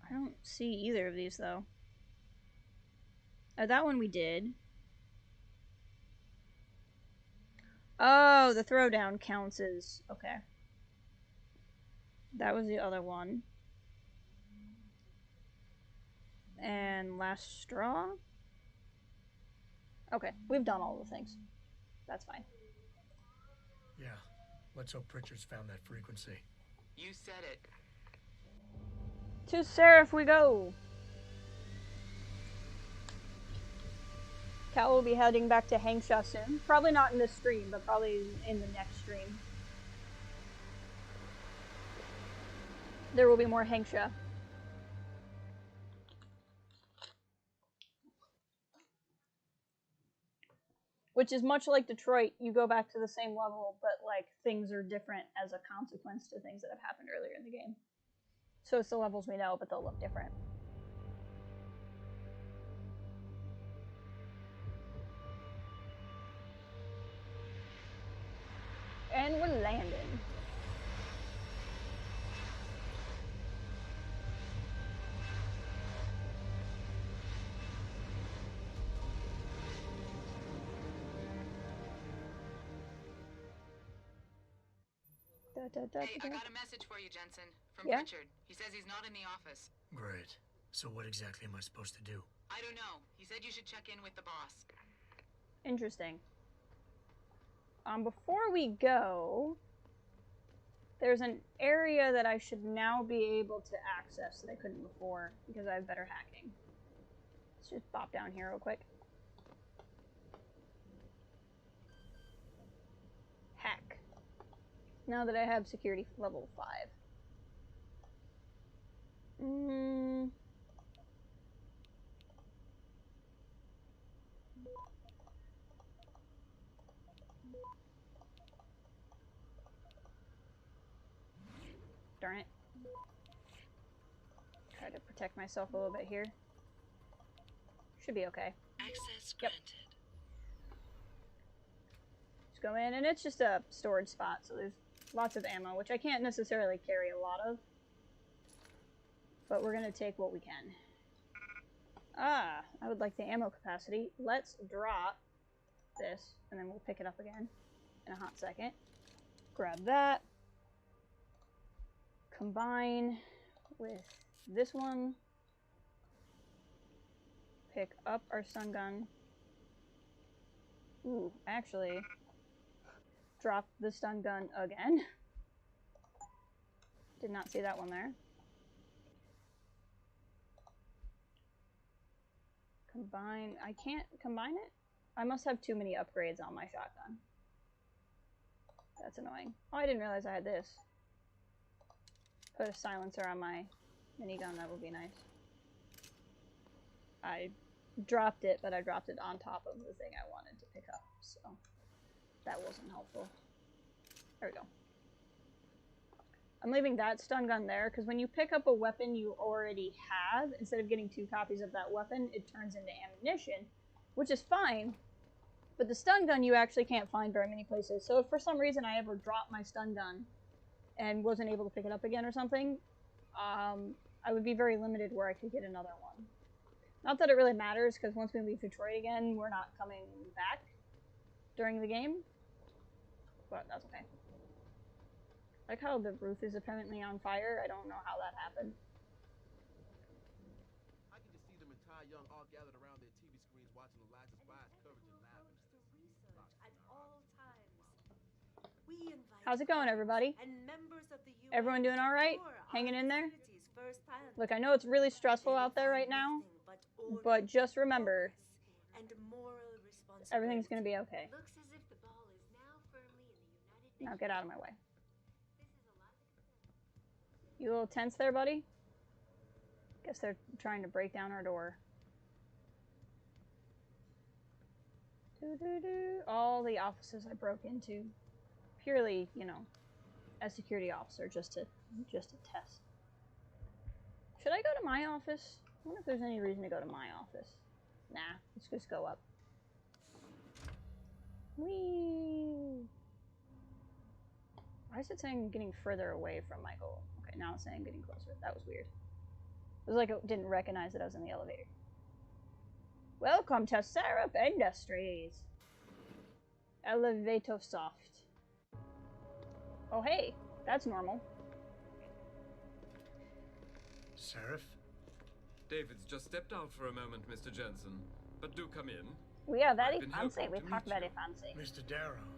I don't see either of these, though. Oh, that one we did. Oh, the throwdown counts as... Okay. That was the other one. And last straw? Okay, we've done all the things. That's fine. Yeah, let's hope Pritchard's found that frequency. You said it. To Seraph we go! Cal will be heading back to Hangsha soon. Probably not in this stream, but probably in the next stream. There will be more Hangsha. Which is much like Detroit, you go back to the same level, but like things are different as a consequence to things that have happened earlier in the game. So it's the levels we know, but they'll look different. And we're landing. Hey, I got a message for you, Jensen. From Yeah? Pritchard. He says he's not in the office. Great. So what exactly am I supposed to do? I don't know. He said you should check in with the boss. Interesting. Before we go, there's an area that I should now be able to access that I couldn't before because I have better hacking. Let's just pop down here real quick. Hack. Now that I have security level 5. Darn it. Try to protect myself a little bit here. Should be okay. Access granted. Just go in, and it's just a storage spot, so there's lots of ammo, which I can't necessarily carry a lot of. But we're gonna take what we can. Ah, I would like the ammo capacity. Let's drop this, and then we'll pick it up again in a hot second. Grab that. Combine with this one. Pick up our stun gun. Ooh, actually, drop the stun gun again. Did not see that one there. Combine. I can't combine it? I must have too many upgrades on my shotgun. That's annoying. Oh, I didn't realize I had this. Put a silencer on my minigun, that would be nice. I dropped it, but I dropped it on top of the thing I wanted to pick up, so that wasn't helpful. There we go. I'm leaving that stun gun there, because when you pick up a weapon you already have, instead of getting 2 copies of that weapon, it turns into ammunition, which is fine, but the stun gun you actually can't find very many places. So if for some reason I ever dropped my stun gun and wasn't able to pick it up again or something, I would be very limited where I could get another one. Not that it really matters, because once we leave Detroit again, we're not coming back during the game, but that's okay. Like how the roof is apparently on fire. I don't know how that happened. I can just see them entire young all gathered around their TV screens watching Eliza Spy's coverage and laughing. At all times. We invite How's it going, everybody? and members of the UN Everyone doing all right? Hanging in there? Look, I know it's really stressful out there right now, but just remember, and moral everything's gonna be okay. Looks as if the ball is now firmly in the United Now get out of my way. You a little tense there, buddy? Guess they're trying to break down our door. All the offices I broke into, purely, you know, as security officer, just to test. Should I go to my office? I wonder if there's any reason to go to my office. Nah, let's just go up. Whee! Why is it saying getting further away from my goal? Okay, now it's saying getting closer. That was weird. It was like it didn't recognize that I was in the elevator. Welcome to Seraph Industries. Elevator soft. Oh hey, that's normal. Seraph? David's just stepped out for a moment, Mr. Jensen. But do come in. We are very I've been fancy. hoping We to talk meet very you. fancy. Mr. Darrow,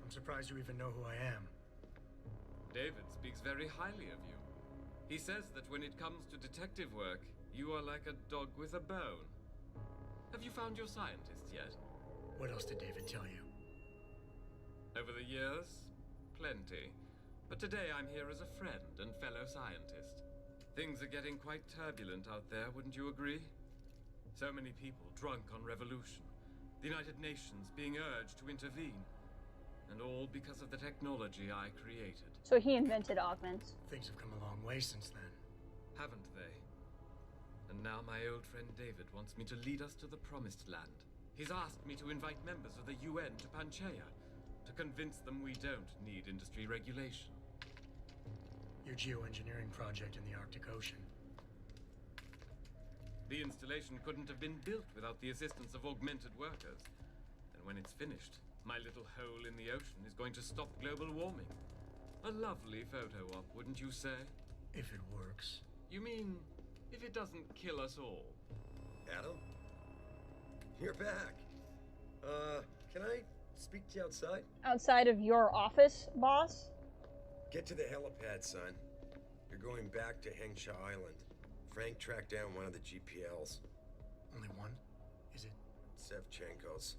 I'm surprised you even know who I am. David speaks very highly of you. He says that when it comes to detective work, you are like a dog with a bone. Have you found your scientists yet? What else did David tell you? Over the years, plenty. But today I'm here as a friend and fellow scientist. Things are getting quite turbulent out there, wouldn't you agree? So many people drunk on revolution. The United Nations being urged to intervene. And all because of the technology I created. So he invented augments. Things have come a long way since then. Haven't they? And now my old friend David wants me to lead us to the Promised Land. He's asked me to invite members of the UN to Panchaea, to convince them we don't need industry regulation. Your geoengineering project in the Arctic Ocean. The installation couldn't have been built without the assistance of augmented workers. And when it's finished, my little hole in the ocean is going to stop global warming. A lovely photo op, wouldn't you say? If it works. You mean, if it doesn't kill us all? Adam? You're back. Can I speak to you outside? Outside of your office, boss? Get to the helipad, son. You're going back to Hengsha Island. Frank tracked down one of the GPLs. Only one? Is it? Sevchenko's.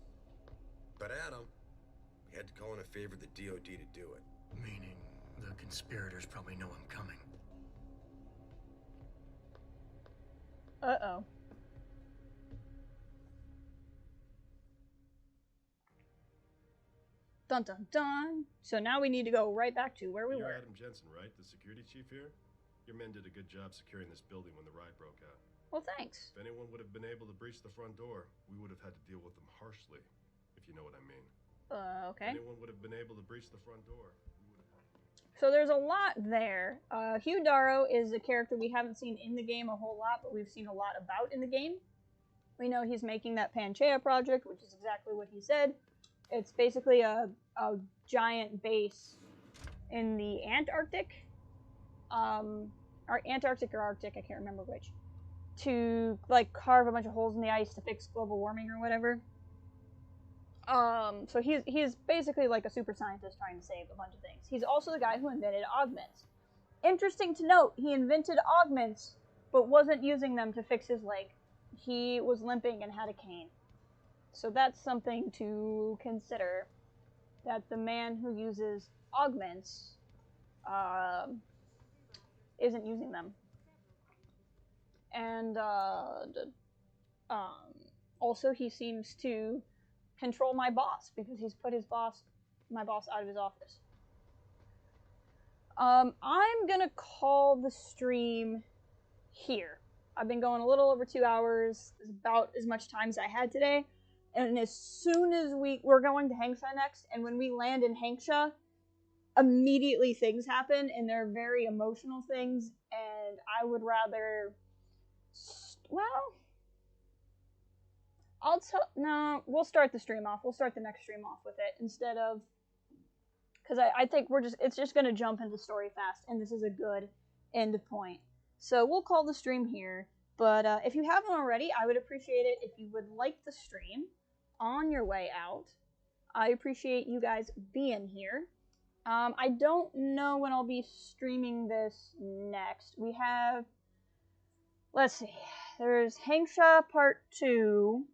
But Adam, we had to call in a favor of the DOD to do it. Meaning the conspirators probably know I'm coming. Uh-oh. Dun dun dun. So now we need to go right back to where we You're were. Adam Jensen, right? The security chief here? Your men did a good job securing this building when the riot broke out. Well, thanks. If anyone would have been able to breach the front door, we would have had to deal with them harshly, if you know what I mean. Okay. If anyone would have been able to breach the front door, we would have had to... So there's a lot there. Hugh Darrow is a character we haven't seen in the game a whole lot, but we've seen a lot about in the game. We know he's making that Panchaea project, which is exactly what he said. It's basically a giant base in the Antarctic. Or Antarctic or Arctic, I can't remember which. To, like, carve a bunch of holes in the ice to fix global warming or whatever. So he's basically like a super scientist trying to save a bunch of things. He's also the guy who invented augments. Interesting to note, he invented augments, but wasn't using them to fix his leg. He was limping and had a cane. So that's something to consider, that the man who uses augments isn't using them. And Also, he seems to control my boss because he's put my boss out of his office. I'm gonna call the stream here. I've been going a little over 2 hours. It's about as much time as I had today. And as soon as we're going to Hangsha next, and when we land in Hangsha, immediately things happen, and they're very emotional things, and I would rather, well, no, we'll start the stream off. We'll start the next stream off with it instead of, because I think it's just going to jump into story fast, and this is a good end point. So we'll call the stream here, but if you haven't already, I would appreciate it if you would like the stream on your way out. I appreciate you guys being here. I don't know when I'll be streaming this next. We have, let's see, there's Hangsha Part 2.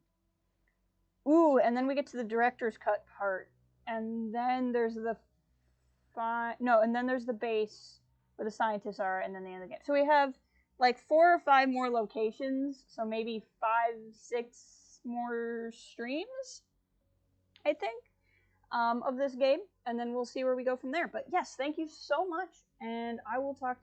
Ooh, and then we get to the director's cut part. And then there's and then there's the base where the scientists are, and then the end of the game. So we have like 4 or 5 more locations, so maybe 5, 6 more streams, I think, of this game, and then we'll see where we go from there. But yes, thank you so much, and I will talk